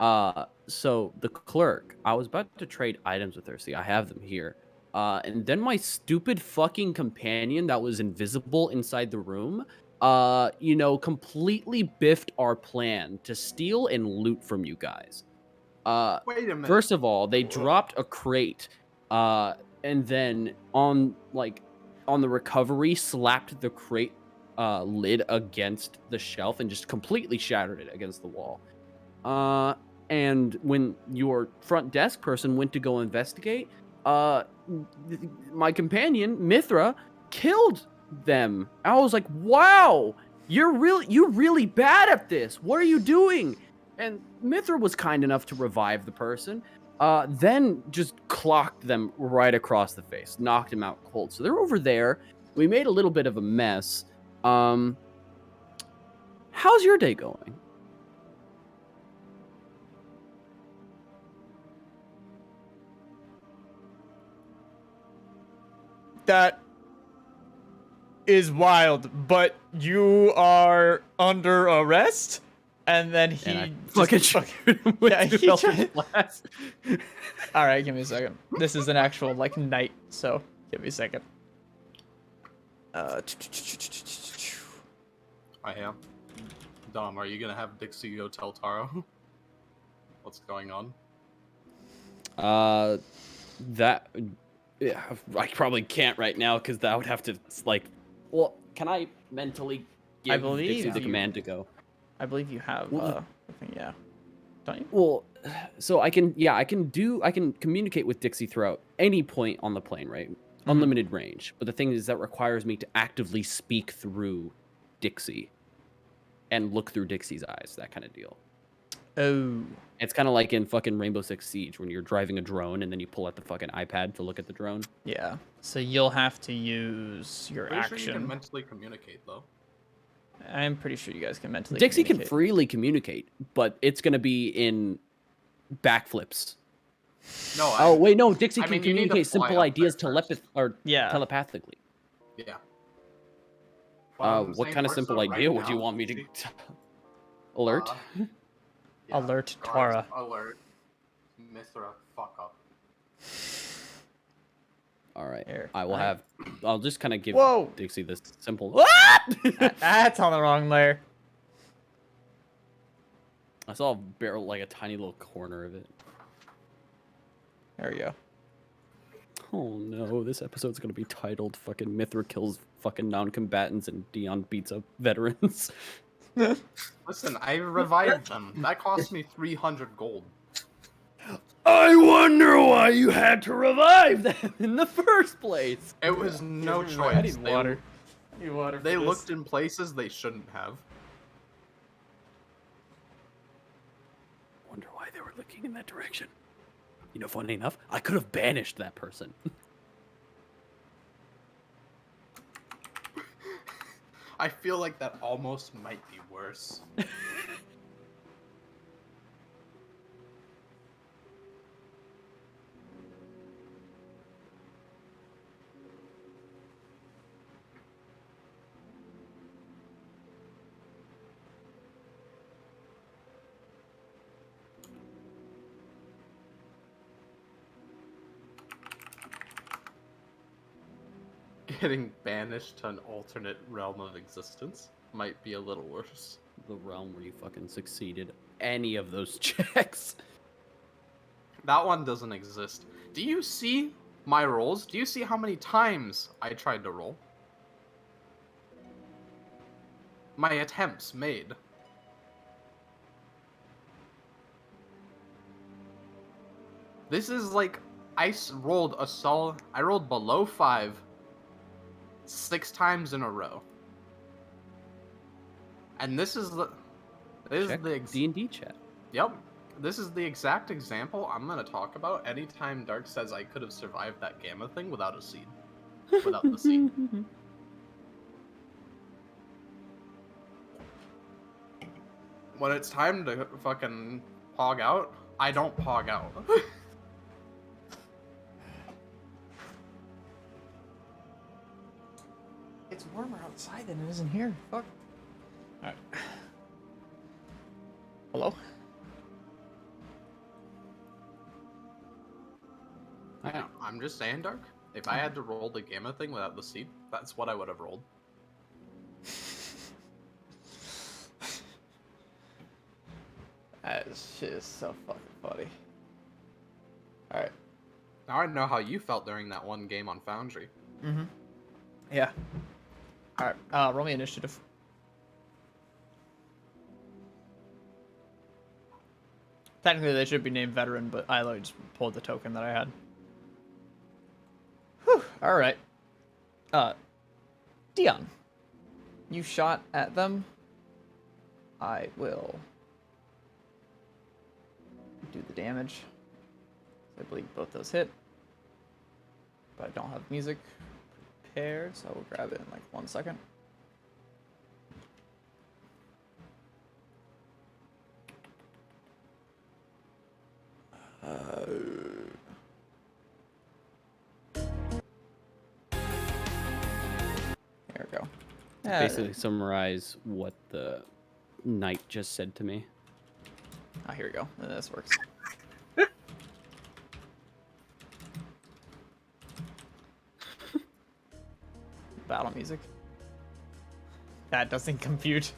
So the clerk, I was about to trade items with her. See, I have them here. And then my stupid fucking companion that was invisible inside the room, completely biffed our plan to steal and loot from you guys. Wait a minute. First of all, they dropped a crate, and then on the recovery, slapped the crate lid against the shelf and just completely shattered it against the wall. And when your front desk person went to go investigate, my companion Mithra killed them. I was like, "Wow, you're really bad at this. What are you doing?" And Mithra was kind enough to revive the person, then just clocked them right across the face, knocked him out cold. So they're over there. We made a little bit of a mess. How's your day going? That is wild, but you are under arrest? And then he And I fucking shoot him with yeah, two he Eldritch Blasts. All right, give me a second. This is an actual knight, so give me a second. I am. Dom, are you gonna have Dixie go tell Taro what's going on? Yeah, I probably can't right now because that would have to Well, can I mentally give Dixie the command to go? I believe you have the thing, yeah. Don't you? Well, so I can communicate with Dixie throughout any point on the plane, right? Mm-hmm. Unlimited range. But the thing is that requires me to actively speak through Dixie and look through Dixie's eyes, that kind of deal. Oh. It's kind of like in fucking Rainbow Six Siege when you're driving a drone and then you pull out the fucking iPad to look at the drone. Yeah. So you'll have to use your Pretty action. sure you can mentally communicate though. I'm pretty sure you guys can mentally Dixie can communicate. freely communicate, but it's going to be in backflips. No. Oh, wait, no. Dixie I can mean, you need to communicate fly simple up ideas there first. telepathically. Yeah. What kind of simple idea would you want me to alert? Alert guards, Tara. Alert. Mithra, fuck up. All right. Here, I'll just kind of give Whoa! Dixie this simple. That's on the wrong layer. I saw a barrel, like a tiny little corner of it. There we go. Oh no, this episode's gonna be titled fucking Mithra kills fucking non-combatants and Dion beats up veterans. Listen, I revived them. That cost me 300 gold. I wonder why you had to revive them in the first place. It was no choice. I need water. I need water. They looked in places they shouldn't have. Wonder why they were looking in that direction. You know, funny enough, I could have banished that person. I feel like that almost might be worse. Getting banished to an alternate realm of existence might be a little worse. The realm where you fucking succeeded any of those checks. That one doesn't exist. Do you see my rolls? Do you see how many times I tried to roll? My attempts made. This is like, I rolled below 5 6 times in a row. And this is the D&D chat. Yep. This is the exact example I'm gonna talk about anytime Dark says I could have survived that gamma thing without a seed. Without the seed. When it's time to fucking pog out, I don't pog out. It's warmer outside than it is in here. Fuck. Alright. Hello? I'm just saying, Dark. If I had to roll the gamma thing without the seed, that's what I would have rolled. That shit is so fucking funny. Alright. Now I know how you felt during that one game on Foundry. Mm-hmm. Yeah. Alright, roll me initiative. Technically, they should be named veteran, but I literally just pulled the token that I had. Whew, alright. Dion. You shot at them. I will do the damage. I believe both those hit. But I don't have music prepared, so I will grab it in like 1 second. There we go. Basically summarize what the knight just said to me. Oh, here we go. This works. Battle music. That doesn't compute.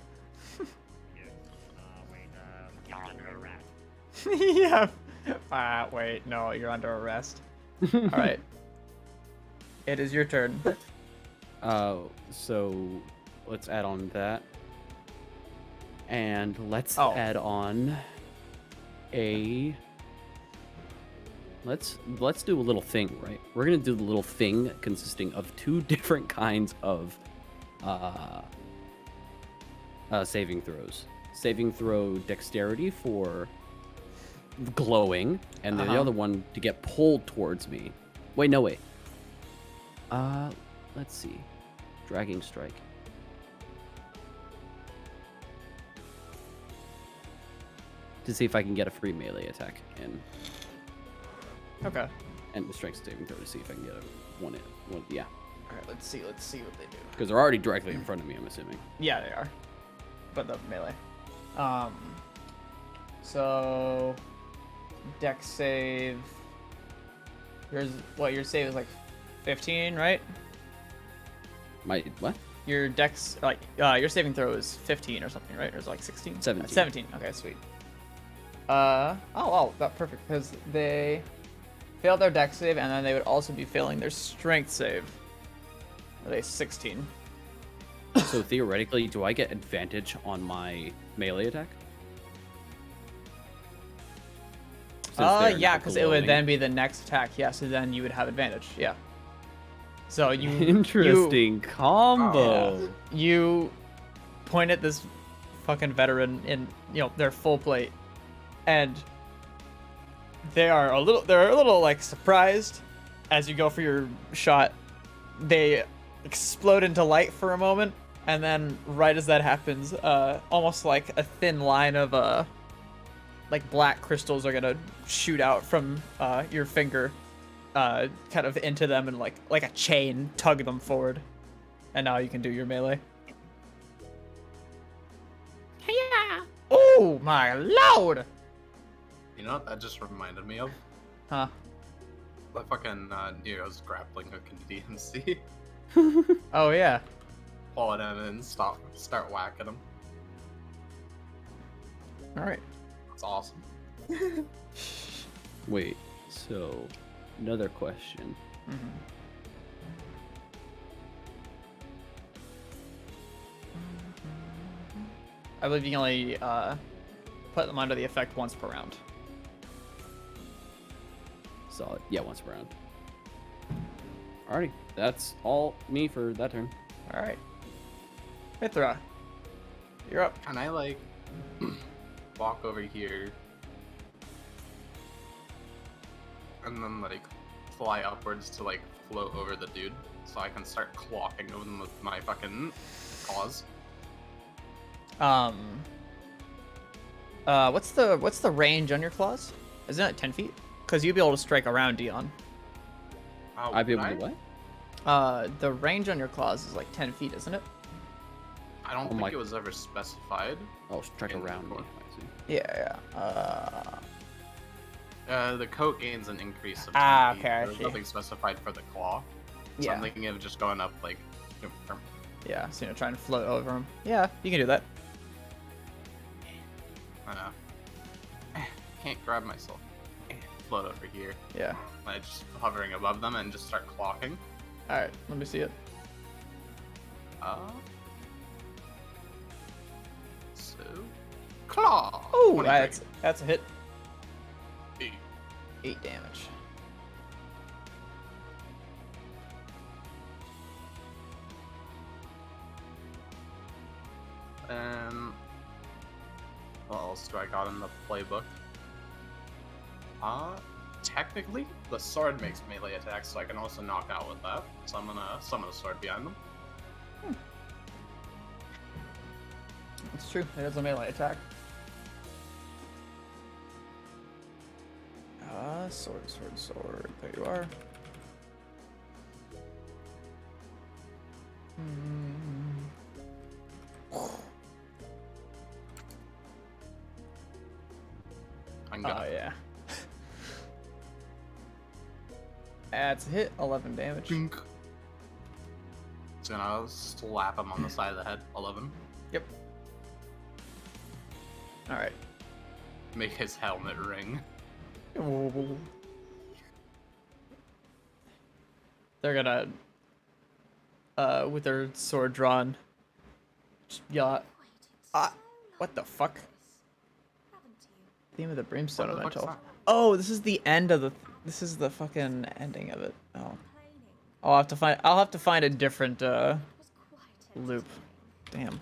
Yeah. Wait, no, you're under arrest. Alright. It is your turn. So let's add on that. And let's Oh. add on a... Let's do a little thing, right? We're gonna do the little thing consisting of 2 different kinds of saving throws. Saving throw dexterity for glowing, and then the other one to get pulled towards me. Wait, no way. Let's see. Dragging strike. To see if I can get a free melee attack in. Okay. And the strength saving throw to see if I can get a one. Yeah. Alright, let's see what they do. Because they're already directly in front of me, I'm assuming. Yeah, they are. But the melee. So dex save. Your save is like 15, right? My what? Your dex, your saving throw is 15 or something, right? Or is it like 16? 17. 17. Okay, sweet. That's perfect, because they failed their dex save, and then they would also be failing their strength save. Are they 16? So theoretically, do I get advantage on my melee attack? Yeah, because it would then be the next attack. Yeah, so then you would have advantage. Yeah. So you Interesting combo. You point at this fucking veteran in their full plate, and they're a little like surprised as you go for your shot. They explode into light for a moment, and then right as that happens, almost like a thin line of like black crystals are gonna shoot out from your finger, kind of into them, and like a chain tug them forward. And now you can do your melee. Yeah. Oh my lord! You know what that just reminded me of? Huh? That fucking Nero's grappling hook in DMC. Oh yeah. Pull it in and start whacking him. All right. That's awesome. Wait, so another question. I believe you can only put them under the effect once per round. Solid. Yeah, once per round. Alrighty, that's all me for that turn. All right. Mithra, you're up. Can I like walk over here and then like fly upwards to like float over the dude so I can start clocking him with my fucking claws? What's the range on your claws? Isn't it 10 feet? Because you'd be able to strike around Dion. I'd be would able to I? what? The range on your claws is like 10 feet, isn't it? I don't Oh think my- it was ever specified. Oh, strike In the around me. core. I see. Yeah. The coat gains an increase of 10 Ah, feet. okay, I There's see. nothing specified for the claw. So Yeah. I'm thinking of just going up like. Yeah, so trying to float over him. Yeah, you can do that. Can't grab myself. Float over here. Yeah. By just hovering above them and just start clocking. Alright, let me see it. So claw. Oh, 23. that's a hit. 8. 8 damage. What else do I got in the playbook? Technically, the sword makes melee attacks, so I can also knock out with that. So I'm gonna summon a sword behind them. It's true. It is a melee attack. Sword. There you are. I'm gonna. Oh yeah. That's a hit. 11 damage. Jink. So gonna slap him on the side of the head. 11. Yep. All right. Make his helmet ring. They're gonna, with their sword drawn, just yell, what the fuck? Theme of the Brimstone What the fuck's Elemental. that? Oh, this is the end of the. This is the fucking ending of it. Oh, I'll have to find a different loop. Damn.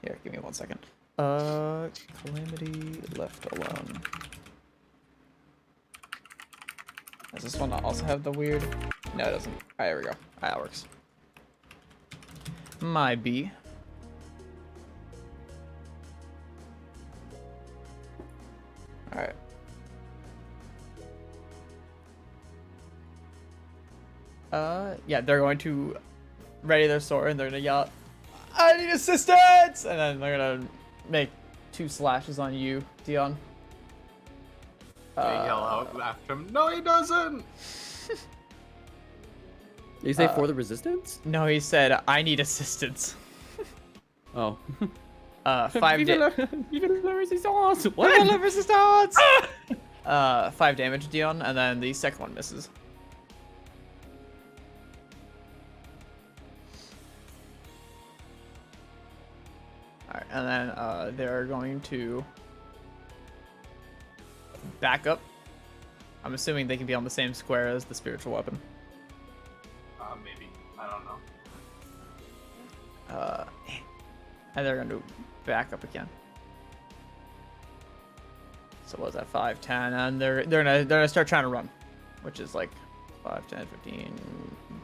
Here, give me 1 second. Calamity left alone. Does this one also have the weird? No, it doesn't. Alright, there we go. Alright, that works. My B. Alright. Yeah, they're going to ready their sword and they're gonna yell, I need assistance! And then they're gonna make 2 slashes on you, Dion. They yell out after him. No, he doesn't! Did you say for the resistance? No, he said, I need assistance. Oh. 5 Vive la resistance! What? Vive la resistance! 5 damage, Dion, and then the second one misses. Alright, and then they're going to back up. I'm assuming they can be on the same square as the spiritual weapon. Maybe. I don't know. And they're going to back up again. So what was that? 5, 10, and they're gonna start trying to run, which is like 5, 10, 15.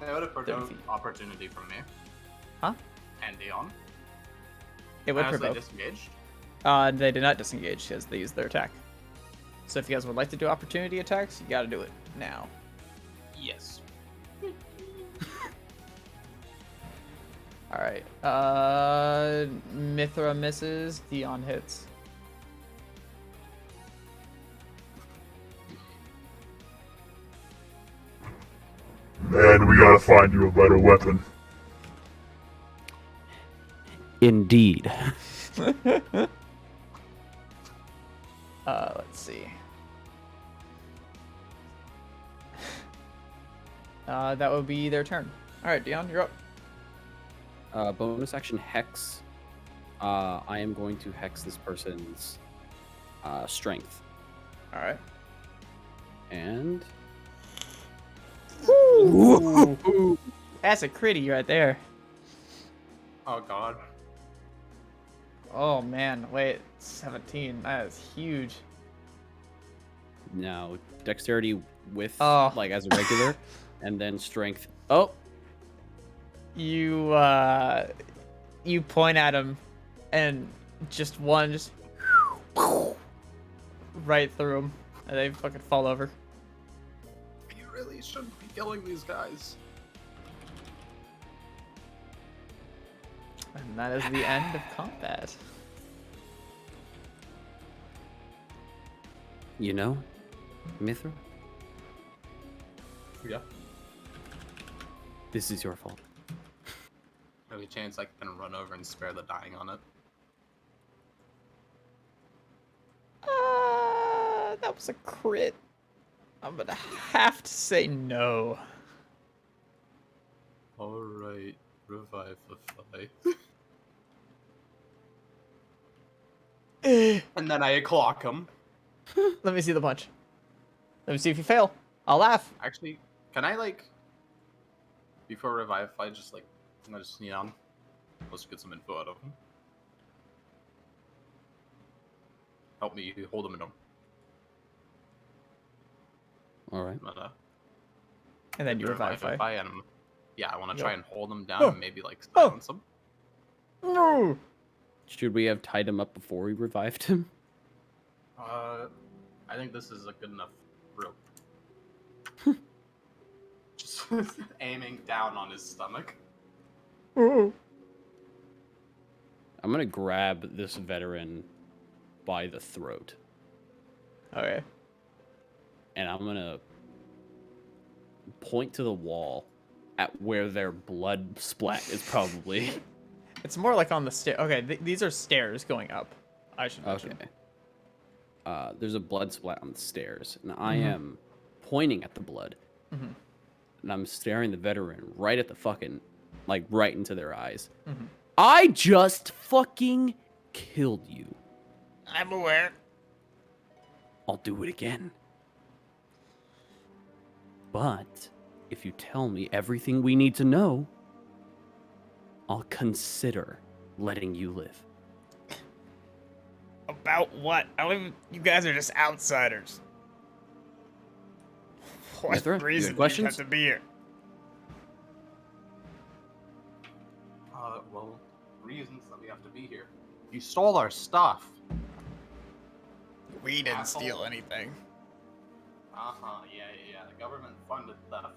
They would have 30 provoked feet. opportunity from me. Huh? And Dion. It would As they provoke. disengaged. They did not disengage because they used their attack. So if you guys would like to do opportunity attacks, you got to do it now. Yes. All right. Mithra misses. Dion hits. Man, we gotta find you a better weapon. Indeed. Let's see. That would be their turn. All right, Dion, you're up. Bonus action Hex. I am going to Hex this person's strength. All right. And... Ooh. That's a critty right there. Oh god. Oh man, wait, 17. That is huge. Now, dexterity with, Oh. like, as a regular, and then strength. Oh! You point at him, and just right through him, and they fucking fall over. You really shouldn't be killing these guys. And that is the end of combat. You know, Mithra, Yeah. this is your fault. Any chance I can run over and spare the dying on it? That was a crit. I'm gonna have to say no. Alright, revive the fight. And then I clock him. Let me see the punch. Let me see if you fail. I'll laugh. Actually, can I like before revive fight just like I'm gonna sneak on? Let's get some info out of him. Help me hold him in him. All right. I'm gonna And then you revive fight. and yeah, I want to Yo. try and hold him down Oh. and maybe like Oh. silence him. No. Should we have tied him up before we revived him? I think this is a good enough rope. Just aiming down on his stomach. Ooh. I'm gonna grab this veteran by the throat, Okay. and I'm gonna point to the wall at where their blood splat is probably. It's more like on the stair. Okay, these are stairs going up. I should mention. Okay. There's a blood splat on the stairs, and I am pointing at the blood, and I'm staring the veteran right at the fucking, like, right into their eyes. I just fucking killed you. I'm aware. I'll do it again. But if you tell me everything we need to know, I'll consider letting you live. About what? You guys are just outsiders. What Mithra, you reason had do you have questions? to be here? Well, reasons that we have to be here. You stole our stuff. We didn't Asshole. steal anything. Yeah. The government funded theft.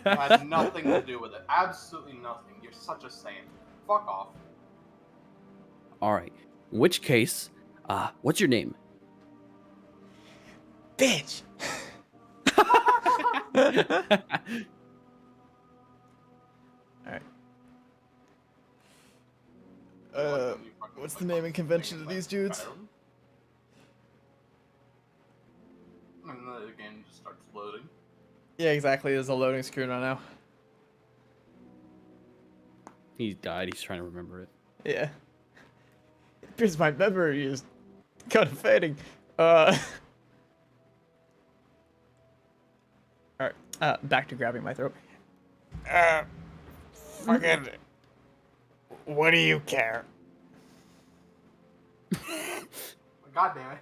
Had nothing to do with it. Absolutely nothing. You're such a saint. Fuck off. All right. In which case, what's your name? Bitch! Alright. What's the naming convention of these dudes? And then the game just starts loading. Yeah, exactly. There's a loading screen right now. He died. He's trying to remember it. Yeah. It appears my memory is kind of fading. Alright, back to grabbing my throat. Fucking. What do you care? God damn it.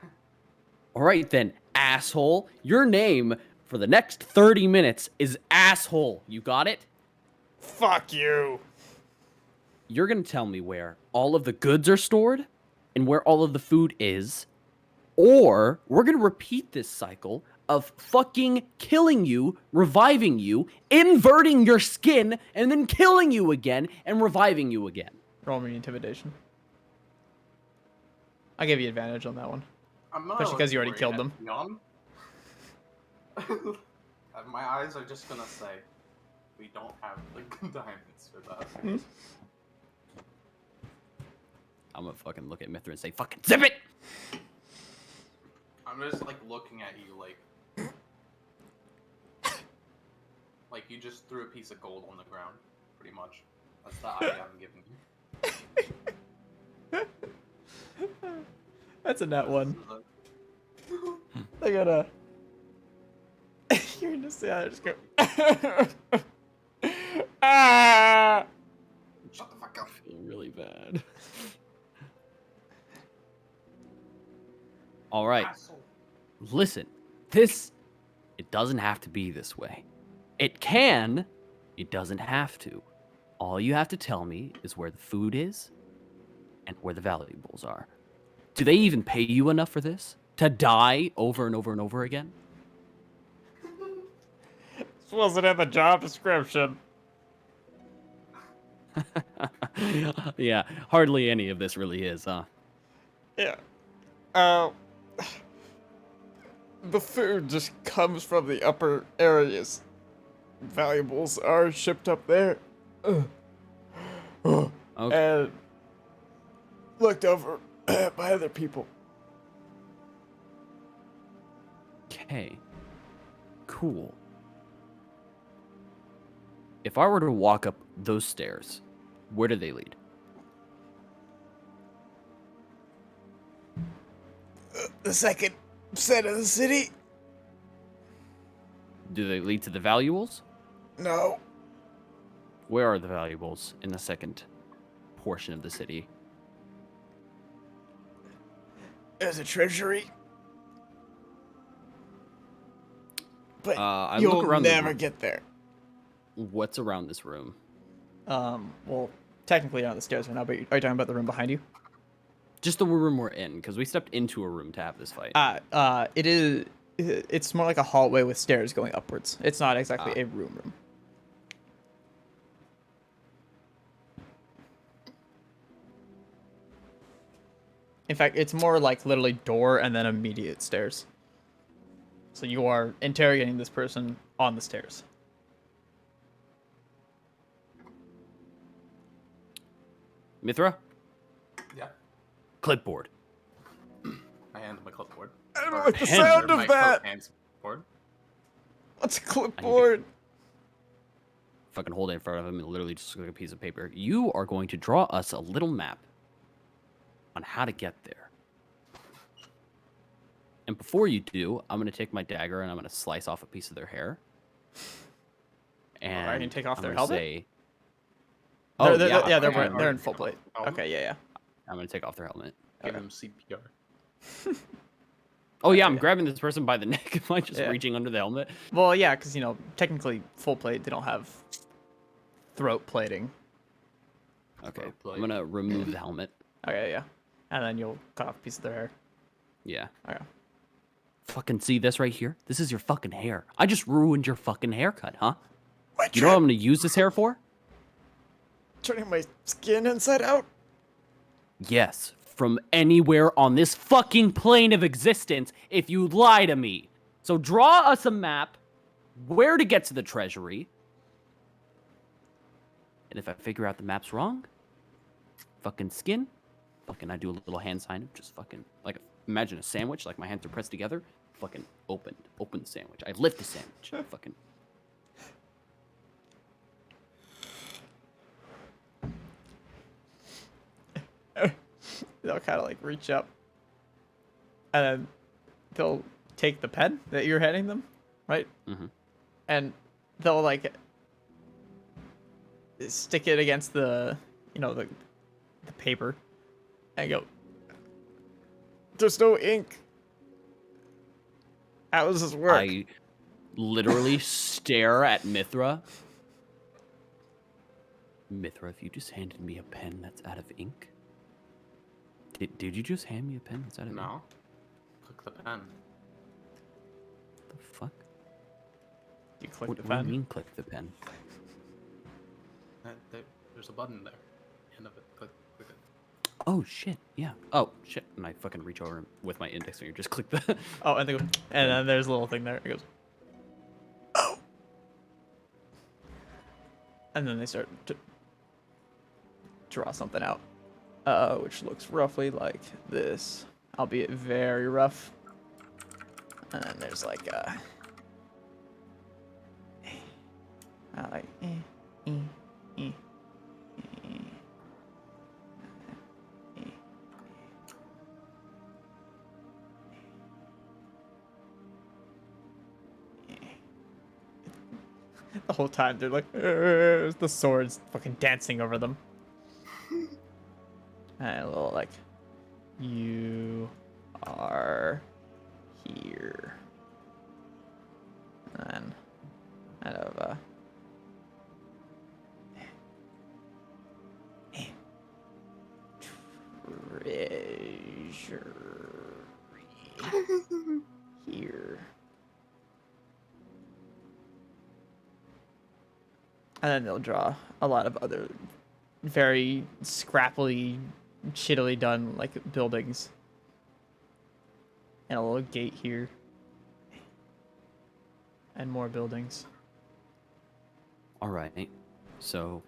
All right then, asshole. Your name for the next 30 minutes is asshole. You got it? Fuck you! You're gonna tell me where all of the goods are stored and where all of the food is, or we're gonna repeat this cycle of fucking killing you, reviving you, inverting your skin, and then killing you again and reviving you again. Roll me intimidation. I gave you advantage on that one. Especially Especially 'cause you already killed them. My eyes are just gonna say, we don't have the diamonds for that. I'm gonna fucking look at Mithra and say, fucking zip it! I'm just like looking at you like you just threw a piece of gold on the ground, pretty much. That's the idea I'm giving you. That's a net one. This is I gotta. You're gonna say I just go. Ah! Shut the fuck up. I feel really bad. All right. Asshole. Listen, it doesn't have to be this way. It can, it doesn't have to. All you have to tell me is where the food is and where the valuables are. Do they even pay you enough for this? To die over and over and over again? This wasn't in the job description. Yeah, hardly any of this really is, huh? Yeah. Uh, the food just comes from the upper areas. Valuables are shipped up there. Okay. And looked over by other people. Okay. Cool. If I were to walk up those stairs, where do they lead? The second set of the city? Do they lead to the valuables? No. Where are the valuables in the second portion of the city? There's a treasury. But I you'll look around the never room. get there. What's around this room? Well, technically you're on the stairs right now, but are you talking about the room behind you? Just the room we're in, because we stepped into a room to have this fight. It's more like a hallway with stairs going upwards. It's not exactly Ah. a room. In fact, it's more like literally door and then immediate stairs. So you are interrogating this person on the stairs. Mithra? Yeah. Clipboard. I hand him my clipboard. I don't Or like the hand sound her of my that. coat hands clipboard. What's a clipboard? Fucking hold it in front of him and literally just like a piece of paper. You are going to draw us a little map on how to get there. And before you do, I'm going to take my dagger and I'm going to slice off a piece of their hair. And Alright, and take off I'm their gonna helmet? say, They're in full plate. Helmet? Okay, yeah. I'm going to take off their helmet. Give Okay. him CPR. Oh yeah, I'm yeah. grabbing this person by the neck. Am I just Yeah. reaching under the helmet? Well, yeah, because, technically full plate, they don't have throat plating. Okay, Throat plate. I'm going to remove the helmet. Okay, yeah. And then you'll cut off a piece of their hair. Yeah. Okay. Fucking see this right here? This is your fucking hair. I just ruined your fucking haircut, huh? What, You know what I'm going to use this hair for? turning my skin inside out? Yes, from anywhere on this fucking plane of existence if you lie to me. So draw us a map where to get to the treasury. And if I figure out the map's wrong, fucking skin, fucking I do a little hand sign of just fucking, like, imagine a sandwich, like my hands are pressed together, fucking open the sandwich. I lift the sandwich, fucking. They'll kind of like reach up, and then they'll take the pen that you're handing them, right? Mm-hmm. And they'll like stick it against the the paper, and go. There's no ink. How does this work? I literally stare at Mithra. Mithra, if you just handed me a pen that's out of ink. Did you just hand me a pen that's out of ink? No. Click the pen. The fuck? You click What the do you pen. mean click the pen? There's a button there. End of it. Click it. Oh shit, yeah. Oh shit. And I fucking reach over with my index finger, just click the Oh, and they go, and then there's a little thing there. It goes. Oh. And then they start to draw something out, which looks roughly like this, albeit very rough. And then there's like like the whole time they're like the swords fucking dancing over them. And a little like, you are here. And then kind of treasury here. And then they'll draw a lot of other very scrappily, shittily done like buildings. And a little gate here. And more buildings. All right. So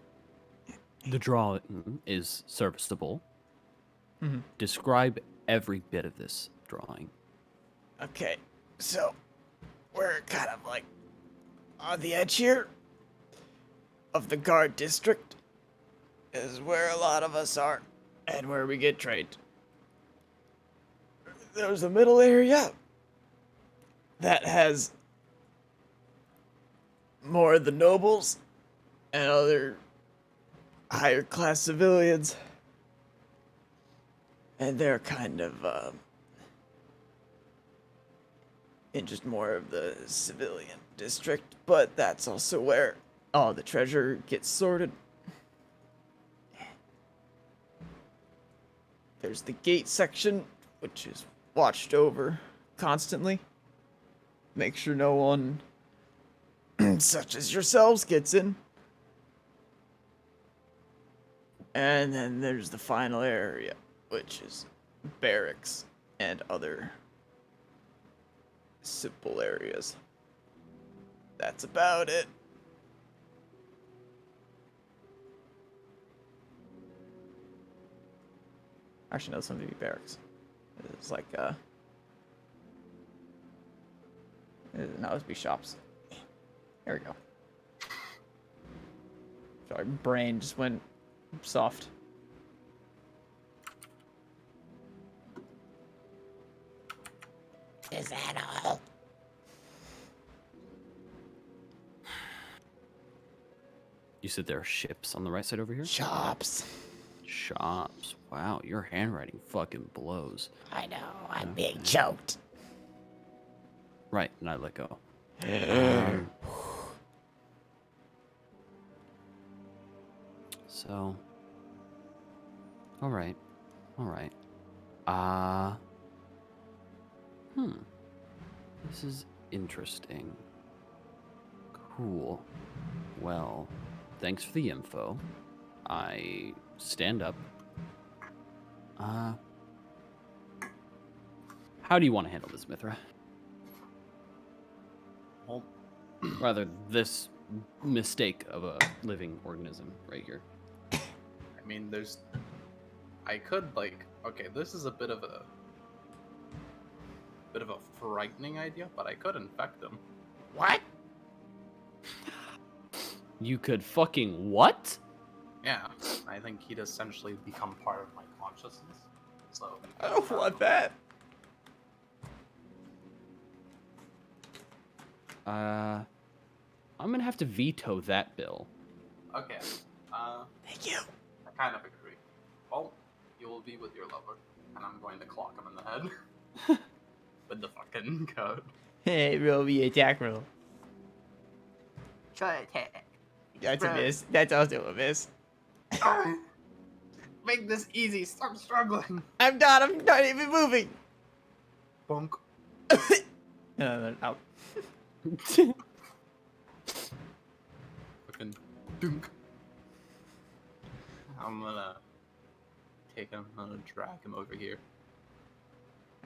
the drawing is serviceable. Mm-hmm. Describe every bit of this drawing. Okay, so we're kind of like on the edge here of the guard district is where a lot of us are and where we get trained. There's a middle area that has more of the nobles and other higher class civilians. And they're kind of in just more of the civilian district, but that's also where all the treasure gets sorted. There's the gate section, which is watched over constantly. Make sure no one such as yourselves gets in. And then there's the final area, which is barracks and other simple areas. That's about it. Actually, no, this one would be barracks. It's like, no, it would be shops. There we go. Sorry, brain just went soft. Is that all? You said there are ships on the right side over here? Shops. Shops. Wow, your handwriting fucking blows. I know, I'm being choked. Right, and I let go. So, all right. This is interesting. Cool. Well, thanks for the info. I stand up. How do you want to handle this, Mithra? Well, Rather, this mistake of a living organism right here. I mean, I could, like... Okay, this is a bit of a frightening idea, but I could infect him. What? You could fucking what? Yeah, I think he'd essentially become part of my consciousness. So I don't want that. I'm gonna have to veto that bill. Okay. Thank you. I kind of agree. Well, you will be with your lover, and I'm going to clock him in the head with the fucking code. Hey, roll me attack roll. Try attack. That's a miss. That's also a miss. Make this easy. Stop struggling. I'm not even moving. Bunk. No, out. Fucking dunk. I'm gonna take him. I'm gonna drag him over here.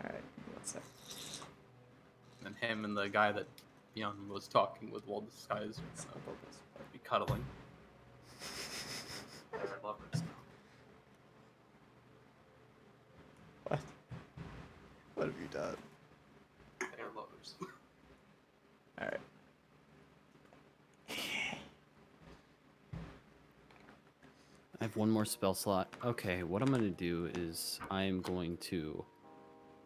Alright, what's that? And him and the guy that Young was talking with while this guy is be cuddling. They're lovers. What? What have you done? They're lovers. Alright. I have one more spell slot. Okay, what I'm gonna do is I'm going to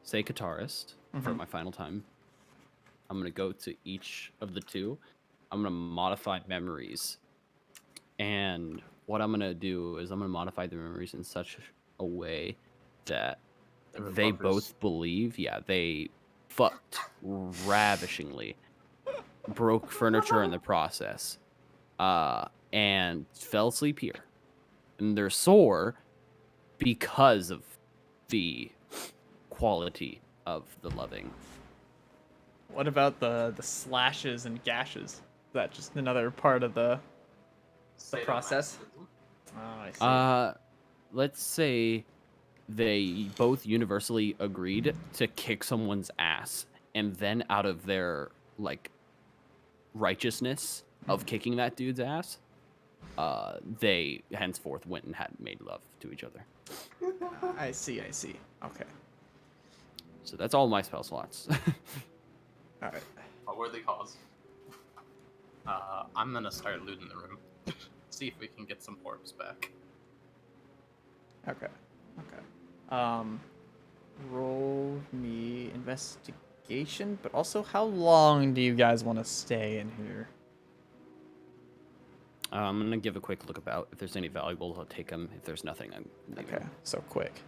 say Katarist for my final time. I'm gonna go to each of the two. I'm gonna modify memories. And what I'm gonna do is I'm gonna modify the memories in such a way that They're they lovers. both believe, they fucked ravishingly, broke furniture in the process, and fell asleep here. And they're sore because of the quality of the loving. What about the slashes and gashes? Is that just another part of the process? Oh, I see. Let's say they both universally agreed to kick someone's ass, and then out of their like righteousness of kicking that dude's ass, they henceforth went and had made love to each other. I see. Okay. So that's all my spell slots. All right. A worthy cause. I'm gonna start looting the room. See if we can get some orbs back. Okay. Roll me investigation, but also how long do you guys want to stay in here? I'm gonna give a quick look about. If there's any valuables, I'll take them. If there's nothing, I'm leaving. Okay, so quick.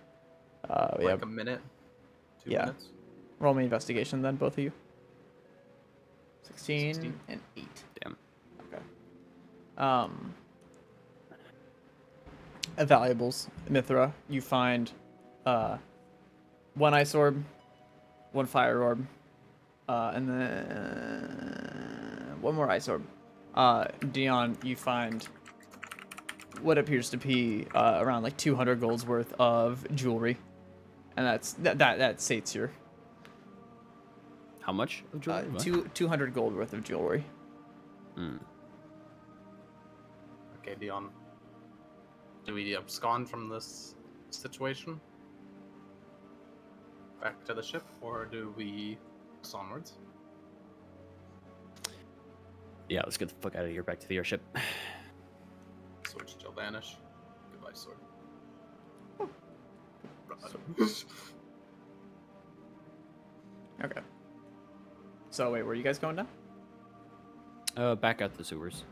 Like a minute? 2 Yeah. minutes? Roll me investigation then, both of you. 16 16. and 8. Damn. Okay. Valuables, Mithra. You find one ice orb, one fire orb, and then one more ice orb. Dion, you find what appears to be around like 200 gold's worth of jewelry, and that sates your How much of jewelry? What? 200 gold worth of jewelry. Okay, Dion. Do we abscond from this situation? Back to the ship, or do we press onwards? Yeah, let's get the fuck out of here. Back to the airship. Sword shall vanish. Goodbye, sword. Okay. So wait, where are you guys going now? Back out the sewers.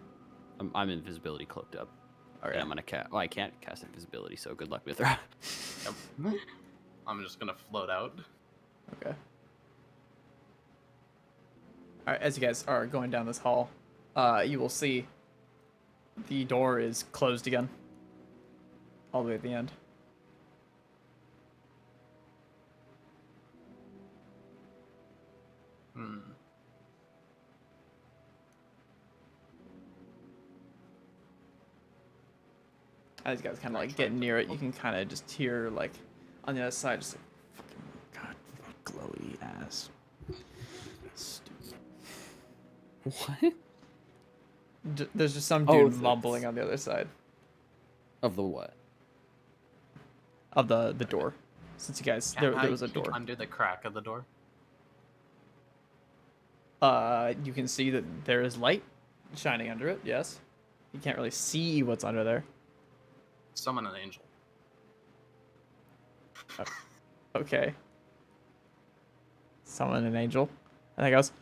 I'm invisibility cloaked up. All And I'm gonna cast. Well, I can't cast invisibility, so good luck with her. Yep. I'm just gonna float out. Okay. All right, as you guys are going down this hall, you will see the door is closed again. All the way at the end. As you guys kind of like get near it, you can kind of just hear like on the other side, just like, fucking God, glowy ass. Stupid. What? There's just some Oh, dude mumbling on the other side Of the what? of the door. Since you guys, there was a Can I peek door. under the crack of the door. You can see that there is light shining under it. Yes, you can't really see what's under there. Summon an angel. Okay. Summon an angel. And it goes,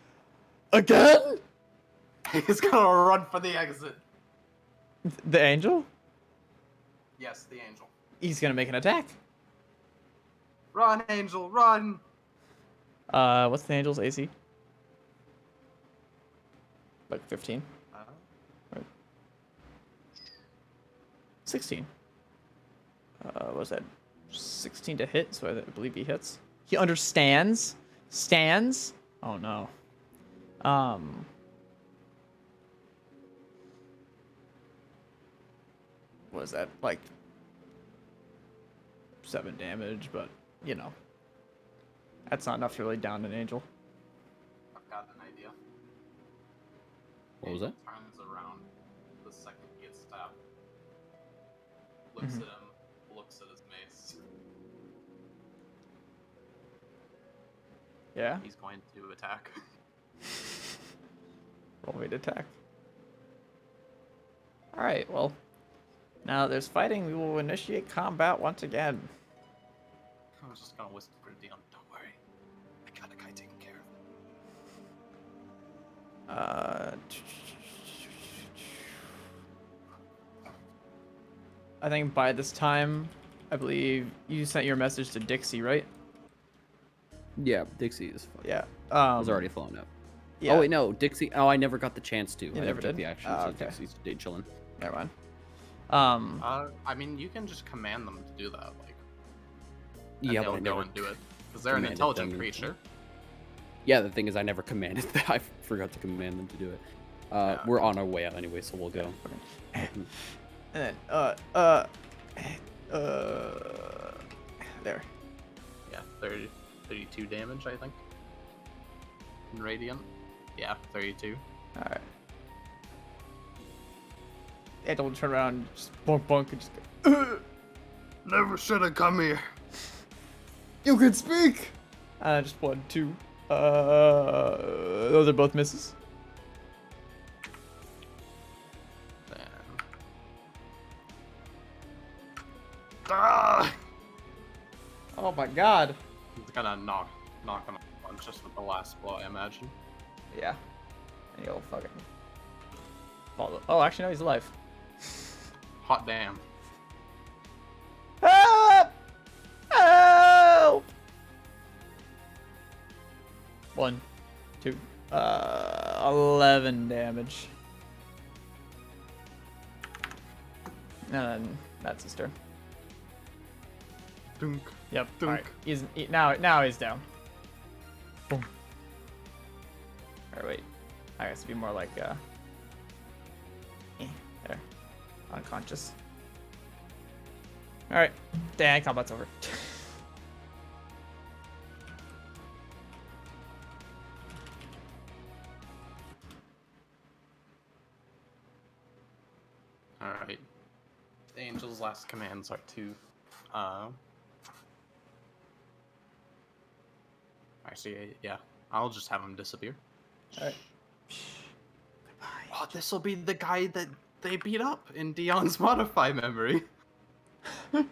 again? He's gonna run for the exit. The angel? Yes, the angel. He's gonna make an attack. Run, angel, run! What's the angel's AC? Like 15? 16. What was that? 16 to hit, so I believe he hits. He understands? Stands? Oh no. What is that? Like 7 damage, but you know. That's not enough to really down an angel. I've got an idea. What was that? Angel turns around the second he gets stabbed. Looks at him, looks at his mace. Yeah? He's going to attack. Roll me to attack. Alright, well. Now that there's fighting, we will initiate combat once again. I was just gonna whisper to Dion, don't worry. I got a guy taking care of it. I think by this time, I believe you sent your message to Dixie, right? Yeah, Dixie is fine. Yeah. Was already flown up. Yeah. Oh wait, no, Dixie. Oh, I never got the chance to. I never never took did? the action, Oh, so okay. Dixie's stayed chilling. Never mind. I mean, you can just command them to do that, like, and Yeah, they'll but I go never and do it. Because they're an commanded intelligent them. creature. Yeah, the thing is, I never commanded that. I forgot to command them to do it. We're on our way out anyway, so we'll go. And then, there. Yeah, 32 damage, I think. In radiant. Yeah, 32. All right. Yeah, don't turn around, and just bonk bonk, and just go. Never should have come here. You can speak. Just 1, 2. Those are both misses. Ah! Oh my god. He's gonna knock him unconscious with the last blow, I imagine. Yeah. And he'll fucking follow. Oh, actually, no, he's alive. Hot damn. Help! Help! 1, 2, 11 damage. And then that's his turn. Dunk. Yep. Dunk. Alright. Now he's down. Boom. Or wait. I guess it'd be more like there. Unconscious. Alright. Dang, combat's over. Alright. The angel's last commands are to actually, yeah. I'll just have him disappear. Alright. Oh, this will be the guy that they beat up in Dion's modify memory. They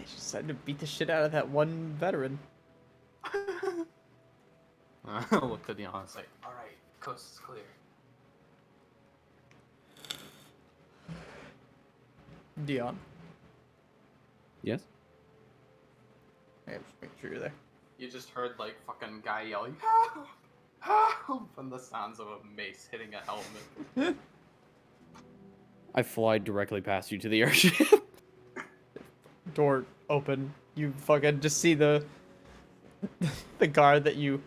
just decided to beat the shit out of that one veteran. I'll look to Dion and say, alright, coast is clear. Dion. Yes? Okay, just make sure you're there. You just heard like fucking guy yelling, help! Help! And the sounds of a mace hitting a helmet. I fly directly past you to the airship. Door open. You fucking just see the guard that you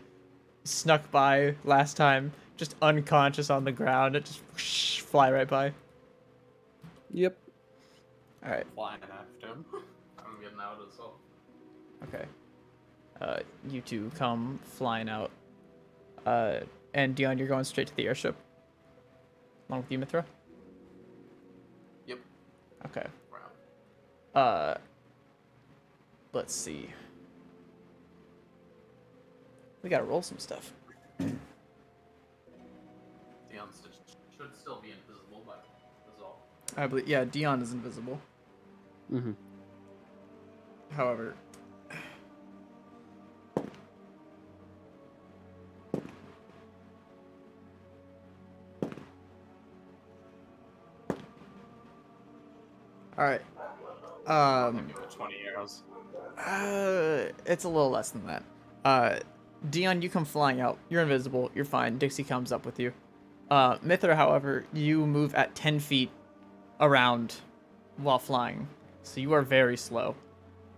snuck by last time, just unconscious on the ground. It just whoosh, fly right by. Yep. All right. Flying after him. I'm getting out as well. Okay. You two come flying out. And Dion, you're going straight to the airship. Along with you, Mithra? Yep. Okay. Wow. Let's see. We gotta roll some stuff. Dion should still be invisible, but that's all. I believe, yeah, Dion is invisible. Mm-hmm. However, all right. Give it 20 arrows. It's a little less than that. Dion, you come flying out. You're invisible. You're fine. Dixie comes up with you. Mithra, however, you move at 10 feet around while flying. So you are very slow.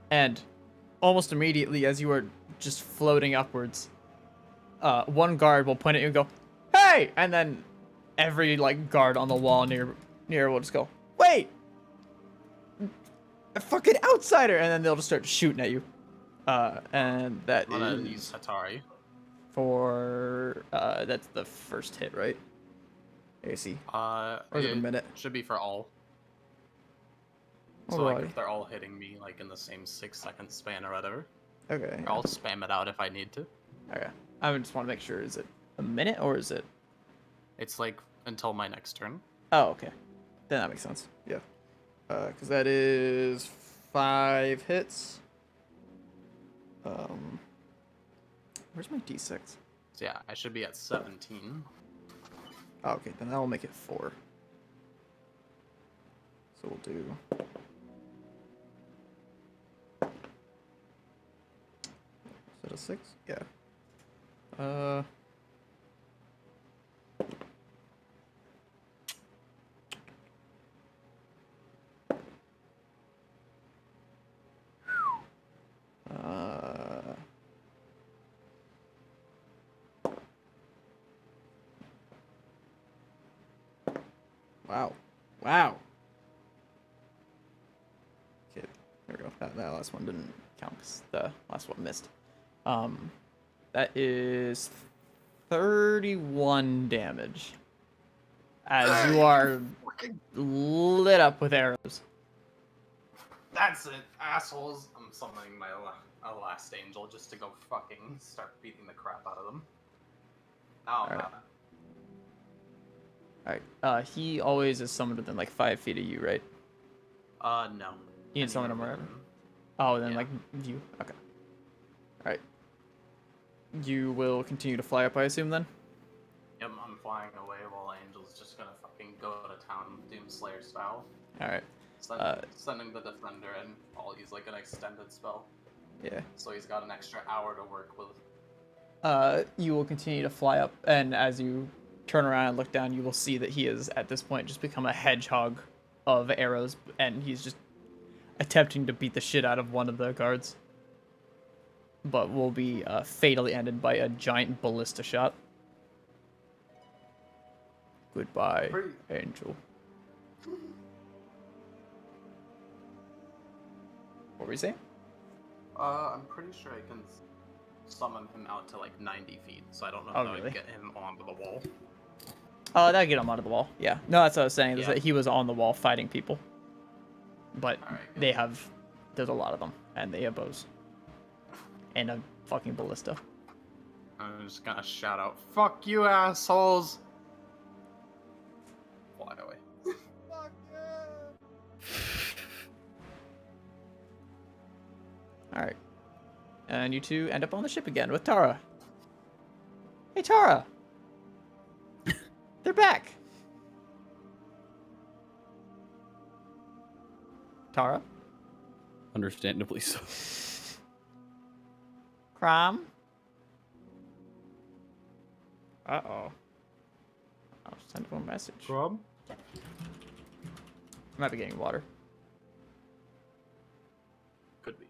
And almost immediately, as you are just floating upwards, one guard will point at you and go, "Hey!" And then every guard on the wall near will just go, "Wait! A fucking outsider!" And then they'll just start shooting at you. And that I'm gonna is use Hatari. for that's the first hit, right? AC. Or is it a minute? Should be for all. So Alright. if they're all hitting me in the same 6-second span or whatever, Okay. I'll spam it out if I need to. Okay. I just want to make sure. Is it a minute or is it? It's until my next turn. Oh, okay. Then that makes sense. Yeah. Because that is 5 hits. Where's my D6? So yeah, I should be at 17. Oh, okay, then that will make it 4. So we'll do. Is that a 6? Yeah. Wow. Wow. Okay, there we go. That last one didn't count because the last one missed. That is 31 damage. As you are lit up with arrows. That's it, assholes. I'm summoning my last angel just to go fucking start beating the crap out of them. Now I'm Alright. mad. Alright, he always is summoned within like 5 feet of you, right? No. You can summon him Anywhere wherever. within- Oh, then Yeah. like view. Okay. Alright. You will continue to fly up, I assume, then? Yep, I'm flying away while Angel's just gonna fucking go to town Doomslayer style. Alright. Sending the defender in while he's like an extended spell. Yeah. So he's got an extra hour to work with. You will continue to fly up, and as you turn around and look down, you will see that he is, at this point, just become a hedgehog of arrows, and he's just attempting to beat the shit out of one of the guards. But will be fatally ended by a giant ballista shot. Goodbye, Pretty- Angel. What were you saying? I'm pretty sure I can summon him out to like 90 feet, so I don't know Oh, if I really? would get him onto the wall. Oh, that'd get him onto the wall. Yeah. No, that's what I was saying, is Yeah. that he was on the wall fighting people. But Alright, good. they have... There's a lot of them, and they have bows. And a fucking ballista. I'm just gonna shout out, "Fuck you, assholes!" Fly away. Alright. And you two end up on the ship again with Tara. Hey, Tara! They're back! Tara? Understandably so. Crom? Uh-oh. I'll send him a message. Rob? I might be getting water. Could be.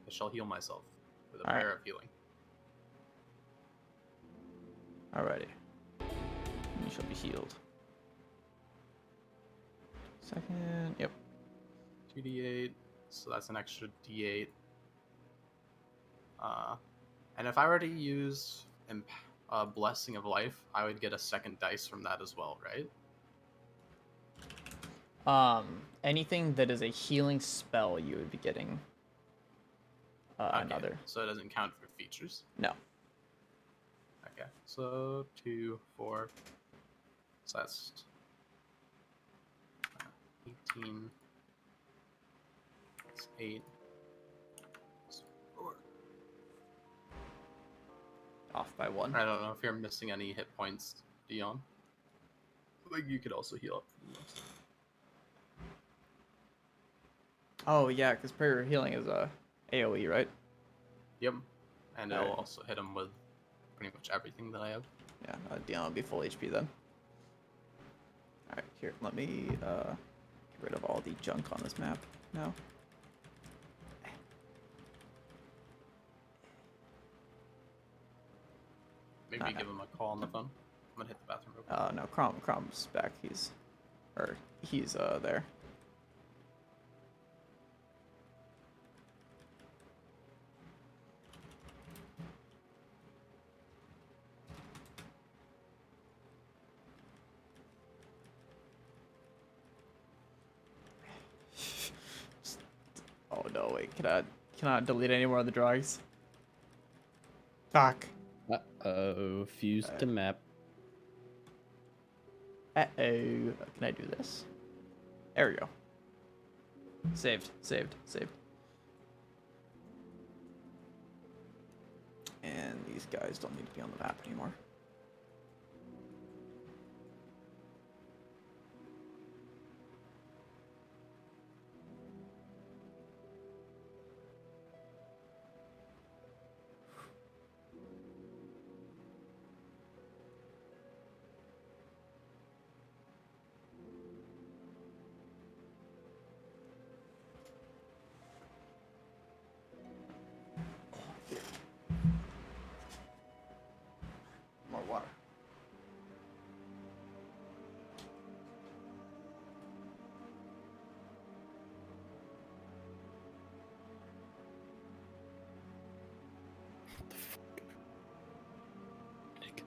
I shall heal myself with a Alright. prayer of healing. Alrighty. You shall be healed. Second. Yep. 2d8, so that's an extra d8. And if I were to use Blessing of Life, I would get a second dice from that as well, right? Anything that is a healing spell, you would be getting Okay, another. so it doesn't count for features. No. Okay, so 2, 4. So that's 18. That's 8. That's 4. Off by 1. I don't know if you're missing any hit points, Dion. Like you could also heal up from this. Oh, yeah, because prayer of healing is a AoE, right? Yep. And it'll Alright. also hit him with pretty much everything that I have. Yeah, Dion will be full HP then. Alright, here, let me get rid of all the junk on this map now. Maybe give him a call on the phone. I'm gonna hit the bathroom real quick. No, Crom's back. He's there. Oh no, wait, cannot delete any more of the drawings. Fuck. Uh-oh, fused to map. Uh-oh. Can I do this? There we go. Saved. And these guys don't need to be on the map anymore. the fuck? Nick.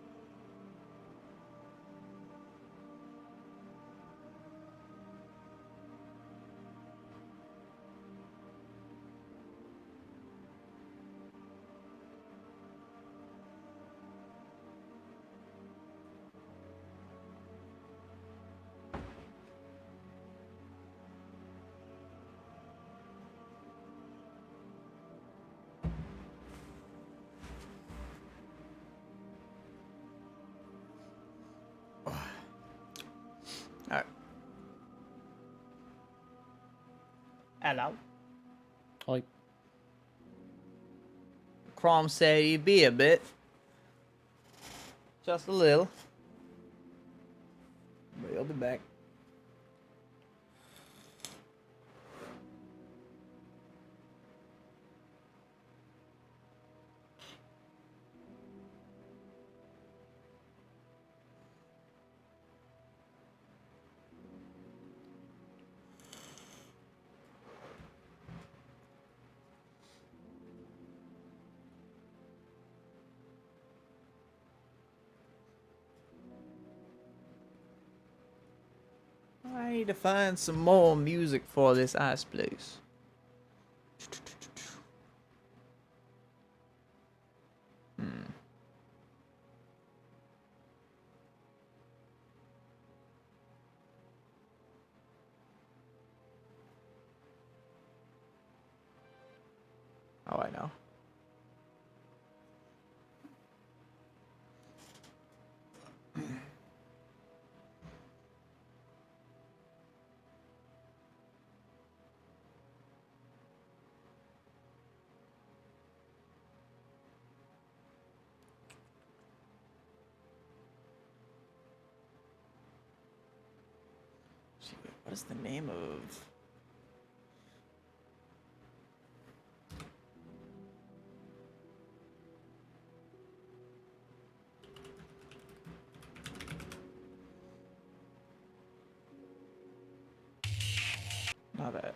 Alright. Hello. Like, Crom said he'd be a bit. Just a little. But he'll be back. I need to find some more music for this ice place. Oh, I know. Gee, what is the name of? Not that.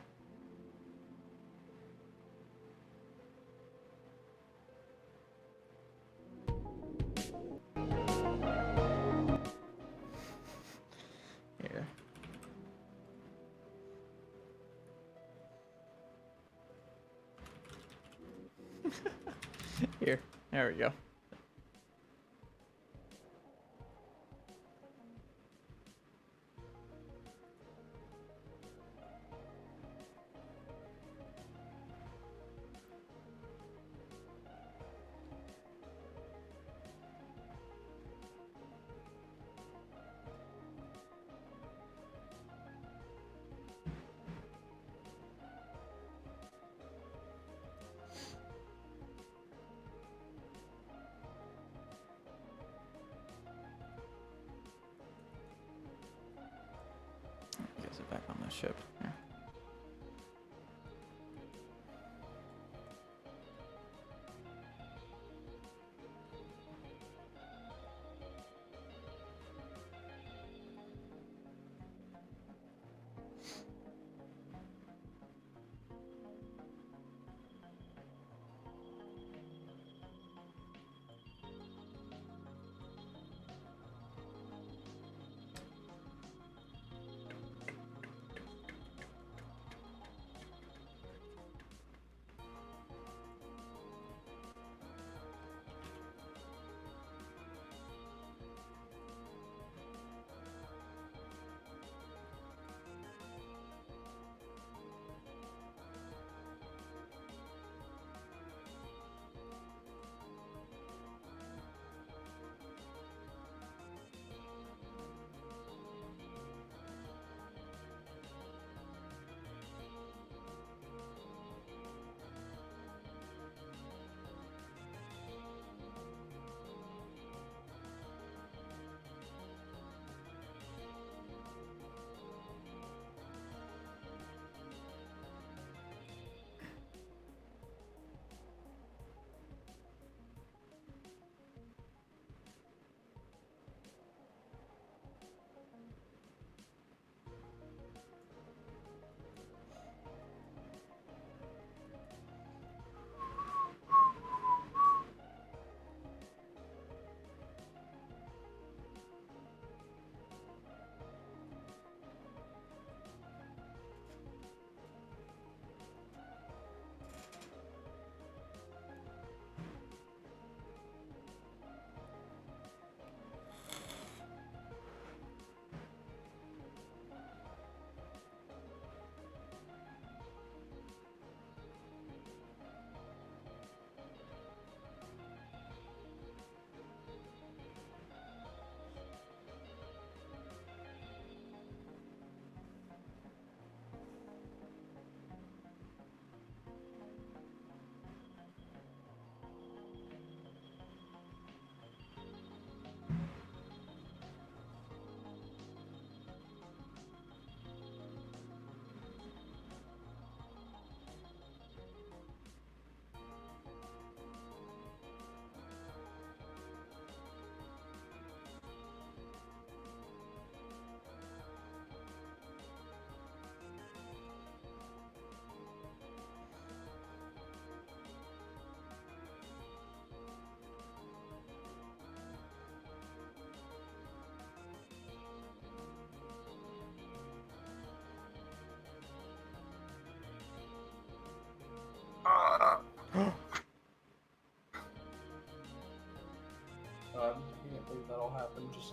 Here. Here. There we go. Guess it back on the ship. Here.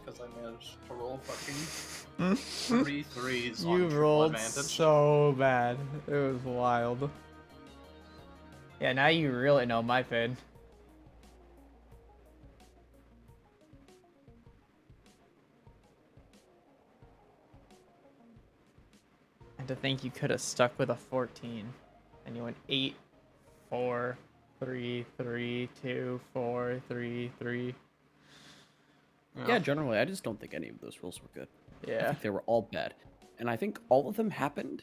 because I managed to roll fucking 3 threes on You triple rolled advantage. so bad. It was wild. Yeah, now you really know my fate. And to think you could have stuck with a 14. And you went 8, 4, 3, 3, 2, 4, 3, 3. Yeah, generally, I just don't think any of those rules were good. I Yeah. think they were all bad. And I think all of them happened.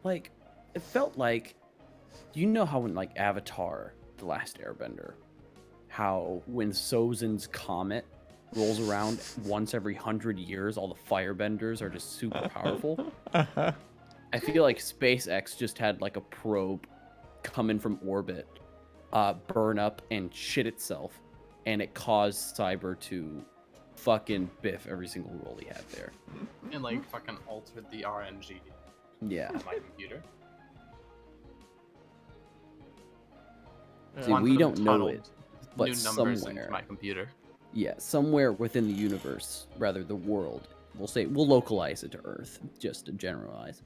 Like, it felt like, you know how in like Avatar, The Last Airbender, how when Sozin's comet rolls around once every 100 years, all the firebenders are just super powerful. I feel like SpaceX just had like a probe come in from orbit, burn up and shit itself, and it caused Cyber to fucking biff every single roll he had there. And like fucking altered the RNG Yeah. on my computer. See, we don't know it, but new numbers somewhere. into my computer. Yeah, somewhere within the universe, rather the world, we'll localize it to Earth, just to generalize.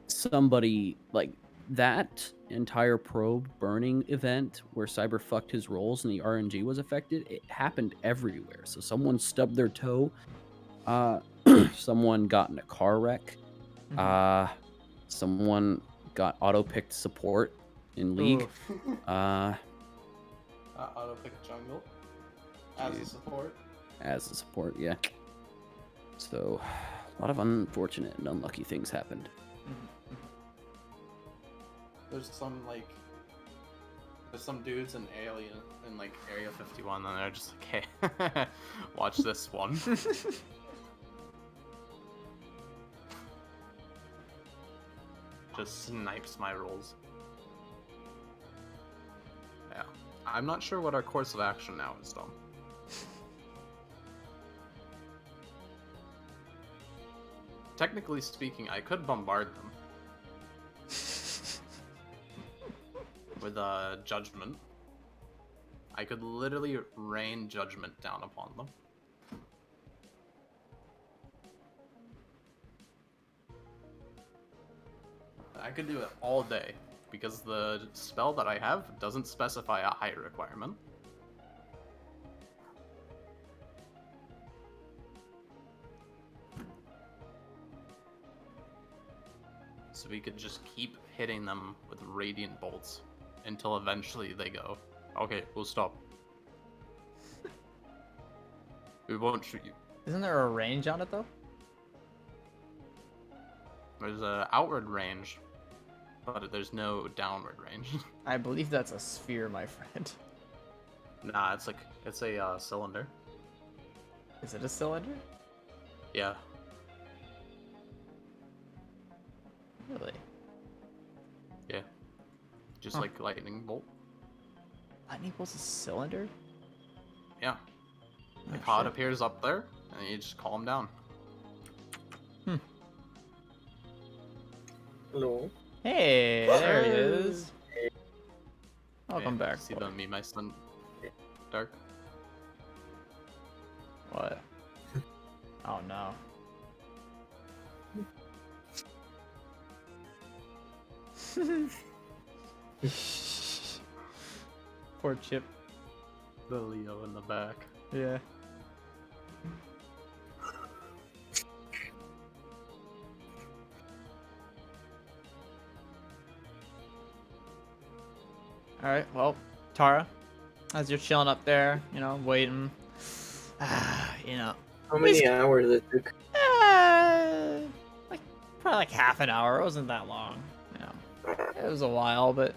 Somebody like that entire probe burning event where Cyber fucked his rolls and the RNG was affected, it happened everywhere. So someone stubbed their toe, someone got in a car wreck, someone got auto-picked support in League. Auto-pick jungle as a support. As a support, yeah. So, a lot of unfortunate and unlucky things happened. There's some dudes in Alien in like Area 51, and they're just like, hey, watch this one. Just snipes my rolls. Yeah. I'm not sure what our course of action now is, though. Technically speaking, I could bombard them. With judgment. I could literally rain judgment down upon them. I could do it all day, because the spell that I have doesn't specify a height requirement. So we could just keep hitting them with radiant bolts until eventually they go, okay, we'll stop. We won't shoot you. Isn't there a range on it though? There's an outward range, but there's no downward range. I believe that's a sphere, my friend. Nah, it's a cylinder. Is it a cylinder? Yeah. Really? Yeah. Just like lightning bolt. Lightning bolt's a cylinder? Yeah. The Oh, pod shit. appears up there, and you just call him down. Hello. Hey, there he is. Welcome Hey, back. See boy. me, my son, Dark. What? Oh no. Poor Chip. The Leo in the back. Yeah. Alright, well, Tara, as you're chilling up there, you know, waiting, you know, How many hours it took? like, probably like half an hour. It wasn't that long, you know. It was a while, but,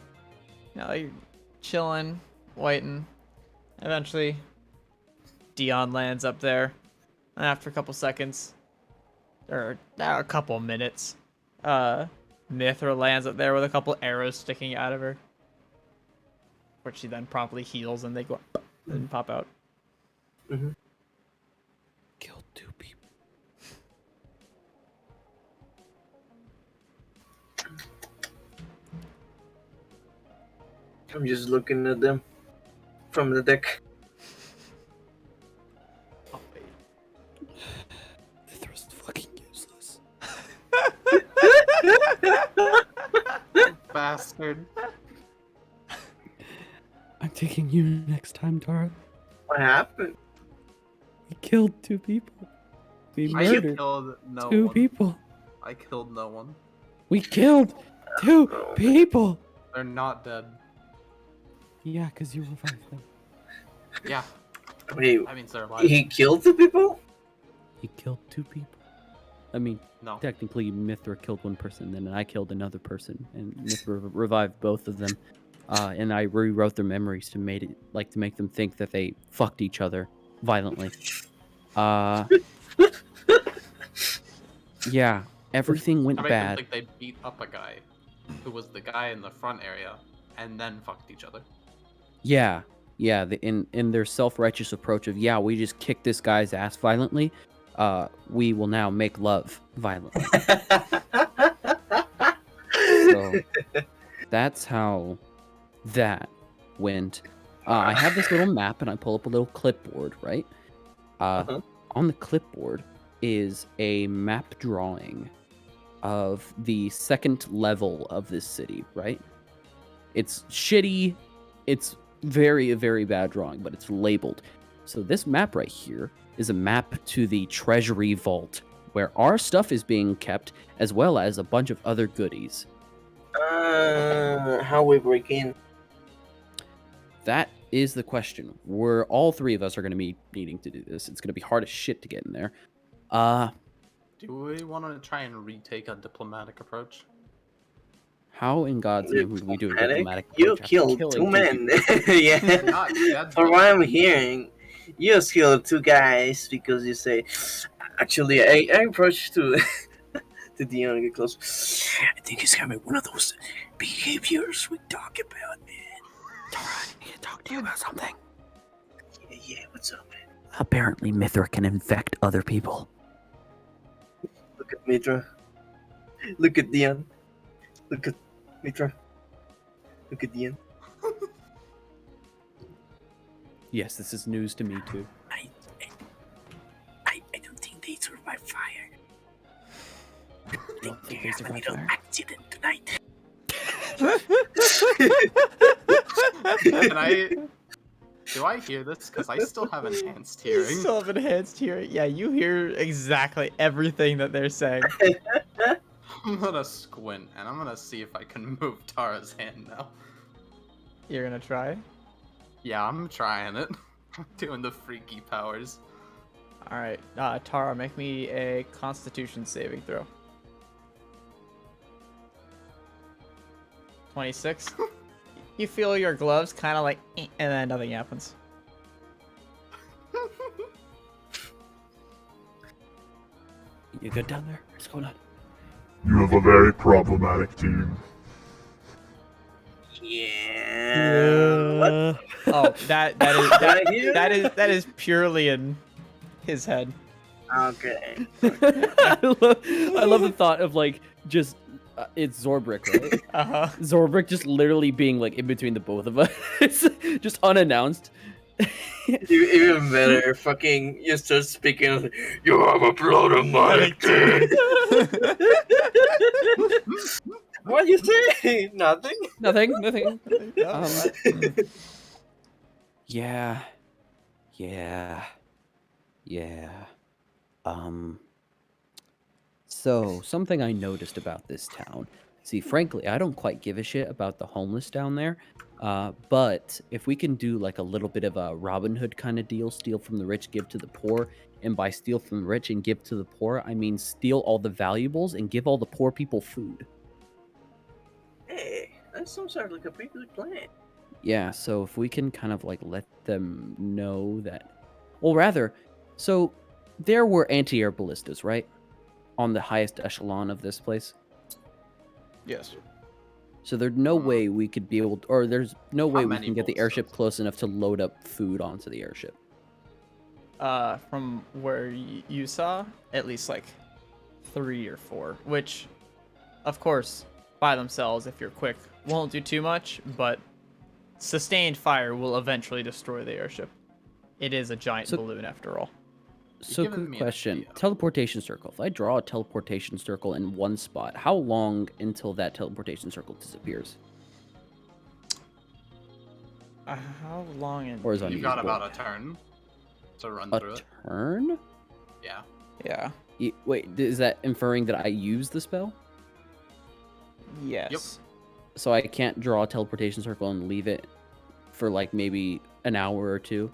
you know, you're chilling, waiting. Eventually, Dion lands up there, and after a couple seconds, or a couple minutes, Mithra lands up there with a couple arrows sticking out of her, which she then promptly heals, and they go and pop out. Killed 2 people. I'm just looking at them from the deck. bastard. I'm taking you next time, Tara. What happened? We killed 2 people. We I murdered killed no 2 one. people. I killed no one. We killed 2 people. They're not dead. Yeah, because you revived them. Yeah, Wait, that means they're alive. he killed 2 people? He killed 2 people. I mean, No. technically, Mithra killed 1 person, then I killed another person, and Mithra revived both of them. And I rewrote their memories to make them think that they fucked each other violently. Yeah, everything I went make them bad. think they beat up a guy who was the guy in the front area and then fucked each other. Yeah, in their self-righteous approach of, yeah, we just kicked this guy's ass violently. We will now make love violently. So that's how that went. I have this little map, and I pull up a little clipboard, right? On the clipboard is a map drawing of the 2nd level of this city, right? It's shitty. It's very, very bad drawing, but it's labeled. So this map right here is a map to the treasury vault, where our stuff is being kept, as well as a bunch of other goodies. How we break in? That is the question. We're all 3 of us are going to be needing to do this. It's going to be hard as shit to get in there. Do we want to try and retake a diplomatic approach? How in God's name would we do a diplomatic You approach after killed killing 2 men. Not Yeah. dead, From though. what I'm hearing, you just killed 2 guys because you say, actually, I approached to to Dion and get close. I think he's having one of those behaviors we talk about, man. Tara, I need to talk to you about something. Yeah, what's up, man? Apparently, Mithra can infect other people. Look at Mitra. Look at Dion. Look at Mitra. Look at Dion. Yes, this is news to me too. I don't think they survive fire. Don't think they Have a survive little fire? accident tonight. Do I hear this? Because I still have enhanced You hearing. still have enhanced hearing. Yeah, you hear exactly everything that they're saying. I'm gonna squint and I'm gonna see if I can move Tara's hand now. You're gonna try? Yeah, I'm trying it. I'm doing the freaky powers. Alright, Tara, make me a Constitution saving throw. 26. You feel your gloves kind of like, and then nothing happens. You good down there? What's going on? You have a very problematic team. Yeah. What? Oh, that Right here? that is purely in his head. Okay. I love the thought of like just it's Zorbrick, right? Uh-huh. Zorbrick just literally being like in between the both of us, just unannounced. Even better, fucking, you start speaking. You have a problematic team. What you say? Nothing. Nothing. No, Yeah. So something I noticed about this town. See, frankly, I don't quite give a shit about the homeless down there. But if we can do like a little bit of a Robin Hood kind of deal, steal from the rich, give to the poor, and by steal from the rich and give to the poor, I mean steal all the valuables and give all the poor people food. Hey, that sounds like a pretty good plan. Yeah, so if we can kind of like let them know that, well, rather, so there were anti-air ballistas, right? On the highest echelon of this place. yes. So there's no way we could be able to, or there's no way we many can get the ballistas? airship close enough to load up food onto the airship. From where you saw, at least like 3 or 4, which, of course, by themselves, if you're quick, won't do too much, but sustained fire will eventually destroy the airship. It is a giant So- balloon after all. So, given quick me an question: idea. teleportation circle. If I draw a teleportation circle in one spot, how long until that teleportation circle disappears, How long or is indeed? You've got unusable? about a turn to run A through it. turn? Yeah. Yeah. Wait, is that inferring that I use the spell? Yes. So I can't draw a teleportation circle and leave it for like maybe an hour or two?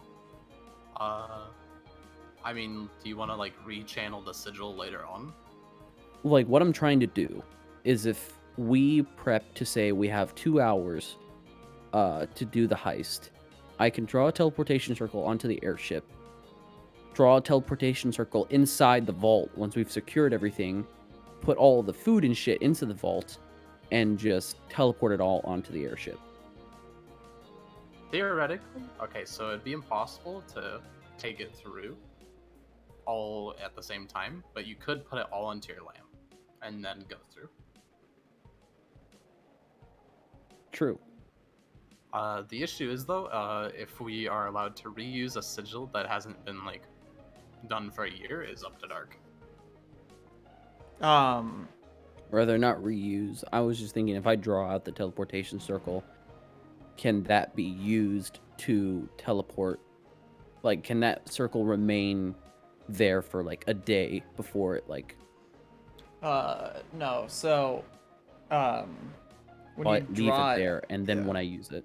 I mean, do you want to like rechannel the sigil later on? Like, what I'm trying to do is if we prep to say we have 2 hours to do the heist, I can draw a teleportation circle onto the airship, draw a teleportation circle inside the vault once we've secured everything, put all the food and shit into the vault, and just teleport it all onto the airship. Theoretically, okay, so it'd be impossible to take it through all at the same time, but you could put it all into your lamp and then go through. True. The issue is though, if we are allowed to reuse a sigil that hasn't been like done for a year, is up to Dark. Rather not reuse. I was just thinking if I draw out the teleportation circle, can that be used to teleport? Like, can that circle remain there for like a day before it like No. So, when I you leave draw it there and then yeah. when I use it?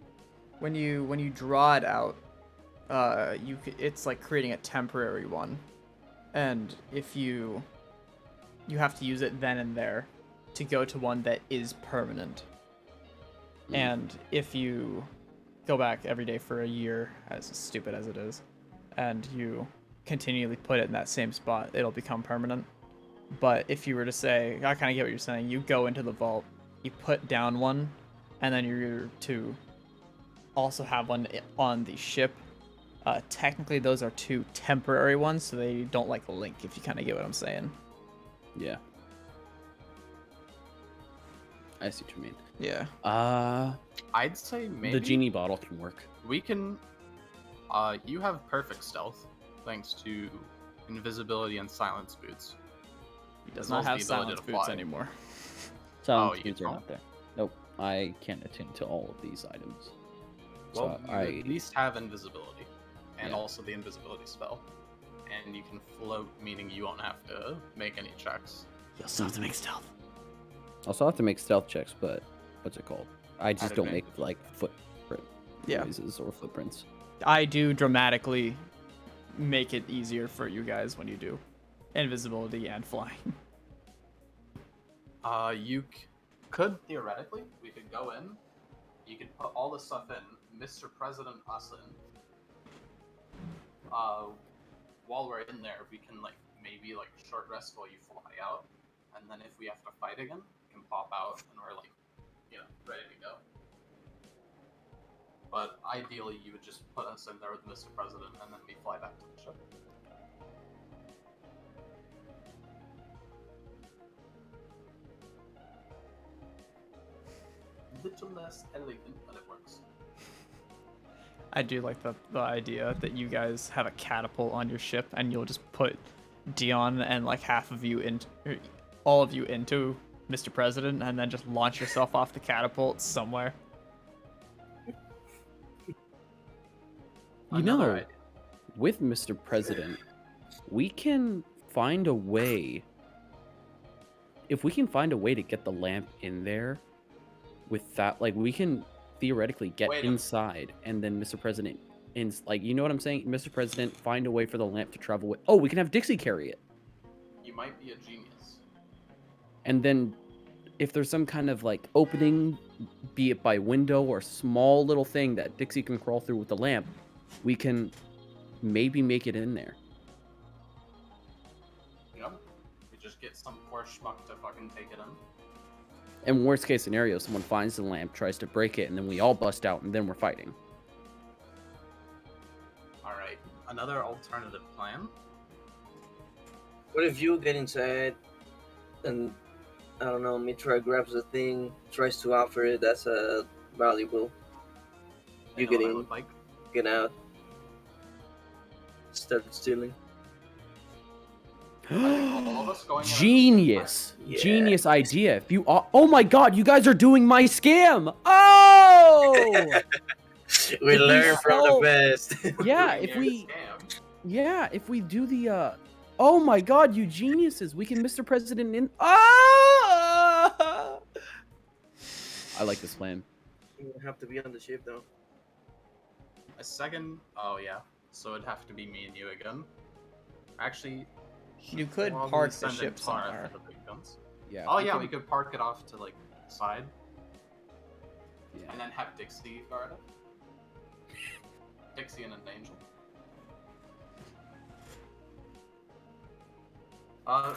when you draw it out, it's like creating a temporary one, and if you have to use it then and there to go to one that is permanent. And if you go back every day for a year, as stupid as it is, and you continually put it in that same spot, it'll become permanent. But if you were to say, I kind of get what you're saying, you go into the vault, you put down one, and then you're to also have one on the ship. Technically, those are two temporary ones, so they don't like link, if you kind of get what I'm saying. Yeah. I see what you mean. Yeah. I'd say maybe The genie bottle can work. we can. You have perfect stealth thanks to invisibility and silence boots. He does As not well have as the ability silence to boots fly. anymore. Silence you boots are don't? not there. Nope. I can't attend to all of these items. Well, So you at least have invisibility, and Yeah. also the invisibility spell, and you can float, meaning you won't have to make any checks. You'll still have to make stealth. Also have to make stealth checks, but what's it called? I just At don't make advantage. like footprint Yeah. noises or footprints. I do dramatically make it easier for you guys when you do invisibility and flying. You could theoretically, we could go in. You could put all the stuff in, Mr. President us in. While we're in there, we can like maybe like short rest while you fly out, and then if we have to fight again, we can pop out and we're like, ready to go. But ideally, you would just put us in there with Mr. President, and then we fly back to the ship. Little less elegant, but it works. I do like the idea that you guys have a catapult on your ship and you'll just put Dion and like half of you into, all of you into Mr. President, and then just launch yourself off the catapult somewhere. You Another know, idea. with Mr. President, we can find a way. If we can find a way to get the lamp in there with that, like we can theoretically get Wait a minute. inside and then Mr. President like, you know what I'm saying? Mr. President, find a way for the lamp to travel with. Oh, we can have Dixie carry it. You might be a genius. And then if there's some kind of like opening, be it by window or small little thing that Dixie can crawl through with the lamp, we can maybe make it in there. We just get some poor schmuck to fucking take it in. And worst case scenario, someone finds the lamp, tries to break it, and then we all bust out, and then we're fighting. Alright, another alternative plan. What if you get inside and, I don't know, Mitra grabs the thing, tries to offer it as a valuable, You You know get what I in. look like? get out, start stealing? all of us going in at the same Genius! Yeah. Genius idea. If you are, oh my god, you guys are doing my scam! Oh! We If we learn from the sell- best. Yeah, doing if your we, scam. yeah, if we do the, oh my god, you geniuses, we can Mr. President in, ah! I like this plan. You have to be on the ship though. A second. Oh yeah. So it'd have to be me and you again. Actually, You could probably park the send in ship Tara somewhere. for the big guns. Yeah. Oh yeah, we could park it off to like the side Yeah. and then have Dixie guard it. Dixie and an angel.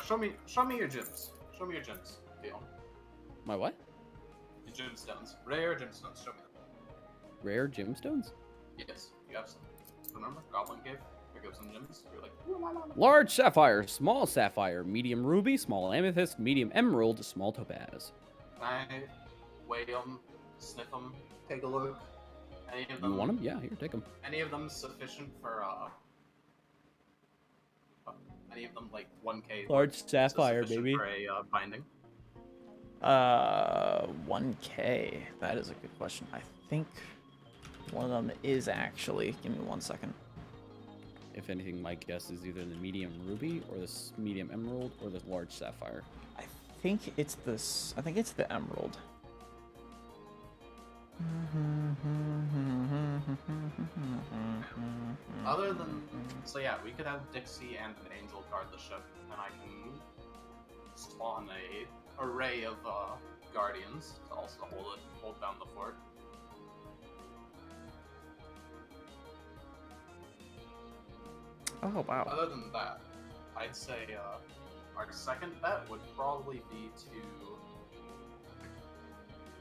Show me your gems. Show me your gems, Dion. My what? Your gemstones. Rare gemstones. Show me them. Rare gemstones? Yes, you have some. Remember, Goblin Cave? Pick up some gems. You're like, ooh, la, la, la. Large sapphire, medium ruby, small amethyst, medium emerald, small topaz. I weigh them, sniff them, take a look. Any of them? You want them? Yeah, here, take them. Any of them sufficient for any of them like 1K? Large so sapphire, sufficient baby. For a binding. 1K. That is a good question. I think one of them is actually. Give me 1 second. If anything, my guess is either the medium ruby or this medium emerald or the large sapphire. I think it's this. I think it's the emerald. Other than so yeah, we could have Dixie and an angel guard the ship, and I can spawn a array of guardians to also hold down the fort. Oh wow. Other than that, I'd say our second bet would probably be to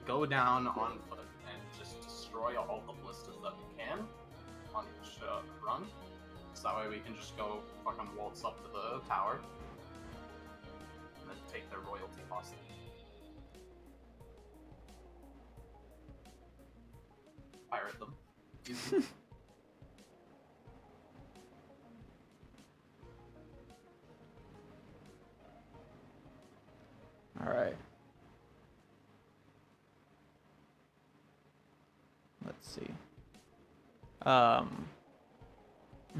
go down on foot and just destroy all the ballistas that we can on each run. So that way we can just go fucking waltz up to the tower and then take their royalty hostage. Pirate them. Easy. All right. Let's see.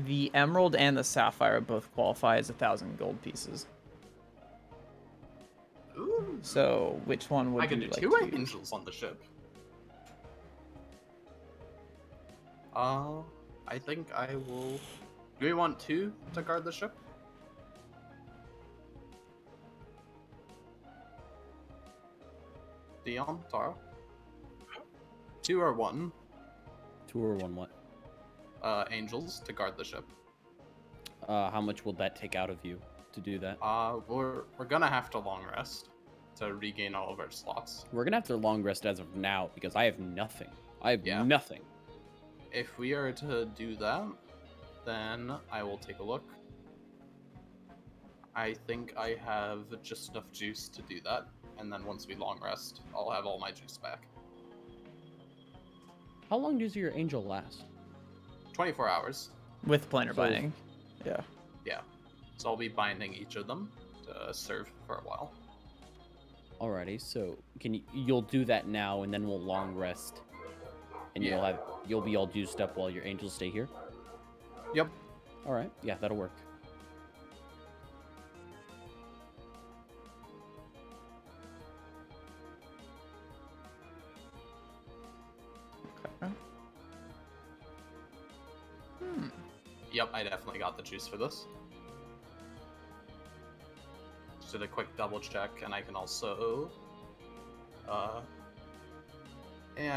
The emerald and the sapphire both qualify as 1,000 gold pieces. Ooh. So, which one would I can you do like two to use? angels on the ship. I think I will. Do we want two to guard the ship? Dion, Tara? Two or one? 2 or 1 what? Angels to guard the ship. How much will that take out of you to do that? We're gonna have to long rest to regain all of our slots. We're gonna have to long rest as of now because I have nothing. I have Yeah. nothing. If we are to do that, then I will take a look. I think I have just enough juice to do that, and then once we long rest, I'll have all my juice back. How long does your angel last? 24 hours. With planar So- binding. Yeah. Yeah. So I'll be binding each of them to serve for a while. Alrighty, so you'll do that now and then we'll long rest. And Yeah. you'll be all juiced up while your angels stay here? Yep. Alright, yeah, that'll work. Okay. Yep, I definitely got the juice for this. Just did a quick double check, and I can also... I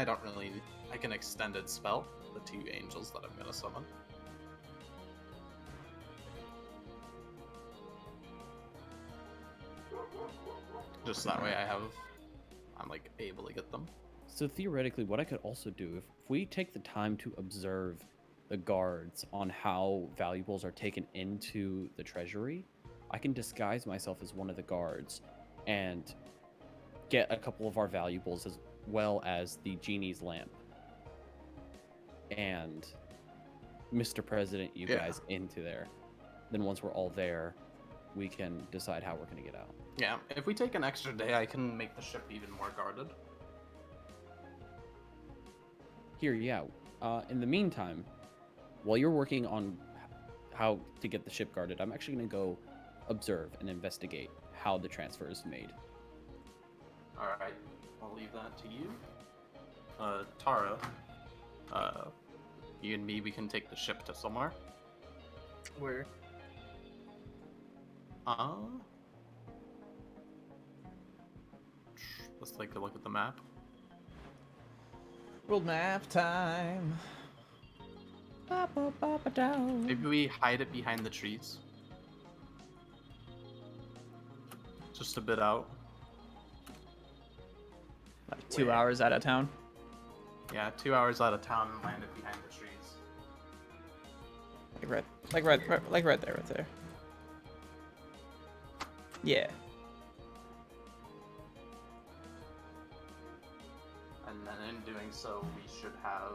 don't really... I can extended spell the two angels that I'm gonna summon. Just that way I'm like able to get them. So theoretically, what I could also do, if we take the time to observe the guards on how valuables are taken into the treasury, I can disguise myself as one of the guards and get a couple of our valuables as well as the genie's lamp. And Mr. President, you Yeah. guys into there. Then once we're all there, we can decide how we're gonna get out. Yeah, if we take an extra day, I can make the ship even more guarded. Here, yeah. In the meantime, while you're working on how to get the ship guarded, I'm actually gonna go observe and investigate how the transfer is made. Alright, I'll leave that to you. Tara, you and me, we can take the ship to somewhere. Where? Let's take a look at the map. World map time. Ba-ba-ba-ba-dow. Maybe we hide it behind the trees. Just a bit out. Like 2 hours out of town. Yeah, 2 hours out of town and land it behind the trees. Like right there. Yeah. And then in doing so, we should have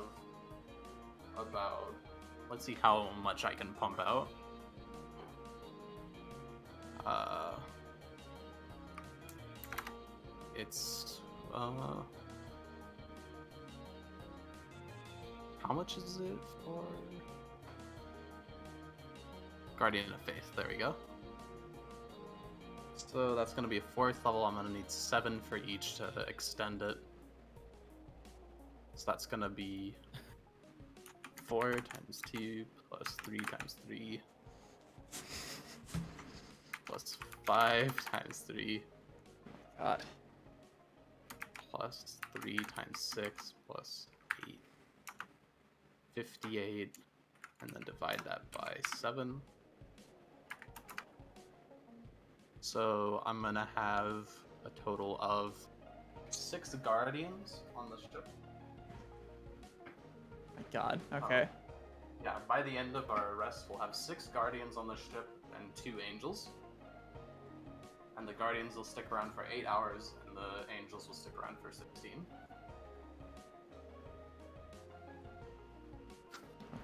about... Let's see how much I can pump out. It's... How much is it for... Guardian of Faith, there we go. So that's going to be a 4th level. I'm going to need 7 for each to extend it. So that's going to be 4 times 2 plus 3 times 3 plus 5 times 3 God. plus 3 times 6 plus 8. 58. And then divide that by 7. So I'm gonna have a total of 6 guardians on the ship. My God. Okay. Yeah, by the end of our rest, we'll have 6 guardians on the ship and 2 angels. And the guardians will stick around for 8 hours, and the angels will stick around for 16.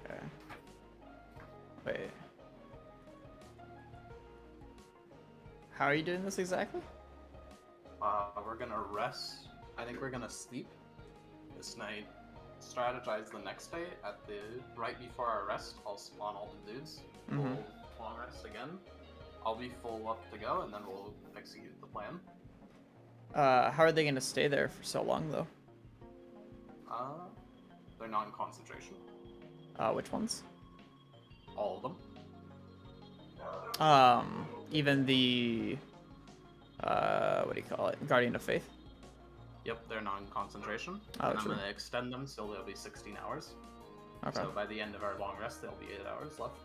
Okay. Wait. How are you doing this exactly? We're gonna rest. I think we're gonna sleep this night. Strategize the next day at the right before our rest. I'll spawn all the dudes. Mhm. We'll long rest again. I'll be full up to go, and then we'll execute the plan. How are they gonna stay there for so long though? They're not in concentration. Which ones? All of them. Even the what do you call it? Guardian of Faith. Yep, they're not in concentration. Oh, and I'm true. gonna extend them so they'll be 16 hours. Okay. So by the end of our long rest, there'll be 8 hours left.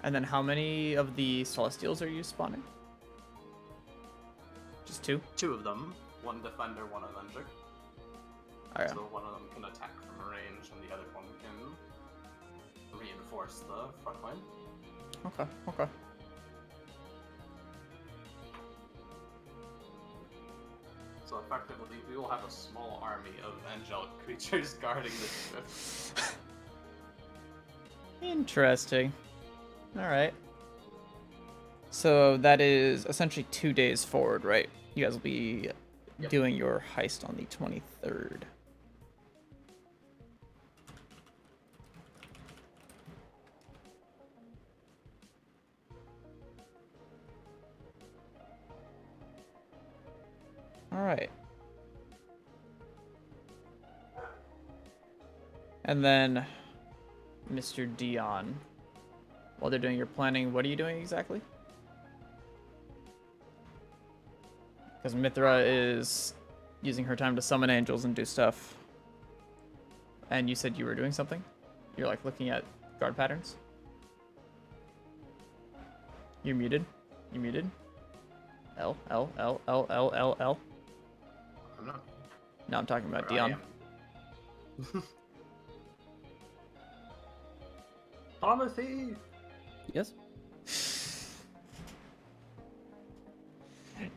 And then how many of the Celestials are you spawning? Just 2? 2 of them. 1 defender, 1 avenger. Okay. So one of them can attack from range, and the other one can reinforce the front line. Okay. So effectively, we will have a small army of angelic creatures guarding the ship. Interesting. Alright. So that is essentially 2 days forward, right? You guys will be Yep. doing your heist on the 23rd. Alright. And then, Mr. Dion, while they're doing your planning, what are you doing exactly? Because Mithra is using her time to summon angels and do stuff. And you said you were doing something? You're like looking at guard patterns? You're muted? You muted? L. I'm not. No, I'm talking about Or I Dion. am. Timothy! Yes?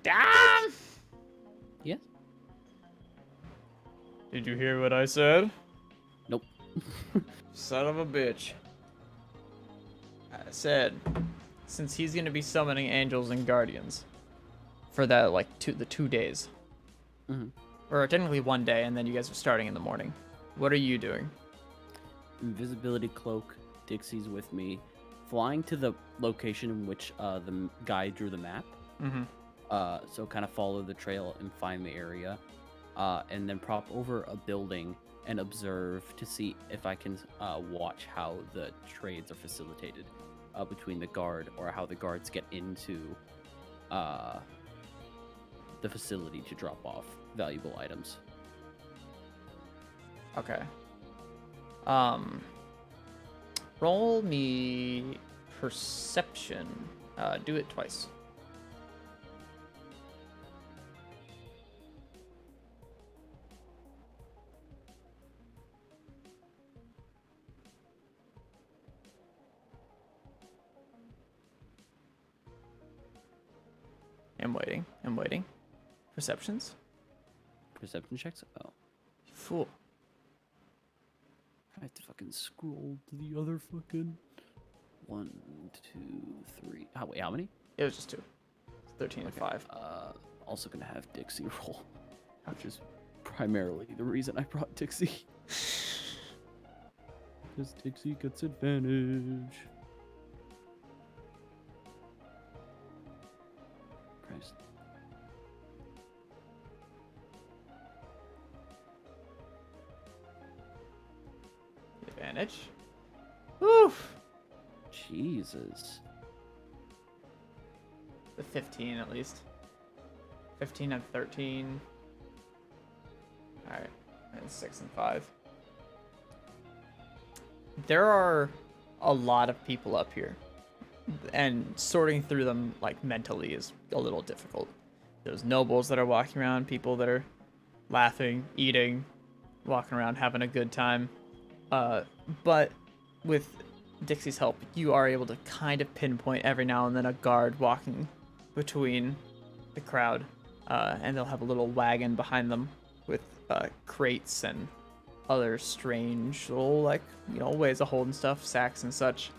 Damn! Yes? Did you hear what I said? Nope. Son of a bitch. I said, since he's gonna be summoning angels and guardians for that like the 2 days, Mhm. or technically 1 day, and then you guys are starting in the morning. What are you doing? Invisibility cloak. Dixie's with me. Flying to the location in which the guy drew the map. Mm-hmm. So kind of follow the trail and find the area, and then prop over a building and observe to see if I can watch how the trades are facilitated between the guard, or how the guards get into the facility to drop off valuable items. Okay. Roll me perception. Do it twice. I'm waiting. Perceptions? Perception checks? Oh. Fool. I have to fucking scroll to the other fucking 1, 2, 3. Oh, wait, how many? It was just 2. 13 and 5. Also gonna have Dixie roll, which is primarily the reason I brought Dixie. Because Dixie gets advantage. Christ. Advantage. Oof. Jesus. The 15 at least. 15 and 13. Alright. And 6 and 5. There are a lot of people up here. And sorting through them, like, mentally is a little difficult. There's nobles that are walking around, people that are laughing, eating, walking around, having a good time. But with Dixie's help, you are able to kind of pinpoint every now and then a guard walking between the crowd. And they'll have a little wagon behind them with crates and other strange little, like, you know, ways of holding stuff, sacks and such.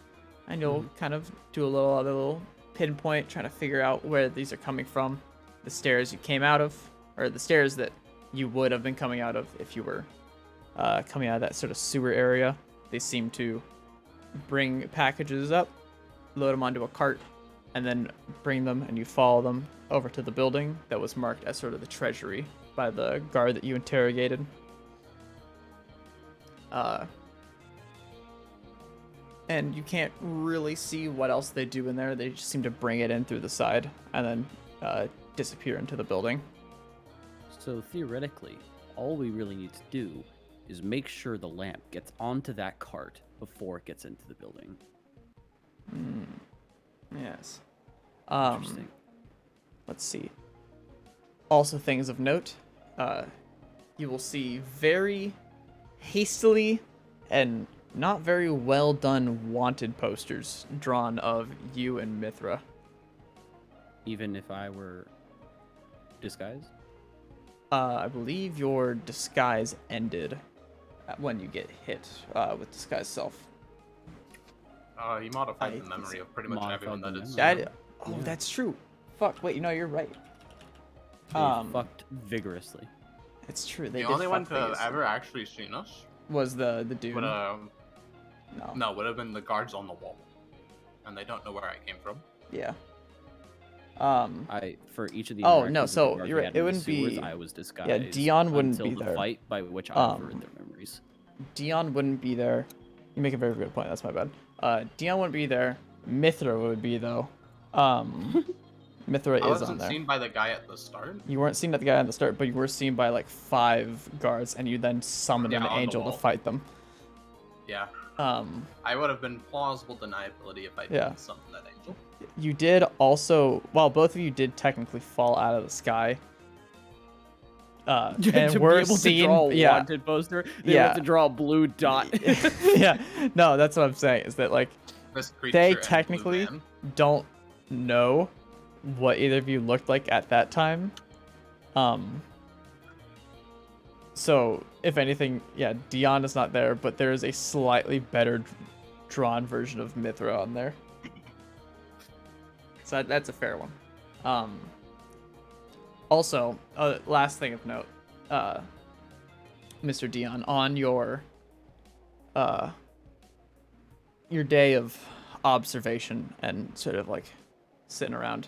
And you'll kind of do a little pinpoint, trying to figure out where these are coming from. The stairs you came out of, or the stairs that you would have been coming out of if you were coming out of that sort of sewer area. They seem to bring packages up, load them onto a cart, and then bring them, and you follow them over to the building that was marked as sort of the treasury by the guard that you interrogated. And you can't really see what else they do in there. They just seem to bring it in through the side and then disappear into the building. So theoretically, all we really need to do is make sure the lamp gets onto that cart before it gets into the building. Yes. Interesting. Let's see. Also, things of note. You will see very hastily and not very well done wanted posters drawn of you and Mithra. Even if I were disguised? I believe your disguise ended when you get hit with disguise self. He modified the memory of pretty much everyone that is. That's true. Fuck, wait, you're right. They fucked vigorously. It's true. The only one to have ever actually seen us was the dude. would have been the guards on the wall, and they don't know where I came from. Yeah. For each of the Oh no, interactions so with the you're guards right. we It had in the wouldn't be. sewers, I was disguised. Yeah, Dion wouldn't until be the there. fight by which I overrid their memories. Dion wouldn't be there. You make a very good point. That's my bad. Dion wouldn't be there. Mithra would be though. Mithra I is on wasn't there. seen by the guy at the start. You weren't seen at the guy at the start, but you were seen by like 5 guards, and you then summoned an on the angel to wall. fight them. Yeah. I would have been plausible deniability if I didn't summon that angel. You did also, well, both of you did technically fall out of the sky. And to we're be able seen, to draw a yeah, wanted poster, they have to draw a blue dot. yeah. No, that's what I'm saying. Is that like This creature they and Blue technically Man. don't know what either of you looked like at that time. So if anything, yeah, Dion is not there, but there is a slightly better drawn version of Mithra on there. So that's a fair one. Also, last thing of note, Mr. Dion, on your day of observation and sort of like sitting around,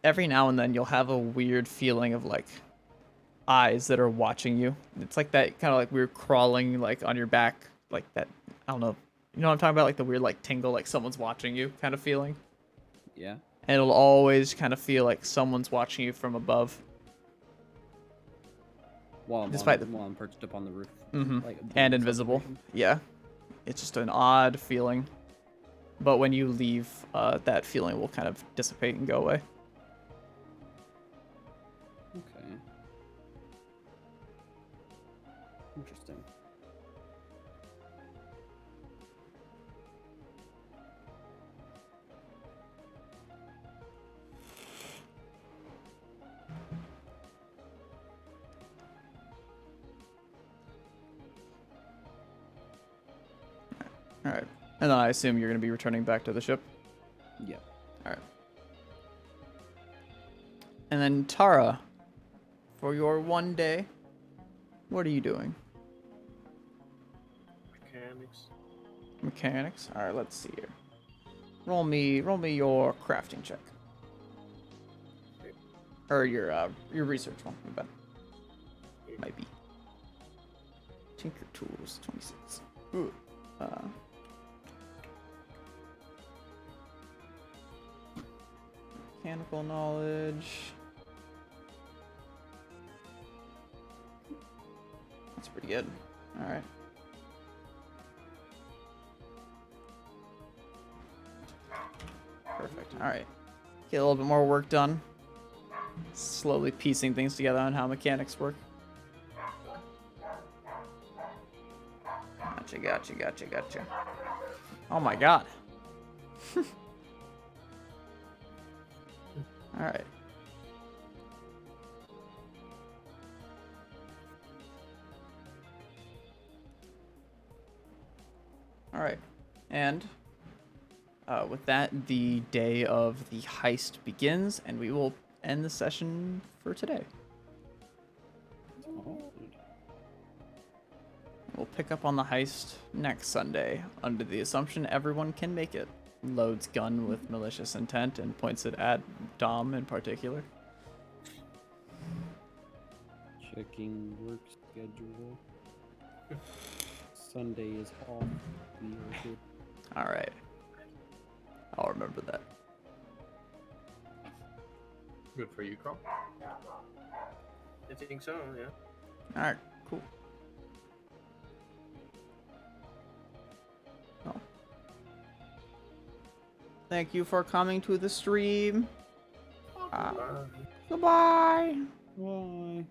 every now and then you'll have a weird feeling of like eyes that are watching you. It's like that kind of like weird crawling like on your back, like that. I don't know. You know what I'm talking about? Like the weird like tingle, like someone's watching you kind of feeling. Yeah. And it'll always kind of feel like someone's watching you from above. While Despite I'm perched up on the roof. Mm-hmm. Like, And doing invisible. observation. Yeah. It's just an odd feeling. But when you leave, that feeling will kind of dissipate and go away. Okay. Interesting. Alright. And then I assume you're going to be returning back to the ship? Yeah. Alright. And then Tara, for your one day, what are you doing? Mechanics. Mechanics? Alright, let's see here. Roll me your crafting check. Or your research one, my bad. Might be. Tinker Tools, 26. Ooh. Mechanical knowledge. That's pretty good. Alright. Perfect. Alright. Get a little bit more work done. Slowly piecing things together on how mechanics work. Gotcha. Oh my god. Alright. Alright. And with that, the day of the heist begins, and we will end the session for today. Oh. We'll pick up on the heist next Sunday, under the assumption everyone can make it. Loads gun with malicious intent and points it at Dom in particular. Checking work schedule. Sunday is off. We are good. Alright. I'll remember that. Good for you, Carl. I think so, yeah. Alright, cool. Oh. Thank you for coming to the stream. Goodbye. Bye.